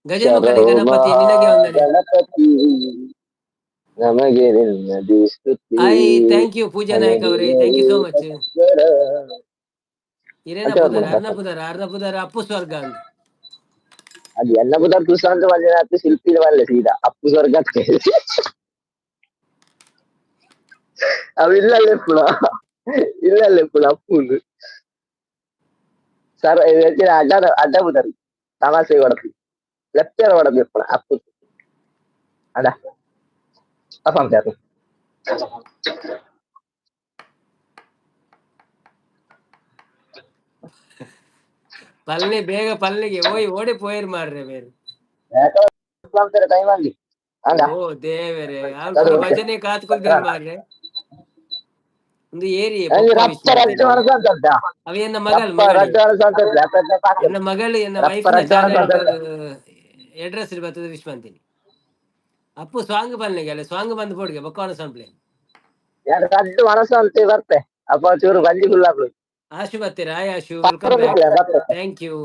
ಗಜಮುಖನೇ ಗಣಪತಿ ನಿನಗೆ ವಂದನೆ. ಗಣಪತಿ ನಮಗೆ ನಿನ್ನದಿ ಸ್ತುತಿ. ಥ್ಯಾಂಕ್ ಯು ಪೂಜಾ ನಾಯಕ್ ಅವರೇ, ಥ್ಯಾಂಕ್ ಯು ಸೋ ಮಚ್. ಇರೇನ ಅಂಚೆ ಪುದಾರ ಬರ್ಬೋದು ಅರ್ನ ಬರ್ತದೆ. ಪುದಾರ ಅರ್ನ ಪುದಾರ ಅಪ್ಪು ಸ್ವರ್ಗ ಅಂದ್ ಅದು ಎಲ್ಲ ಬುಧ ತುಷಾಂತ ಬಂದಿರತ್ತೆ ಶಿಲ್ಪಿದ ಬರಲ್ಲ ಸೀದಾ ಅಪ್ಪು ಸ್ವರ್ಗಕ್ಕೆ. ಅವು ಇಲ್ಲಲ್ಲೇ ಪುಳ ಇಲ್ಲಲ್ಲೇ ಪುಳ ಅಪ್ಪುಂದು ಸರ್ ಅಡ್ಡ ಬುಧರು ತಮಾಷೆ ಹೊಡದು ಲೆಫ್ಟ್ ಹೊಡದು ಪುಳ ಅಪ್ಪು ಅಡ ಅಪ್ಪ ಅದು ಪಲ್ನಿ ಬೇಗ ಪಲ್ನಿಗೆ ಓಡಿ ಪೋಯಿರ್ ಮಾರ್ರೆ ಬೇರೆ. ಟೈಮ್ ಅಲ್ಲಿ ಓ ದೇವರೇ ಅವ್ರು ಪೂರ ಭಜನೆ ಕಾತ್ಕೊಳ್ದೇವ್ರು ಮಾರ್ರೆ. ಒಂದು ಏರಿ ಪಪ್ಪ ವಿಷ್ ರಪ್ಪ ರಡ್ಡು ಮಾಡ್ತೇನೆ ಮನಸ್ಸು ಅಂತ ಅವ ಎನ್ನ ಮಗಳು ರಪ್ಪ ಮಗಳು ರಡ್ಡು ಮನಸ್ಸು ಅಂತ ಎನ್ನ ಮಗಳು ಎನ್ನ ರಪ್ಪ ವೈಫ್ನ ರಡ್ಡು ಮನಸ್ಸು ಚಾನೆಲ್ ಅಂತ ಅಡ್ರೆಸ್ ಬರ್ತದೆ ವಿಶ್ ಮಾಡ್ತೀನಿ. ಅಪ್ಪು ಸ್ವಾಂಗ್ ಬಲ್ನೆಗೆ ಅಲ್ಲ ಸ್ವಾಂಗ್ ಬಂದು ಪೋಡ್ಗೆ ಬೊಕ್ಕವನ ಸಂಪ್ಲೆ ಎರಡು ರಡ್ಡು ಮನಸ್ಸು ಅಂತ ಬರ್ತೆ ಅಪ್ಪ ಚೂರು ಗಂಜಿ ಫುಲ್ ಆಶು ಬರ್ತೀರಾ hi Ashu welcome back thank you.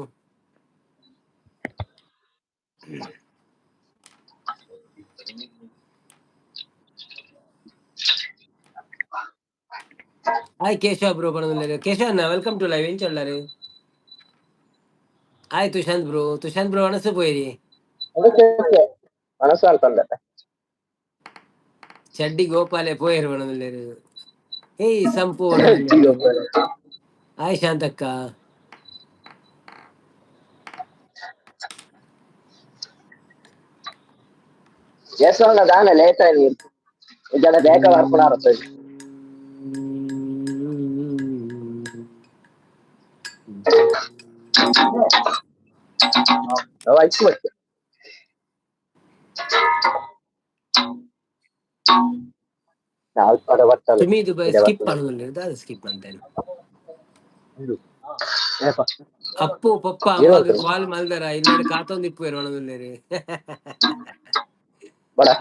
Hi Keshava bro ಬರೋದಿಲ್ಲ ಕೇಶವಣ್ಣ ವೆಲ್ಕಮ್ ಟು ಲೈವ್ ಏನ್ ಚೊಲ್ಲಾರು. ಹಾಯ್ ತುಶಾಂತ್ ಬ್ರೋ ಅನಸು ಪೋಯಿರಿ ಮನಸ್ಸು ಅಂತ ಚಡ್ಡಿ ಗೋಪಾಲೆ ಪೋಯರು ಬರೋದಿಲ್ಲ. ಏಯ್ ಸಂಪು ಬರೋದಿಲ್ಲ. ಹಾಯ್ ಶಾಂತಕ್ಕ ಯಶವಂತ ದಾನ ಲೇಟ್ ಆಗಿ ಇದೆಲ್ಲ ಬೇಕ ಬರ್ಕೊಂಡು ಸುಮಿದು ಸ್ಕಿಪ್ ಮಾಡೋದಿಲ್ಲ ಅದು ಸ್ಕಿಪ್ ಅಂತೇನೆ. ಅಪ್ಪು ಪಪ್ಪ ಅಮ್ಮಗ ಕಾಲ್ ಮಲ್ದಾರ ಇಲ್ಲಾಡಿ ಕಾತೊಂದು ಇಪ್ಪುವೇರು ಒಣದಿಲ್ಲೇರಿ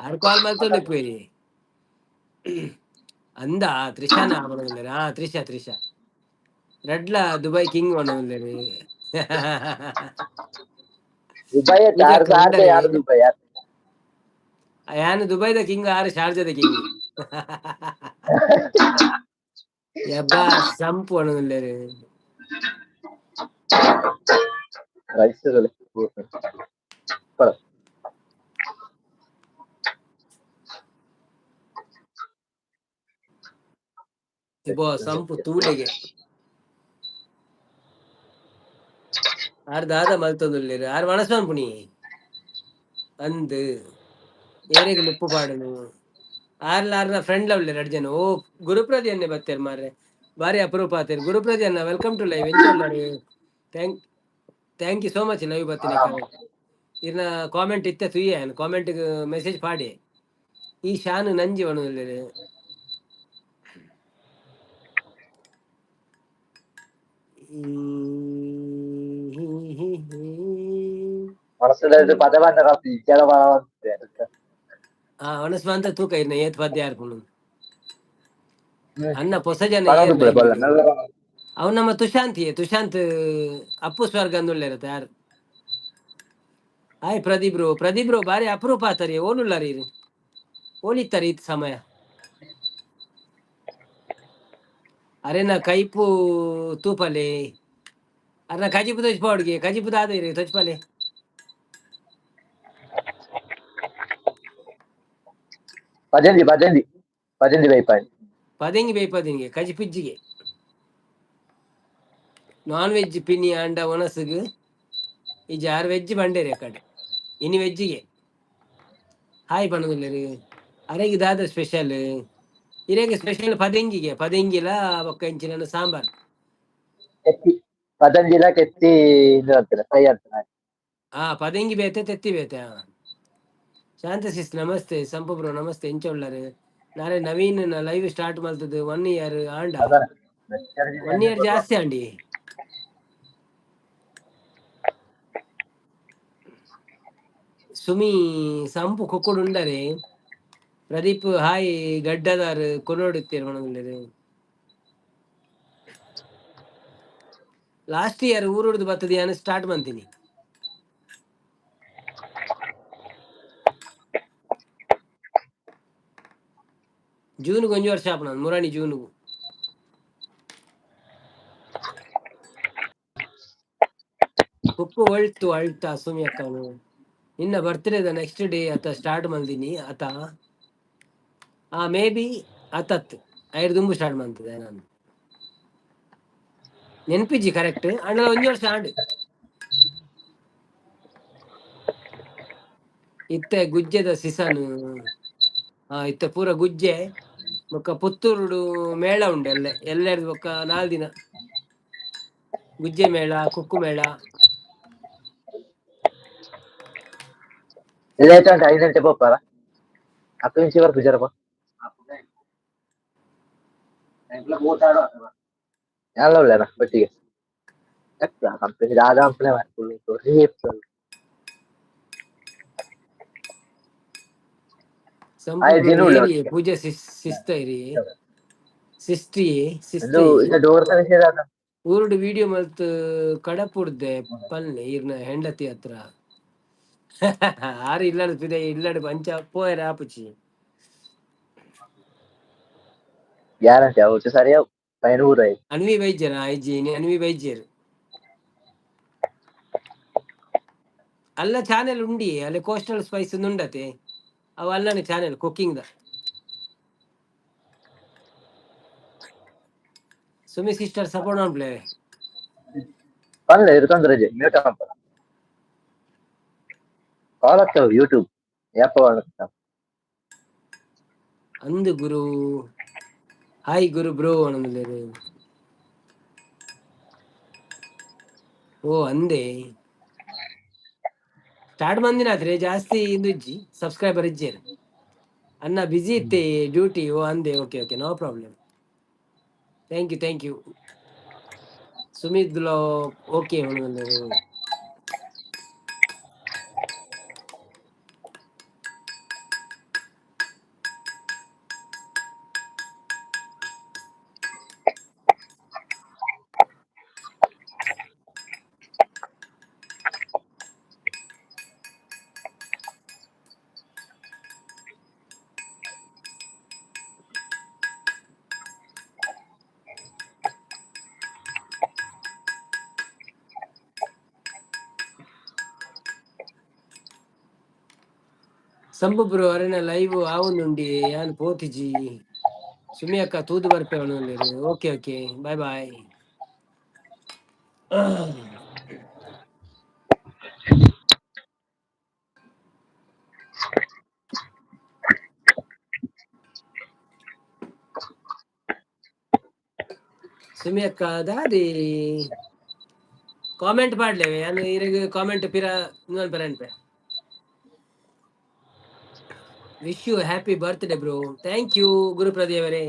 ಆರು ಕಾಲ್ ಮಲ್ತೊಂದು ಅಂದ ತ್ರಿಷಾನ ಬರೋದಿಲ್ಲ. ತ್ರಿಷಾ ರೆಡ್ಲ ದುಬೈ ಕಿಂಗ್ ಒಣದಿಲ್ಲೇರಿ ಯಾನು ದುಬೈದ ಕಿಂಗ್ ಆರು ಶಾರ್ಜದ ಕಿಂಗ್ ಯಬ್ಬಾ ಸಂಪು ಒಣದಿಲ್ಲೇರಿ. ಇಬ್ಬ ಸಂಪು ತೂಲೆಗೆ ಆರು ದಾದ ಮಲ್ತೊಂದುಲ್ಲೇರಿ ಆರು ಮನಸ್ಸು ಪುಣಿ ಅಂದು ಏರೆಗೆ ಉಪ್ಪು ಪಾಡನು ಆರ್ನ ಫ್ರೆಂಡ್ ಉಳ್ಳೆ 2 ಜನ. ಓ ಗುರುಪ್ರದಿ ಅನ್ನೇ ಬರ್ತೇನೆ ಮಾರ್ರೆ ಬಾರಿ ಅಪರೂಪ ಆತೇರಿ ಗುರುಪ್ರದಿ ಅನ್ನ ವೆಲ್ಕಮ್ ಟು ಲೈವ್ ಎಂಚೊಲ್ಲಾರಿ. Thank you so much live ಬರ್ತೀನಿ ಇರ್ನ ಕಾಮೆಂಟ್ ಇತ್ತೆ ತುಯ್ಯ ಕಾಮೆಂಟ್ ಮೆಸೇಜ್ ಪಾಡಿ ಈ ಶಾನು ನಂಜಿ ಒಣದಿಲ್ಲೇರಿ. ಒಣಸ್ವಂತ ತೂಕ ಇರ್ನ ಏತ್ ಪದ್ಯ ಆರ್ಪುಣು ಅನ್ನ ಹೊಸ ಜನ ಏರ್ ಲೈವ್ ಅವ್ ನಮ್ಮ ತುಶಾಂತ್ ಅಪ್ಪು ಸ್ವರ್ಗ ಅಂದುಳ್ಳ ಇರತ್ತೆ ಯಾರು. ಹಾಯ್ ಪ್ರದೀಪ್ ಬ್ರೋ ಬಾರಿ ಅಪರೂಪ ಆತಾರಿ ಓನುಳ್ಳಾರಿ ಓಲಿತ್ತಾರೆ ಇತ್ ಸಮಯ ಅರೆನ ಕೈಪು ತೂಪಲೆ ಅರ್ನ ಕಜಿಪು ತೊಚ್ಪಾಡ್ಗೆ ಕಜಿಪುದ ಆದ ತೊಚ್ಪಾಲೆ ಪದಂಗಿ ಬೈಪದಿಂಗೆ ಕಜಿಪಿಜ್ಜಿಗೆ ನಾನ್ ವೆಜ್ ಪಿನಿ ಅಂಡ ಒಣಸುಗು ಈ 6 ವೆಜ್ ಬಂಡೇರಿ ಆ ಕಡೆ ಇನಿ ವೆಜ್ಜಿಗೆ ಹಾಯ್ ಪಣದಿಲ್ಲರಿ ಅರೆಗೆ ದಾದ ಸ್ಪೆಷಲ್ ಇರೆಗೆ ಸ್ಪೆಷಲ್ ಪದಂಗಿಲ ಒಕ್ಕ ಇಂಚಿನ ಸಾಂಬಾರ್ ಪತಂಜಿಲ ಕೆತ್ತಿ ಇದು ಆಗ್ತದೆ ಫ್ರೈ ಆಗ್ತದೆ. ಪದಂಗಿ ಬೇತೆ ತೆತ್ತಿ ಬೇತೆ ಶಾಂತಶಿಸ್ ನಮಸ್ತೆ ಸಂಪು ಬ್ರೋ ನಮಸ್ತೆ ಎಂಚ ಉಳ್ಳಾರೆ ನಾಳೆ ನವೀನ್ ಲೈವ್ ಸ್ಟಾರ್ಟ್ ಮಾಡ್ತದೆ 1 ಇಯರ್ ಆಂಡ 1 ಇಯರ್ ಜಾಸ್ತಿ ಆಂಡಿ ಸುಮಿ ಸಂಪು ಕೊಕ್ಕುಡು ಉಂಡರೆ ಪ್ರದೀಪ್ ಹಾಯ್ ಗಡ್ಡದಾರ್ ಕೊನೋಡುತ್ತೀರಿ ಮನಗಂಡರೆ ಲಾಸ್ಟ್ ಇಯರ್ ಊರುಡ್ದು ಬರ್ತದೆ ನಾನು ಸ್ಟಾರ್ಟ್ ಮಾಡ್ತೀನಿ ಜೂನ್ಗೆ 1 ವರ್ಷ ಆಪಣ ಮುರಾಣಿ ಜೂನ್ಗೂ ಕುಕ್ಕು ಅಳ್ತಾ ಸುಮಿ ಅಕ್ಕನು ನಿನ್ನ ಬರ್ತ್ಡೇದ ನೆಕ್ಸ್ಟ್ ಡೇ ಅತ್ತ ಸ್ಟಾರ್ಟ್ ಮಲ್ದಿನಿ ಅತ ಮೇ ಬಿ ಅತತ್ ಐದು ದುಂಬು ಸ್ಟಾರ್ಟ್ ಮಾಡ್ತದೆ ನಾನು ನೆನ್ಪಿಜ್ಜಿ ಕರೆಕ್ಟ್ ಅಣ್ಣ ಒಂಜಿ ವರ್ಷ ಆಂಡ್ ಇತ್ತೆ ಗುಜ್ಜೆದ ಸಿಸನ್ ಇತ್ತೆ ಪೂರ ಗುಜ್ಜೆ ಬೊಕ್ಕ ಪುತ್ತೂರುಡು ಮೇಳ ಉಂಡು ಎಲ್ಲೆರ್ದು ಬೊಕ್ಕ 4 ದಿನ ಗುಜ್ಜೆ ಮೇಳ ಕುಕ್ಕು ಮೇಳ ಇಲ್ಲೈತೆ ಅಂತ 5 ಗಂಟೆ ಪೋಪಾರ ಅಕ್ಕ ಇಂಚಿ ಬರ್ಪು ಜರಪ ಎಲ್ಲ ಒಳ್ಳೆನ ಬಟ್ಟಿಗೆ ಕಂಪನಿ ರಾಧಾ ಕಂಪನಿ ಸಂಪೂರ್ಣ ಏರಿ ಪೂಜೆ ಸಿಸ್ತ ಸಿಸ್ಟ್ರಿ ಡೋರ್ ಕನೆಕ್ಷನ್ ಊರುಡು ವಿಡಿಯೋ ಮಲ್ತ್ ಕಡಪುಡ್ದೆ ಪಲ್ಲೆ ಈರ್ನ ಹೆಂಡತಿ ಹತ್ರ ಆರು ಇಲ್ಲಡು ಪಂಚ ಪೋಯರ ಆಪುಚಿ ಗ್ಯಾರಂಟಿ ಅವತ್ತು ಸರಿಯಾಗಿ 500 ಅನ್ವಿ ವೈದ್ಯರ ಅನ್ವಿ ವೈದ್ಯರು ಅಲ್ಲ ಚಾನೆಲ್ ಉಂಡಿ ಅಲ್ಲಿ ಕೋಸ್ಟಲ್ ಸ್ಪೈಸ್ ಉಂಡತೆ ಅವ ಅಲ್ಲನೆ ಚಾನೆಲ್ ಕುಕಿಂಗ್ ದ ಸುಮಿ ಸಿಸ್ಟರ್ ಸಪೋರ್ಟ್ ಮಾಡ್ಲೆ ಪನ್ಲೆ ತೊಂದ್ರೆ ಮ್ಯೂಟ್ ಹಾಕೋಣ ಕಾಲ್ ಆಗ್ತಾವ ಯೂಟ್ಯೂಬ್ ಯಾಪ ಅಂದು ಗುರು ಹಾಯ್ ಗುರು ಬ್ರೋ ಅನ್ನೋದು ಓ ಅಂದೆ ಸ್ಟಾರ್ಟ್ ಮಂದಿನಾದ್ರೆ ಜಾಸ್ತಿ ಇಂದುಜ್ಜಿ ಸಬ್ಸ್ಕ್ರೈಬರ್ ಇಜ್ಜೇರು ಅನ್ನ ಬಿಜಿ ಇತ್ತೆ ಡ್ಯೂಟಿ ಓ ಅಂದೆ okay no problem thank you Sumith blog okay Shambhu bro ಅರೆನ ಲೈವ್ ಆವೊಂದುಂಡಿ ಯಾನ್ ಪೋತಿಜಿ ಸುಮಿ ಅಕ್ಕ ತೂದು ಬರ್ಪೆ ಅವನು ಓಕೆ ಬಾಯ್ ಸುಮಿ ಅಕ್ಕ ದಾದಿ ಕಾಮೆಂಟ್ ಮಾಡ್ಲೇವೆ ನಾನು ಇರಗ ಕಾಮೆಂಟ್ ಪಿರ ಇನ್ನೊಂದು ಪೆರನ್ಪೆ wish you happy birthday bro thank you ಗುರುಪ್ರದೇವರೇ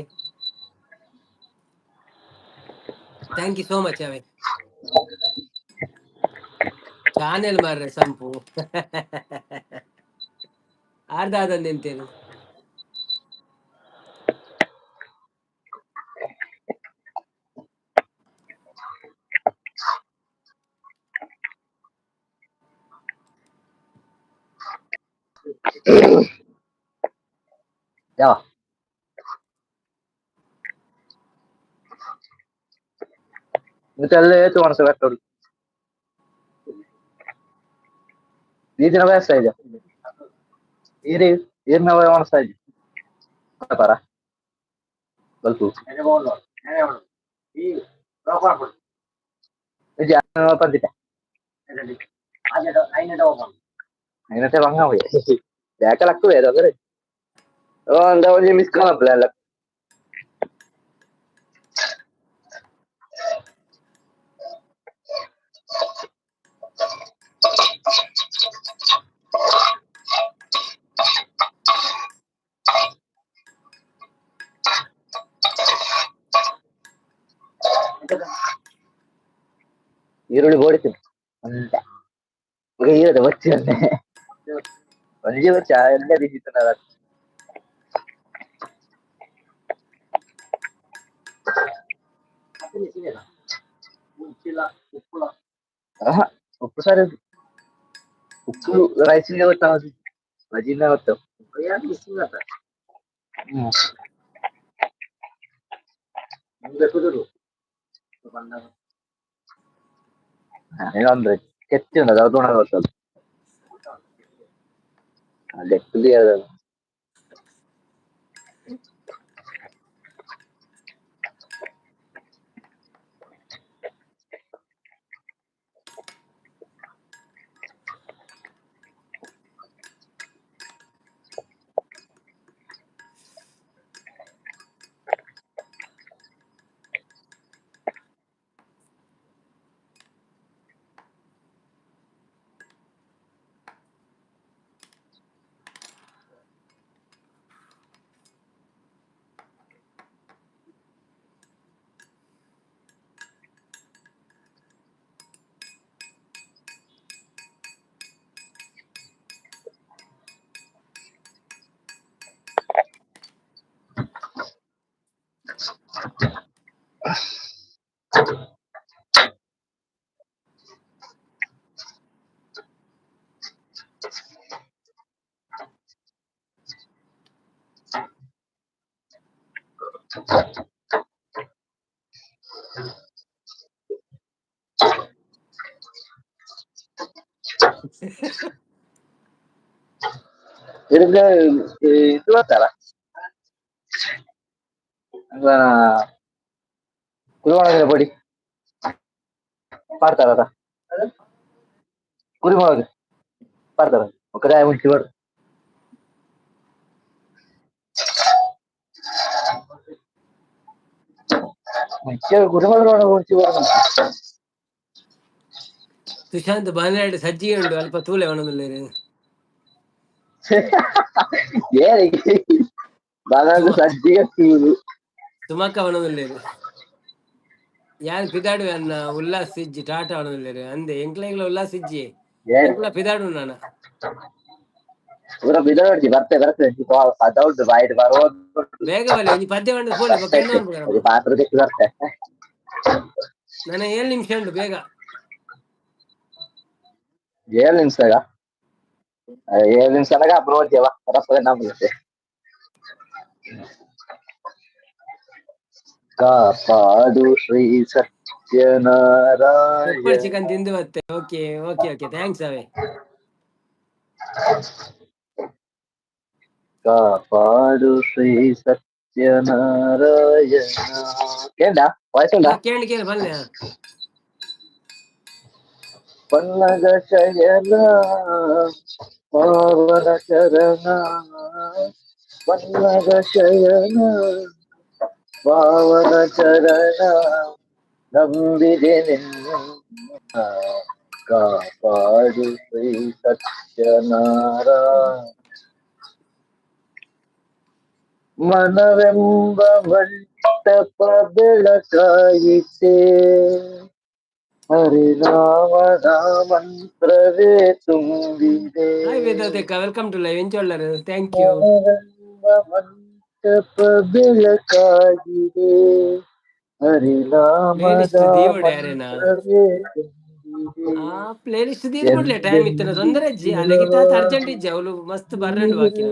ಥ್ಯಾಂಕ್ ಯು ಸೋ ಮಚ್ ಅವೇ ಚಾನೆಲ್ ಮಾರ್ರೆ ಸಂಪು ಆರ್ದಾದಂತೆಂತೇನು ಯಾವ ಎಲ್ಲ ಏತು ಮನಸ್ಸು ಕಟ್ಟೋದು ಈ ದಿನ ವ್ಯಾಸ ಇದೆ ಏರ್ನ ಮನಸ್ಸ ಇದೆ ಪರ ಸ್ವಲ್ಪ ಪಂದಿಟ അതിനത്തെ വാങ്ങാൻ പോയി ബാക്കലക്ക് വരും അതെ എന്താ പറഞ്ഞ മിസ് കാണാൻ അല്ല ಈರುಳ್ಳಿ ಬೋಡಿತೀನಿ ಅಂತ ಈರದ ಬಚ್ಚಿ ಅಂತೆ ಒಂಜಿ ಬಚ್ಚ ಎಲ್ಲ ರೀತಿತ್ತು ಉಪ್ಪು ಸಾರಿ ಉಪ್ಪು ರೈಸಿಗೆ ಗೊತ್ತಾಗ ಬಜಿನ ಗೊತ್ತಾವ ಇನ್ನೊಂದು ಕೆತ್ತಿನ ತುಣ ಗೊತ್ತದು ಲೆಕ್ಕದಿ ಅದು ಇದಕ್ಕೆ ಇದು ಗೊತ್ತಲ್ಲ ಕುರುಮೊಳಗಿನ ಪೊಡಿ ಮಾಡ್ತಾರ ಕುರಿಮೊಳಗೆ ಮಾಡ್ತಾರ ಕಡಾಯ ಮುಂಚಿ ಬರ್ ಕುರಿಮೊಳಗೆ ಮುಂಚಿ ಬರ್ ಸುಶಾಂತ್ ಬಾನಾಡಿ ಸಜ್ಜಿಗೆ ಉಂಟು ಅಲ್ಪ ತೂಲೆ ಒಣದಲ್ಲಿ ಸಜ್ಜಿಗೆ ಸುಮಕ್ಕ ಒಣದಲ್ಲಿ ಯಾನ್ ಪಿದಾಡು ಅನ್ನ ಉಲ್ಲಾಸ್ ಇಜ್ಜಿ ಟಾಟಾ ಒಣದಲ್ಲಿ ಅಂದೆ ಎಂಕ್ಲೆಂಗ್ಲ ಉಲ್ಲಾಸ್ ಇಜ್ಜಿ ಎಂಕ್ಲ ಪಿದಾಡು ನಾನ ಪೂರ ಬಿದೋಡ್ಜಿ ಬರ್ತೇ ಅದೌದು ಬಾಯಿಟ್ ಬರೋದು ಬೇಗ ಬಲೆ ಒಂಜಿ ಪದ್ಯ ಬಂದು ಪೋಲೆ ಬೊಕ್ಕ ಎಣ್ಣೆ ಅನ್ಬೇಕು ಪಾತ್ರ ತೆಕ್ಕು ಬರ್ತೆ ನನ್ನ 7 ನಿಮಿಷ ಉಂಟು ಬೇಗ 7 ನಿಮಿಷಗ 7 ನಿಮಿಷನಾಗ ಅಪ್ಪ ನೋಡ್ತೀವ ರಪ್ಪ ನಮ್ಮತ್ತೆ ಕಾಪಾಡು ಶ್ರೀ ಸತ್ಯನಾರಾಯಣ ಪೆಪ್ಪರ್ ಚಿಕನ್ ತಿಂದು ಮತ್ತೆ ಓಕೆ ಓಕೆ ಓಕೆ ಥ್ಯಾಂಕ್ಸ್ ಅವೇ ಕಾಪಾಡು ಶ್ರೀ ಸತ್ಯನಾರಾಯಣ ಕೇಳ ವಾಯ್ಸ್ ಉಂಟಾ ಕೇಳಿ ಬಲ್ಲೆ ಪಲ್ಲಗ ಶಯನ ಪಾವನ ಚರಣ ಪಲ್ಲಗ ಶಯನ ಪಾವನ ಚರಣ ನಂಬಿದೆ ನಿನ್ನ ಕಾಪಾಡು ಶ್ರೀ ಸತ್ಯನಾರಾಯಣ ಮನವೆಂಬ ಮಂಟಪ ಬೆಳಕಾಯಿತೆ ಹರಿನಾಮದ ಮಂತ್ರವೇ ತುಂಬಿದೆ hi Vedantika welcome to live enjoy thank you ಮಂಟಪ ಬೆಳಕಾಗಿದೆ ಹರಿನಾಮದ ಮಂತ್ರವೇ ತುಂಬಿದೆ ಪ್ಲೇ ಲಿಸ್ಟ್ ತೀರು ಕೊಡ್ಲೆ ಟೈಮ್ ಇತ್ತನ ತೊಂದರೆ ಅಜ್ಜಿ ಅಲ್ಲಿಗಿತ್ತ ಅರ್ಜೆಂಟ್ ಇಜ್ಜಿ ಅವಳು ಮಸ್ತ್ ಬರ್ರಂಡು ಬಾಕಿ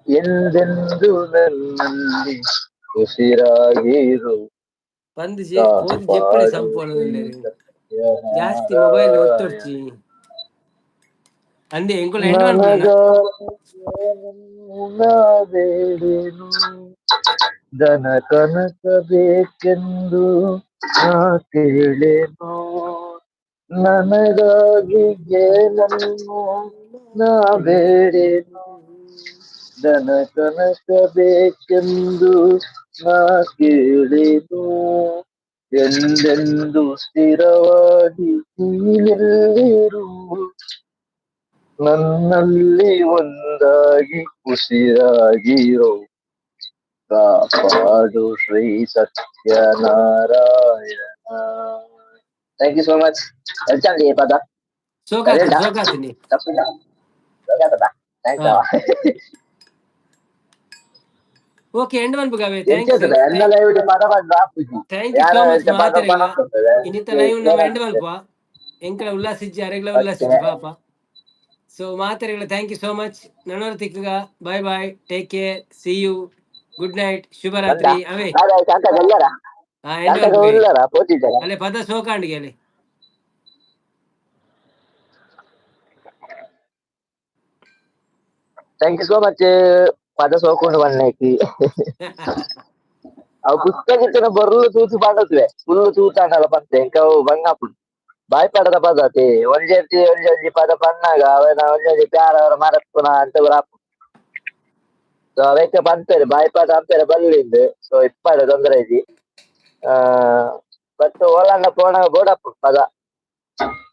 ಎಂದೆಂದು ನನ್ನಲ್ಲಿ ಉಸಿರಾಗಿರು ಬಂದು ಓದಿ ಜೆಪ್ಪಳಿ ಸಂಪೂರ್ಣ ಜಾಸ್ತಿ ಮೊಬೈಲ್ ಒತ್ತೊಡ್ಚಿ ಅಂದೆ ಎಂಕುಲ ಎಂಡ್ ಬೇಡೇನು ದನ ಕನಕ ಬೇಕೆಂದು ನಾ ಕೇಳೇನು ನನಗಾಗಿ ಏನನ್ನು ನಾ ಬೇಡೇನು ದನ ಕನಕ ಬೇಕೆಂದು ನಾ ಕೇಳೇನು ಎಂದೆಂದು ಸ್ಥಿರವಾಗಿ ನೀನೆಲ್ಲಿರು ನನ್ನಲ್ಲಿ ಒಂದಾಗಿ ಉಸಿರಾಗಿರೋ ಕಾಪಾಡು Shri Satyanarayana thank you so much ಎಲ್ಚಂಡಿ ಪದ ಸೋಕಾತಿನಿ ಓಕೆ ಎಂಡ್ ಮನ್ಪುಗಾವೆ ಥ್ಯಾಂಕ್ ಯು ಸೋ ಮಚ್ ಮಾತೆರೆಗ್ಲ ಇನ್ನಿತ ಲೈವ್ ನಮ್ಮ ಎಂಡ್ ಮಲ್ಪ ಎಂಕಲ ಉಲ್ಲಾಸಿಜ್ಜಿ ಅರೆಗ್ಲ ಉಲ್ಲಾಸಿಜ್ಜಿ ಪಾಪ ಸೊ ಮಾತೆರೆಗ್ಲ ಥ್ಯಾಂಕ್ ಯು ಸೋ ಮಚ್ ನನ್ನೋರ ತಿಕ್ಕಗ bye bye take care see you good night ಶುಭರಾತ್ರಿ ಅವೇ end Tanta work ullala potijala. ಅಲ್ಲೇ ಪದ ಸೋಕಾಂಡಿಗೆ ಅಲ್ಲಿ Thank you so much. Pada sokundu vanneki. ಅವು ಪುಸ್ತಕಕ್ಕೆ ಬರ್ಲು ತೂತು ಪಾಡತ್ವೆ ಫುಲ್ಲು ತೂತಾಂಡಲ ಪಂತೆ ಎಂಕ ಅವು ಬಂಗಾಪುಡು ಬಾಯಿ ಪಡದ ಪದತಿ ಒಂಜಿ ಒಂಜಿ ಪದ ಪನ್ನಾಗ ಅವನ ಒಂಜಿ ಪ್ಯಾರ ಅವರ ಮರತ್ಪುನ ಅಂತ ಬರಾಪು ಸೊ ಅವಕ್ಕೆ ಪಂಪೇರು ಬಾಯಿ ಪದ ಅಂಪೇರು ಬಲ್ಲಿಂದು ಸೊ ಇಪ್ಪಾಡ ತೊಂದರೆ ಐತಿ ಆ ಬಟ್ ಓಲಂಡ ಪೋಣ ಬೋಡಪ್ಪು ಪದ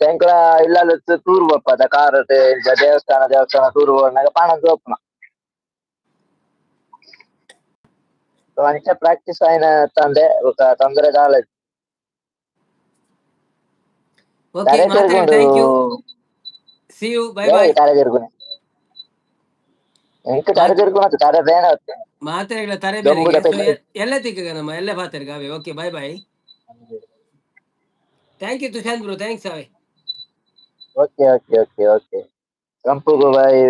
ತೆಂಕಲ ಇಲ್ಲಲು ತೂರು ಪದ ಕಾರಟ್ ದೇವಸ್ಥಾನ ತೂರು ಹೋದಾಗ ಪಾಣ ತೋಪುನ ಸೊ ಅಂಚ ಪ್ರಾಕ್ಟೀಸ್ ಆಯ್ನ ತಂದೆ ఒక ತೊಂದರೆ ಕಾಲೇಜ್ ಓಕೆ ತಾರೆ ಮಾತಾಡಿ ಸೇರ್ಕೊಂಡು thank you see you bye ಬೇರೆ ಬಾಯ್ ತಾರೆ ಸೇರ್ಕೊಂಡು ಎಂಕ್ ತಾರೆ ಸೇರ್ಕೊಂಡು ತಾರೆ ಬೇನೆ ಹೊತ್ತೆ ಮಾತಾಡಿಗಳ ತರೆ ಜಂಬುದ ಬೇರೆಗೆ ಸೊ ಪೆಟ್ಟಿ ಎಲ್ಲ ತಿಕ್ಕ ನಮ್ಮ ಎಲ್ಲ ಮಾತಾಡಿ ಗಾವೆ okay bye bye thank you Tushant bro thanks ಅವೇ ಓಕೆ ಓಕೆ ಓಕೆ ಓಕೆ ಕಂಪುಗು ಬಾಯಿ